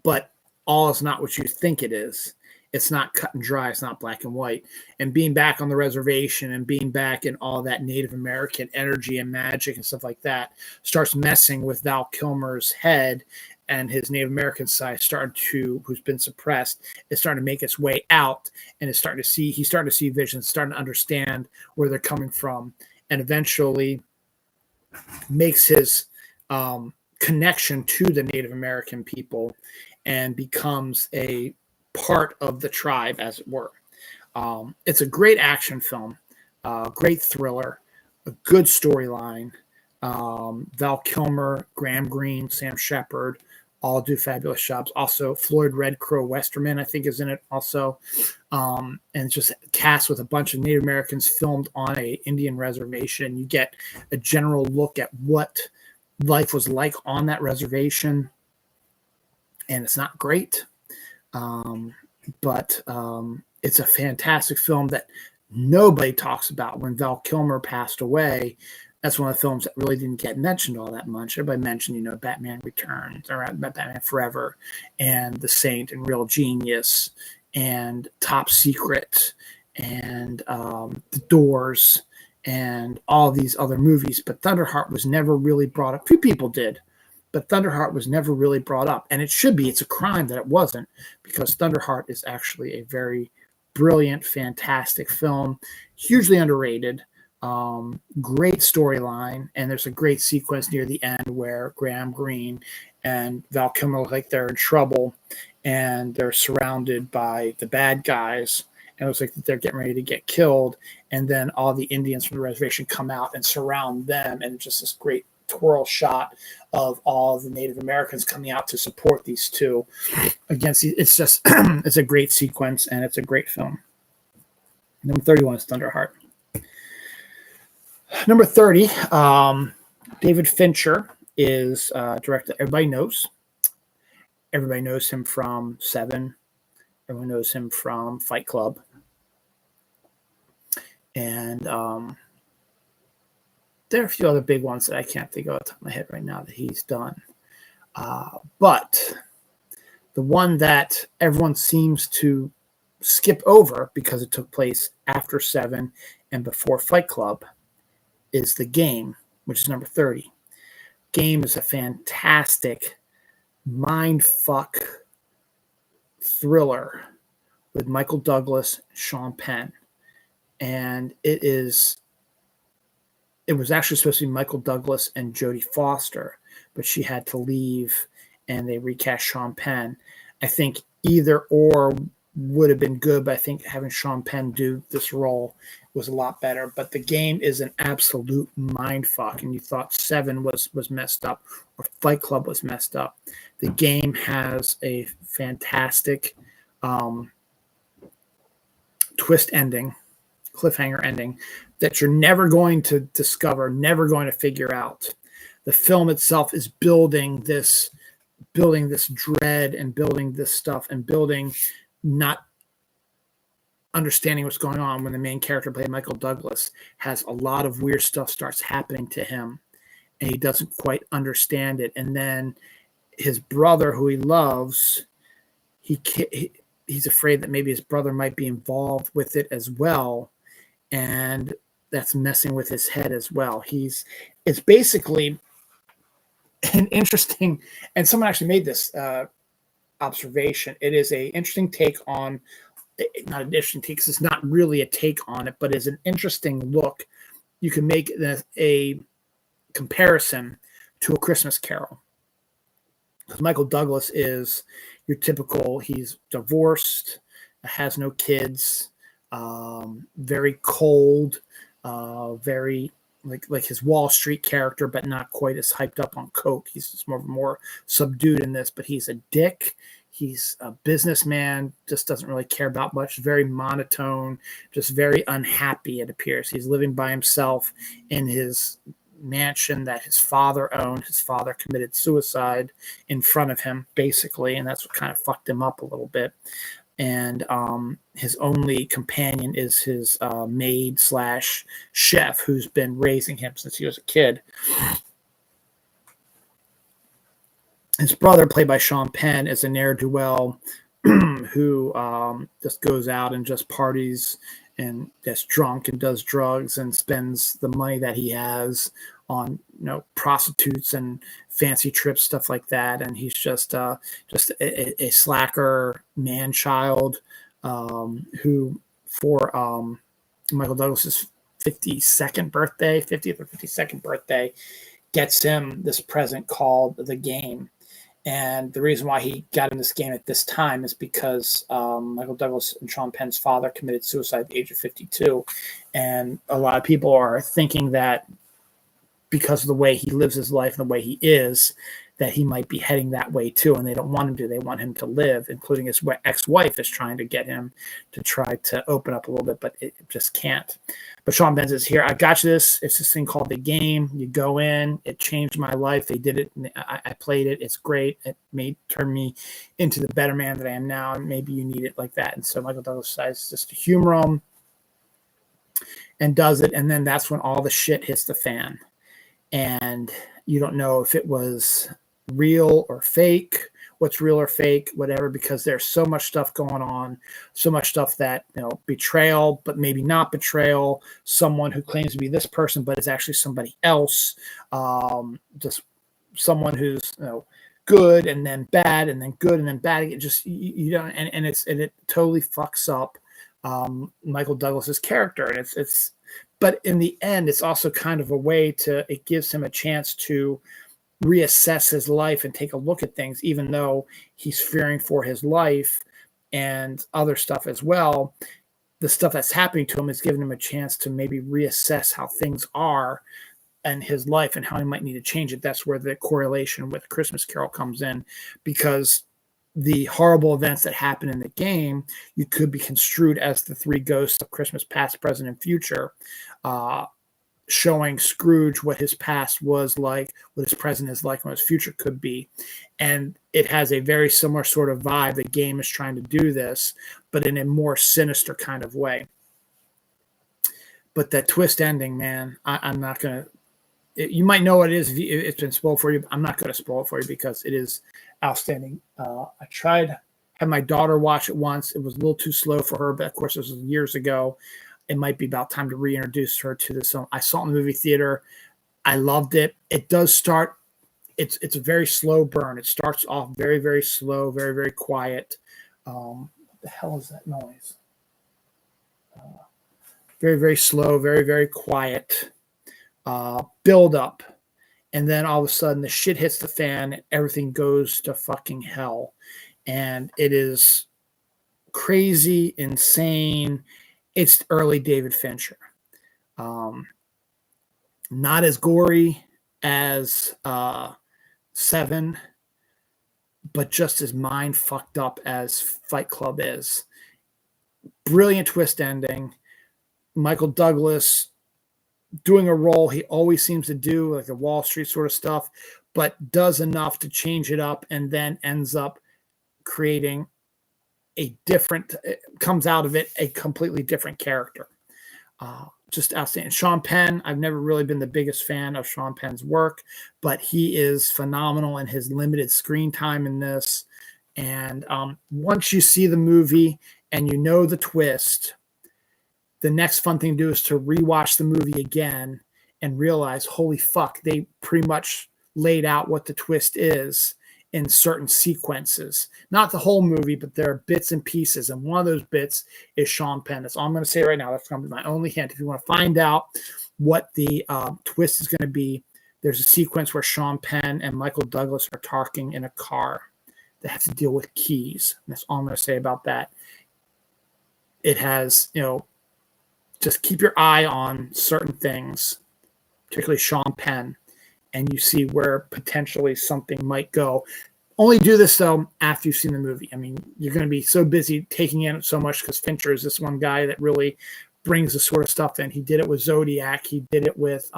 but all is not what you think it is. It's not cut and dry. It's not black and white. And being back on the reservation and being back in all that Native American energy and magic and stuff like that starts messing with Val Kilmer's head, and his Native American side who's been suppressed, is starting to make its way out, and he's starting to see visions, starting to understand where they're coming from, and eventually makes his connection to the Native American people and becomes a part of the tribe, as it were. It's a great action film, great thriller, a good storyline. Val Kilmer, Graham Greene, Sam Shepard all do fabulous jobs. Also, Floyd Red Crow Westerman, I think, is in it also. And it's just cast with a bunch of Native Americans filmed on a Indian reservation. You get a general look at what life was like on that reservation. And it's not great. But it's a fantastic film that nobody talks about. When Val Kilmer passed away, that's one of the films that really didn't get mentioned all that much. Everybody mentioned, Batman Returns or Batman Forever and The Saint and Real Genius and Top Secret and The Doors and all these other movies. But Thunderheart was never really brought up. Few people did, but Thunderheart was never really brought up. And it should be. It's a crime that it wasn't, because Thunderheart is actually a very brilliant, fantastic film, hugely underrated. Great storyline, and there's a great sequence near the end where Graham Greene and Val Kilmer look like they're in trouble, and they're surrounded by the bad guys, and it looks like they're getting ready to get killed, and then all the Indians from the reservation come out and surround them, and just this great twirl shot of all the Native Americans coming out to support these two against. It's just it's a great sequence, and it's a great film. Number 31 is Thunderheart. Number 30, David Fincher is director everybody knows. Everybody knows him from Seven. Everyone knows him from Fight Club. And there are a few other big ones that I can't think of off the top of my head right now that he's done. But the one that everyone seems to skip over because it took place after Seven and before Fight Club is The Game, which is number 30. Game is a fantastic mindfuck thriller with Michael Douglas and Sean Penn. And it was actually supposed to be Michael Douglas and Jodie Foster, but she had to leave and they recast Sean Penn. I think either or would have been good, but I think having Sean Penn do this role was a lot better. But The Game is an absolute mindfuck, and you thought Seven was messed up or Fight Club was messed up. The Game has a fantastic twist ending, cliffhanger ending that you're never going to discover, never going to figure out. The film itself is building this dread and building this stuff and building not understanding what's going on when the main character played Michael Douglas has a lot of weird stuff starts happening to him and he doesn't quite understand it. And then his brother, who he loves, he's afraid that maybe his brother might be involved with it as well. And that's messing with his head as well. It's basically an interesting, and someone actually made this observation. It is a interesting take on, not an interesting take because it's not really a take on it, but it's an interesting look. You can make a comparison to A Christmas Carol. Because Michael Douglas is your typical, he's divorced, has no kids, very cold, very like his Wall Street character, but not quite as hyped up on coke. He's just more subdued in this, but he's a dick. He's a businessman, just doesn't really care about much, very monotone, just very unhappy, it appears. He's living by himself in his mansion that his father owned. His father committed suicide in front of him, basically, and that's what kind of fucked him up a little bit. And his only companion is his maid / chef, who's been raising him since he was a kid. His brother, played by Sean Penn, is a ne'er-do-well who just goes out and just parties and gets drunk and does drugs and spends the money that he has on prostitutes and fancy trips, stuff like that. And he's just a slacker man child who, for Michael Douglas's 50th or 52nd birthday, gets him this present called the game. And the reason why he got in this game at this time is because Michael Douglas and Sean Penn's father committed suicide at the age of 52. And a lot of people are thinking that because of the way he lives his life and the way he is, that he might be heading that way too. And they don't want him to. They want him to live, including his ex-wife is trying to get him to try to open up a little bit, but it just can't. But Sean Penn says, here, I got you this. It's this thing called the game. You go in. It changed my life. They did it. I played it. It's great. It turned me into the better man that I am now. And maybe you need it like that. And so Michael Douglas decides just to humor him and does it. And then that's when all the shit hits the fan. And you don't know if it was real or fake, what's real or fake, whatever, because there's so much stuff going on, so much stuff that, betrayal, but maybe not betrayal, someone who claims to be this person, but is actually somebody else, just someone who's, good and then bad and then good and then bad. It just, you don't, and it totally fucks up Michael Douglas's character. And but in the end, it's also kind of a way it gives him a chance to reassess his life and take a look at things, even though he's fearing for his life and other stuff as well. The stuff that's happening to him is giving him a chance to maybe reassess how things are in his life and how he might need to change it. That's where the correlation with Christmas Carol comes in, because the horrible events that happen in the game, you could be construed as the three ghosts of Christmas past, present, and future, showing Scrooge what his past was like, what his present is like, and what his future could be. And it has a very similar sort of vibe. The game is trying to do this, but in a more sinister kind of way. But that twist ending, man, I'm not going to... You might know what it is if it's been spoiled for you. I'm not going to spoil it for you because it is outstanding. I had my daughter watch it once. It was a little too slow for her, but of course, this was years ago. It might be about time to reintroduce her to this film. I saw it in the movie theater. I loved it. It does start, it's a very slow burn. It starts off very, very slow, very, very quiet. What the hell is that noise? Very, very slow, very, very quiet. Build up. And then all of a sudden the shit hits the fan and everything goes to fucking hell. And it is crazy, insane. It's early David Fincher. Not as gory as Seven, but just as mind fucked up as Fight Club is. Brilliant twist ending. Michael Douglas doing a role he always seems to do, like the Wall Street sort of stuff, but does enough to change it up and then ends up creating comes out of it a completely different character. Just outstanding. Sean Penn, I've never really been the biggest fan of Sean Penn's work, but he is phenomenal in his limited screen time in this. And once you see the movie and you know the twist, the next fun thing to do is to rewatch the movie again and realize, holy fuck, they pretty much laid out what the twist is in certain sequences. Not the whole movie, but there are bits and pieces. And one of those bits is Sean Penn. That's all I'm going to say right now. That's going to be my only hint. If you want to find out what the twist is going to be, there's a sequence where Sean Penn and Michael Douglas are talking in a car that has to deal with keys. And that's all I'm going to say about that. It has, just keep your eye on certain things, particularly Sean Penn, and you see where potentially something might go. Only do this, though, after you've seen the movie. I mean, you're going to be so busy taking in so much because Fincher is this one guy that really brings the sort of stuff in. He did it with Zodiac. He did it with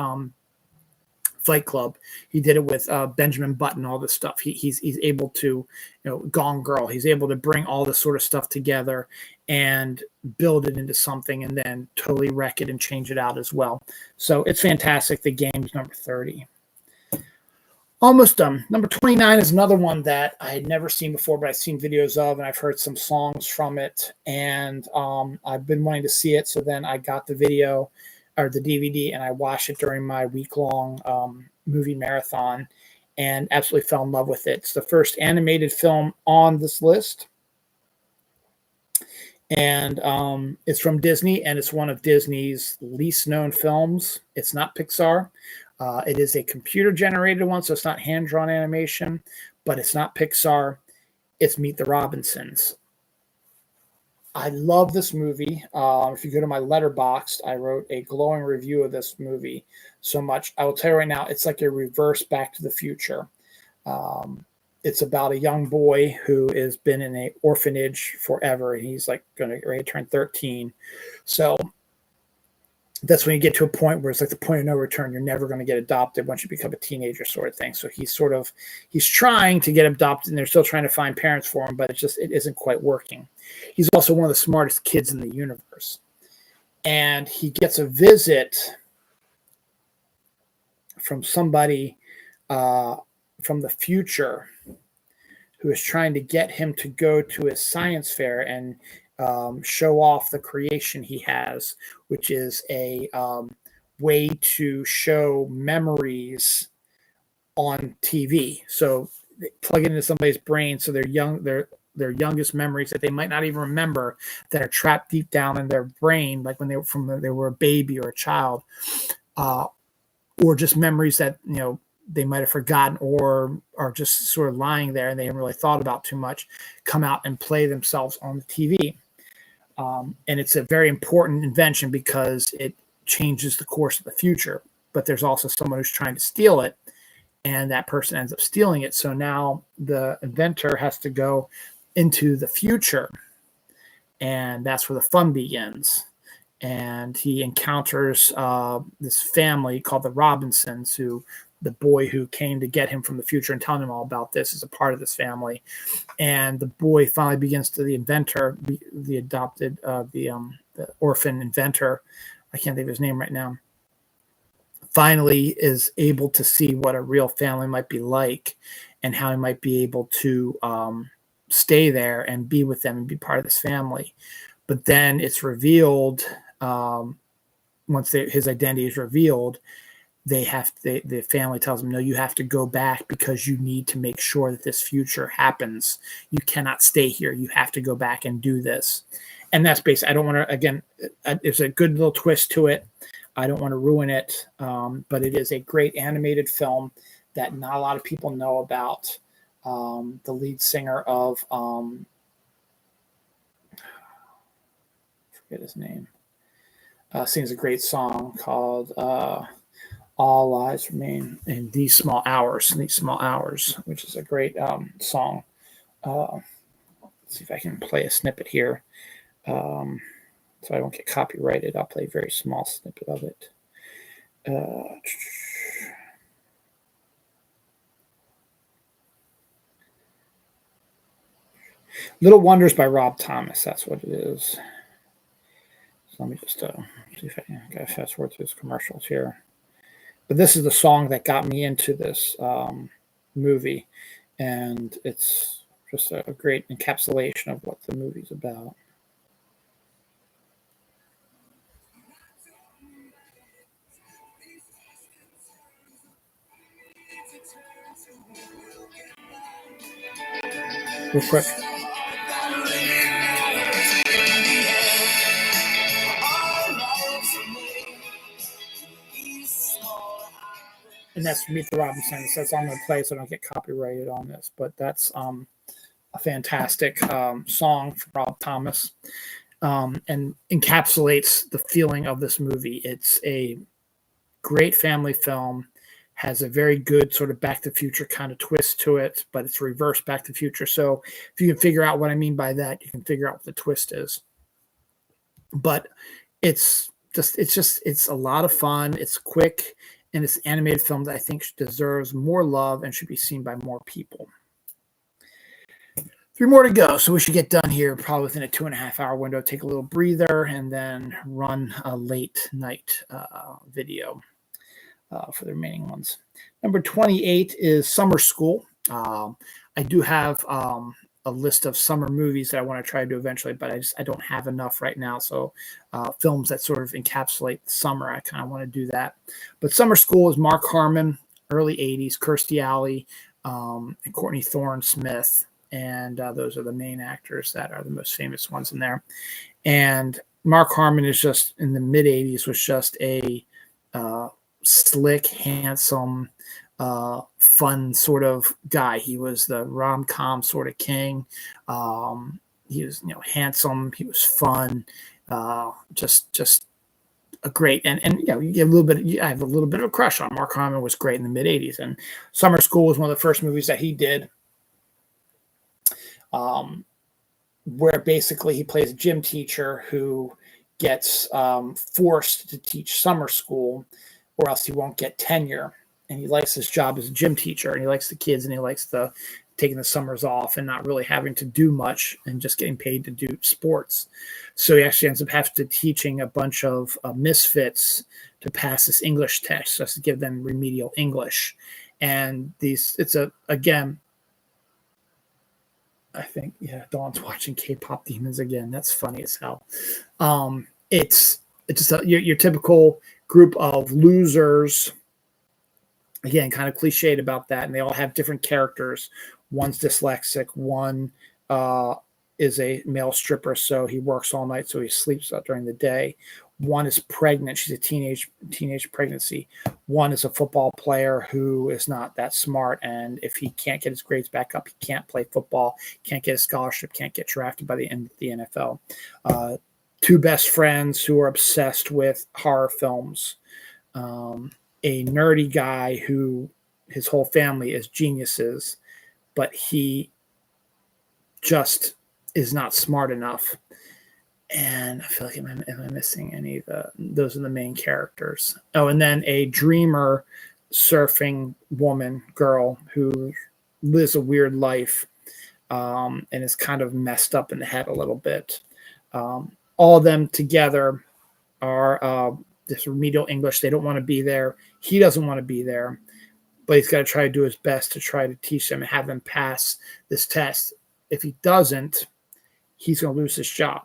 Fight Club. He did it with Benjamin Button, all this stuff. He's able to, Gone Girl. He's able to bring all this sort of stuff together and build it into something and then totally wreck it and change it out as well. So it's fantastic. The game's number 30. Almost done. Number 29 is another one that I had never seen before, but I've seen videos of, and I've heard some songs from it. And I've been wanting to see it. So then I got the video or the DVD, and I watched it during my week-long movie marathon and absolutely fell in love with it. It's the first animated film on this list. And it's from Disney, and it's one of Disney's least known films. It's not Pixar. It is a computer-generated one, so it's not hand-drawn animation, but it's not Pixar. It's Meet the Robinsons. I love this movie. If you go to my Letterboxd, I wrote a glowing review of this movie so much. I will tell you right now, it's like a reverse Back to the Future. It's about a young boy who has been in an orphanage forever, and he's like going to ready to turn 13. So that's when you get to a point where it's like the point of no return. You're never going to get adopted once you become a teenager, sort of thing. So he's trying to get adopted, and they're still trying to find parents for him, but it isn't quite working. He's also one of the smartest kids in the universe. And he gets a visit from somebody from the future who is trying to get him to go to his science fair and show off the creation he has, which is a way to show memories on TV. So they plug it into somebody's brain, so their youngest memories that they might not even remember, that are trapped deep down in their brain, like when they were a baby or a child, or just memories that they might have forgotten or are just sort of lying there and they haven't really thought about too much, come out and play themselves on the TV. And it's a very important invention because it changes the course of the future. But there's also someone who's trying to steal it, and that person ends up stealing it. So now the inventor has to go into the future, and that's where the fun begins. And he encounters this family called the Robinsons, who the boy who came to get him from the future and telling him all about this is a part of this family. And the boy finally begins to, the inventor, the adopted, the orphan inventor, I can't think of his name right now, finally is able to see what a real family might be like and how he might be able to stay there and be with them and be part of this family. But then it's revealed, once his identity is revealed, the family tells him, no, you have to go back because you need to make sure that this future happens. You cannot stay here. You have to go back and do this. And that's basically, I don't want to, again, there's a good little twist to it. I don't want to ruin it, but it is a great animated film that not a lot of people know about. The lead singer of, forget his name, sings a great song called All Lives Remain in These Small Hours, which is a great song. Let's see if I can play a snippet here. So I don't get copyrighted. I'll play a very small snippet of it. Little Wonders by Rob Thomas. That's what it is. So let me just see if I can fast forward through his commercials here. But this is the song that got me into this movie, and it's just a great encapsulation of what the movie's about. Real quick. And that's Meet the Robinsons. That's all I'm going to play so I don't get copyrighted on this. But that's a fantastic song from Rob Thomas, and encapsulates the feeling of this movie. It's a great family film, has a very good sort of Back to the Future kind of twist to it, but it's reverse Back to the Future. So if you can figure out what I mean by that, you can figure out what the twist is. But it's a lot of fun. It's quick, and it's an animated film that I think deserves more love and should be seen by more people. 3 more to go, so we should get done here probably within a 2.5-hour window. Take a little breather and then run a late night video. for the remaining ones. Number 28 is Summer School. I do have a list of summer movies that I want to try to do eventually, but I don't have enough right now. So films that sort of encapsulate summer, I kind of want to do that. But Summer School is Mark Harmon, early 80s, Kirstie Alley, and Courtney Thorne Smith. And those are the main actors that are the most famous ones in there. And Mark Harmon is just in the mid 80s was just a slick, handsome, fun sort of guy. He was the rom-com sort of king. He was, handsome. He was fun. Just a great and you get a little bit. I have a little bit of a crush on Mark Harmon. Was great in the mid '80s, and Summer School was one of the first movies that he did. Where basically he plays a gym teacher who gets forced to teach summer school, or else he won't get tenure. And he likes his job as a gym teacher, and he likes the kids, and he likes taking the summers off and not really having to do much and just getting paid to do sports. So he actually ends up having to teaching a bunch of misfits to pass this English test, just to give them remedial English. And again, I think, Dawn's watching K-pop Demons again. That's funny as hell. It's just your typical group of losers. Again, kind of cliched about that, and they all have different characters. One's dyslexic. One is a male stripper, so he works all night, so he sleeps during the day. One is pregnant. She's a teenage pregnancy. One is a football player who is not that smart, and if he can't get his grades back up, he can't play football, can't get a scholarship, can't get drafted by the end of the NFL. Two best friends who are obsessed with horror films. A nerdy guy who his whole family is geniuses, but he just is not smart enough. And I feel like, am I missing any of those are the main characters. Oh, and then a dreamer surfing girl who lives a weird life and is kind of messed up in the head a little bit. All of them together are this remedial English. They don't want to be there. He doesn't want to be there, but he's got to try to do his best to try to teach them and have them pass this test. If he doesn't, he's going to lose his job.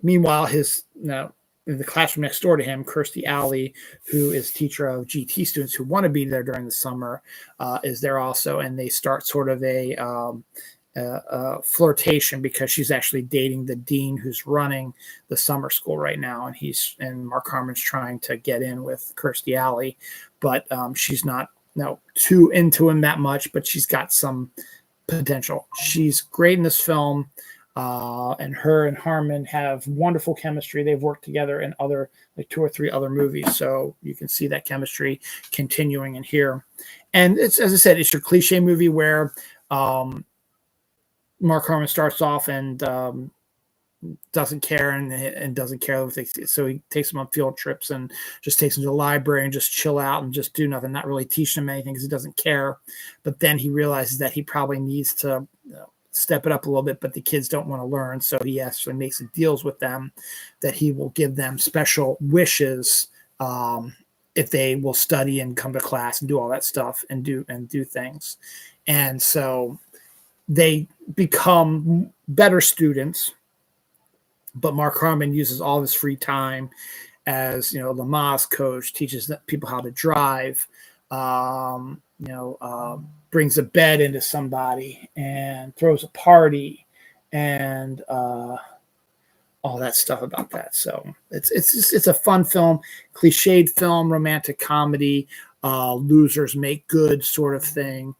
Meanwhile, in the classroom next door to him, Kirstie Alley, who is teacher of GT students who want to be there during the summer, is there also, and they start sort of a flirtation because she's actually dating the dean who's running the summer school right now, and Mark Harmon's trying to get in with Kirstie Alley, but she's not too into him that much, but she's got some potential. She's great in this film. And her and Harmon have wonderful chemistry. They've worked together in other, like 2 or 3 other movies. So you can see that chemistry continuing in here. And it's, as I said, it's your cliche movie where Mark Harmon starts off and doesn't care and doesn't care. So he takes them on field trips and just takes them to the library and just chill out and just do nothing, not really teach them anything because he doesn't care. But then he realizes that he probably needs to step it up a little bit, but the kids don't want to learn. So he actually makes deals with them that he will give them special wishes if they will study and come to class and do all that stuff and do things. And so they become better students, but Mark Harmon uses all his free time as, Lamaze coach, teaches people how to drive, brings a bed into somebody and throws a party and all that stuff about that. So it's a fun film, cliched film, romantic comedy, losers make good sort of thing.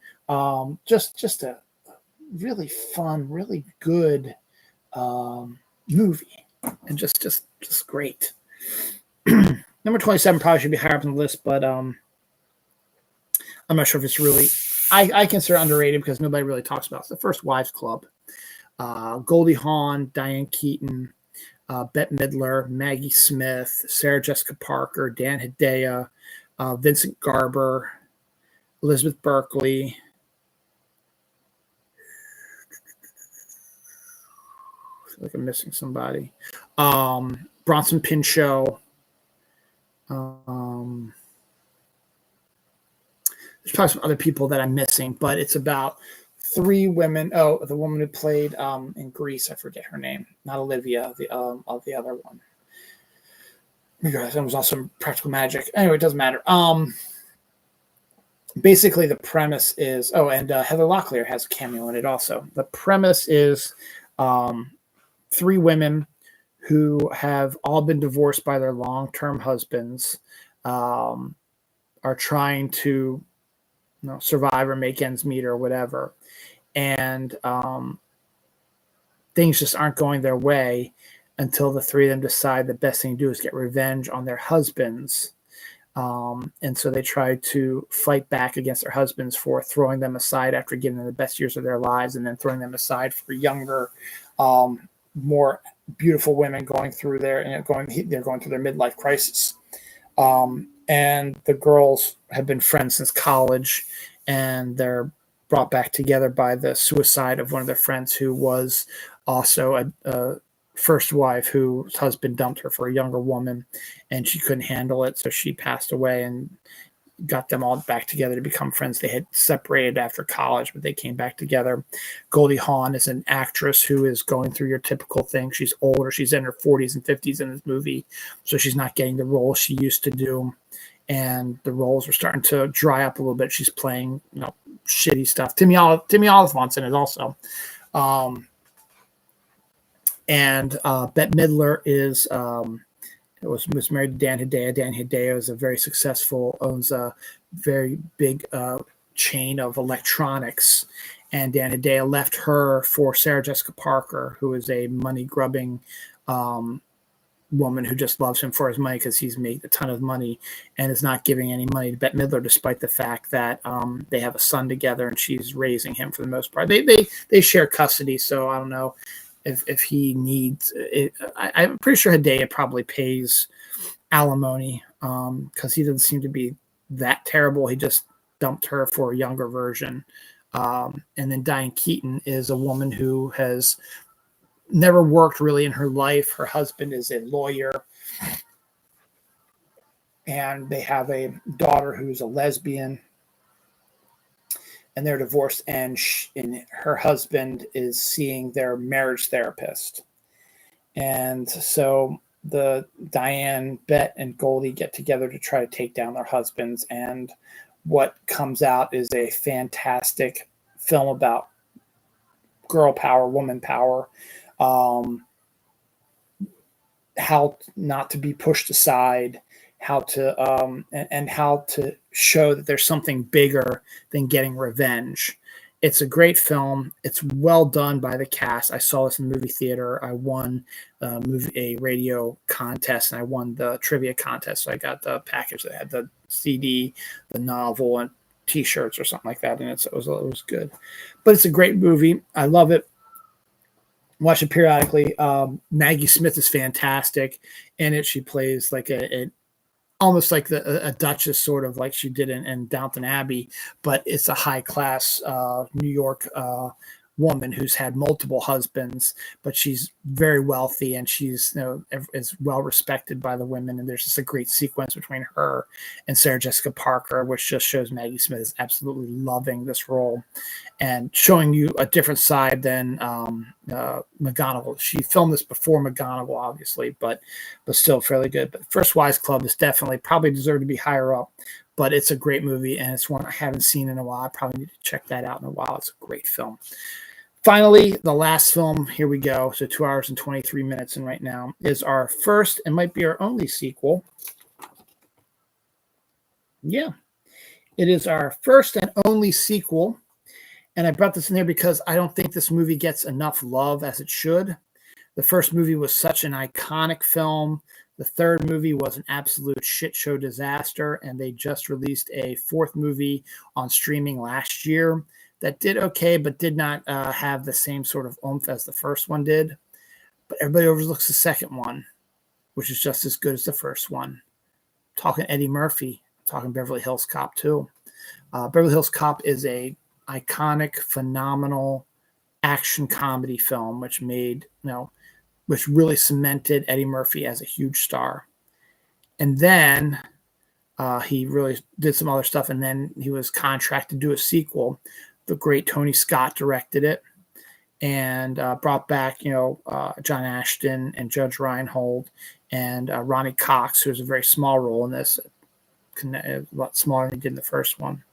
Just a really fun, really good movie, and just great. Number 27 probably should be higher up on the list, but I'm not sure if it's really. I consider underrated because nobody really talks about it. It's The First Wives Club. Goldie Hawn, Diane Keaton, Bette Midler, Maggie Smith, Sarah Jessica Parker, Dan Hedaya, Vincent Garber, Elizabeth Berkley. I feel like I'm missing somebody. Bronson Pinchot. there's probably some other people that I'm missing, but it's about three women. Oh, the woman who played in Grease, I forget her name. Not Olivia, the other one. That was also Practical Magic. Anyway, it doesn't matter. Basically, the premise is and Heather Locklear has a cameo in it also. The premise is three women who have all been divorced by their long-term husbands, are trying to survive or make ends meet or whatever, and things just aren't going their way until the three of them decide the best thing to do is get revenge on their husbands. And so they try to fight back against their husbands for throwing them aside after giving them the best years of their lives, and then throwing them aside for younger, more beautiful women going through they're going through their midlife crisis. And the girls have been friends since college, and they're brought back together by the suicide of one of their friends who was also a first wife whose husband dumped her for a younger woman, and she couldn't handle it, so she passed away, and got them all back together to become friends. They had separated after college, but they came back together. Goldie Hawn is an actress who is going through your typical thing. She's older. She's in her 40s and 50s in this movie, so she's not getting the role she used to do, and the roles are starting to dry up a little bit. She's playing shitty stuff. Timmy Oliphant's in it also. And Bette Midler was married to Dan Hedaya. Dan Hedaya is a very successful, owns a very big chain of electronics. And Dan Hedaya left her for Sarah Jessica Parker, who is a money-grubbing woman who just loves him for his money because he's made a ton of money, and is not giving any money to Bette Midler, despite the fact that they have a son together and she's raising him for the most part. They share custody, so I don't know if he needs it. I'm pretty sure Hedaya probably pays alimony because he doesn't seem to be that terrible. He just dumped her for a younger version. And then Diane Keaton is a woman who has never worked really in her life. Her husband is a lawyer, and they have a daughter who's a lesbian, and they're divorced, and her husband is seeing their marriage therapist. And so the Diane, Bette, and Goldie get together to try to take down their husbands. And what comes out is a fantastic film about girl power, woman power, how not to be pushed aside, how to and how to show that there's something bigger than getting revenge. It's a great film. It's well done by the cast. I saw this in the movie theater. I won a radio contest, and I won the trivia contest. So I got the package that had the CD, the novel, and T-shirts or something like that. And it was good. But it's a great movie. I love it. Watch it periodically. Maggie Smith is fantastic in it. She plays like almost like a duchess, sort of like she did in Downton Abbey, but it's a high class New York woman who's had multiple husbands, but she's very wealthy, and she's is well respected by the women. And there's just a great sequence between her and Sarah Jessica Parker, which just shows Maggie Smith is absolutely loving this role and showing you a different side than McGonagall. She filmed this before McGonagall, obviously, but still fairly good. But First Wives Club is definitely probably deserved to be higher up, but it's a great movie, and it's one I haven't seen in a while. I probably need to check that out in a while. It's a great film. Finally, the last film, here we go. So 2 hours and 23 minutes, and right now is our first and might be our only sequel. Yeah, it is our first and only sequel. And I brought this in there because I don't think this movie gets enough love as it should. The first movie was such an iconic film. The third movie was an absolute shit show disaster, and they just released a fourth movie on streaming last year that did okay, but did not have the same sort of oomph as the first one did. But everybody overlooks the second one, which is just as good as the first one. Talking Eddie Murphy, talking Beverly Hills Cop 2. Beverly Hills Cop is a iconic, phenomenal action comedy film, which which really cemented Eddie Murphy as a huge star. And then He really did some other stuff, and then he was contracted to do a sequel. The great Tony Scott directed it, and brought back, John Ashton and Judge Reinhold and Ronnie Cox, who's a very small role in this, a lot smaller than he did in the first one.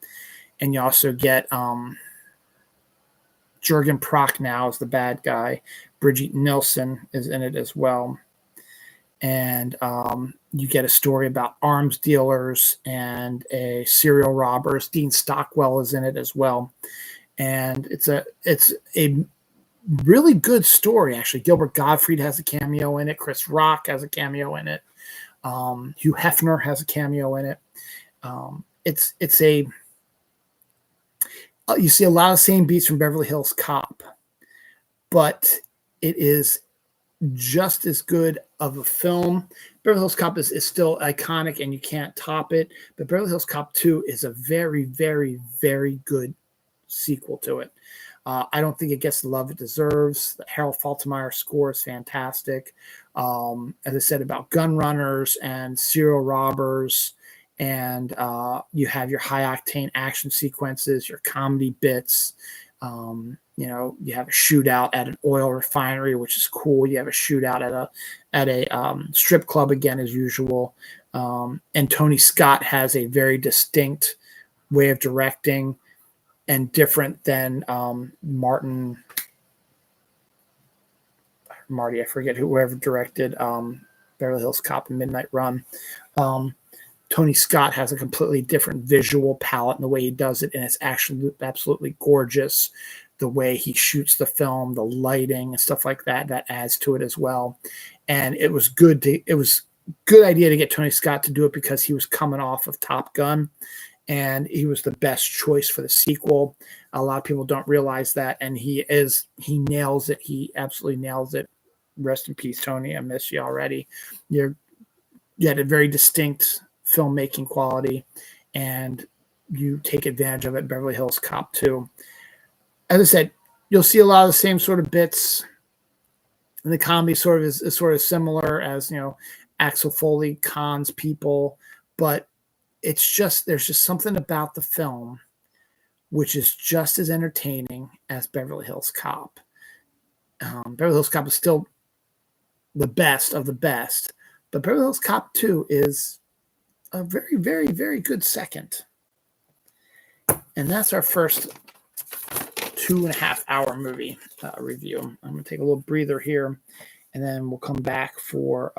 And you also get Jürgen Prochnow as the bad guy. Brigitte Nielsen is in it as well. And you get a story about arms dealers and a serial robbers. Dean Stockwell is in it as well. And it's a really good story, actually. Gilbert Gottfried has a cameo in it. Chris Rock has a cameo in it. Hugh Hefner has a cameo in it. You see a lot of same beats from Beverly Hills Cop, but it is just as good of a film. Beverly Hills Cop is still iconic and you can't top it, but Beverly Hills Cop 2 is a very, very, very good sequel to it. I don't think it gets the love it deserves. The Harold Faltermeyer score is fantastic. As I said, about gun runners and serial robbers, and you have your high-octane action sequences, your comedy bits. You have a shootout at an oil refinery, which is cool. You have a shootout at a strip club again, as usual. And Tony Scott has a very distinct way of directing, and different than Marty, I forget whoever directed Beverly Hills Cop and Midnight Run. Tony Scott has a completely different visual palette in the way he does it, and it's actually absolutely gorgeous. The way he shoots the film, the lighting and stuff like that adds to it as well. And it was good idea to get Tony Scott to do it because he was coming off of Top Gun, and he was the best choice for the sequel. A lot of people don't realize that, and he nails it. He absolutely nails it. Rest in peace, Tony. I miss you already. You had a very distinct filmmaking quality, and you take advantage of it in Beverly Hills Cop 2. As I said, you'll see a lot of the same sort of bits, and the comedy sort of is sort of similar as, Axel Foley cons people, but there's just something about the film which is just as entertaining as Beverly Hills Cop. Beverly Hills Cop is still the best of the best, but Beverly Hills Cop 2 is a very, very, very good second. And that's our first 2.5 hour movie review. I'm going to take a little breather here, and then we'll come back for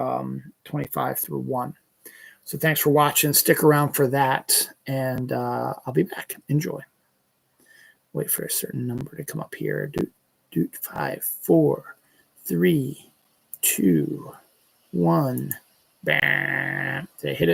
25 through 1. So thanks for watching. Stick around for that, and I'll be back. Enjoy. Wait for a certain number to come up here. 5, 4, 3, 2, 1. Bam. Did I hit it?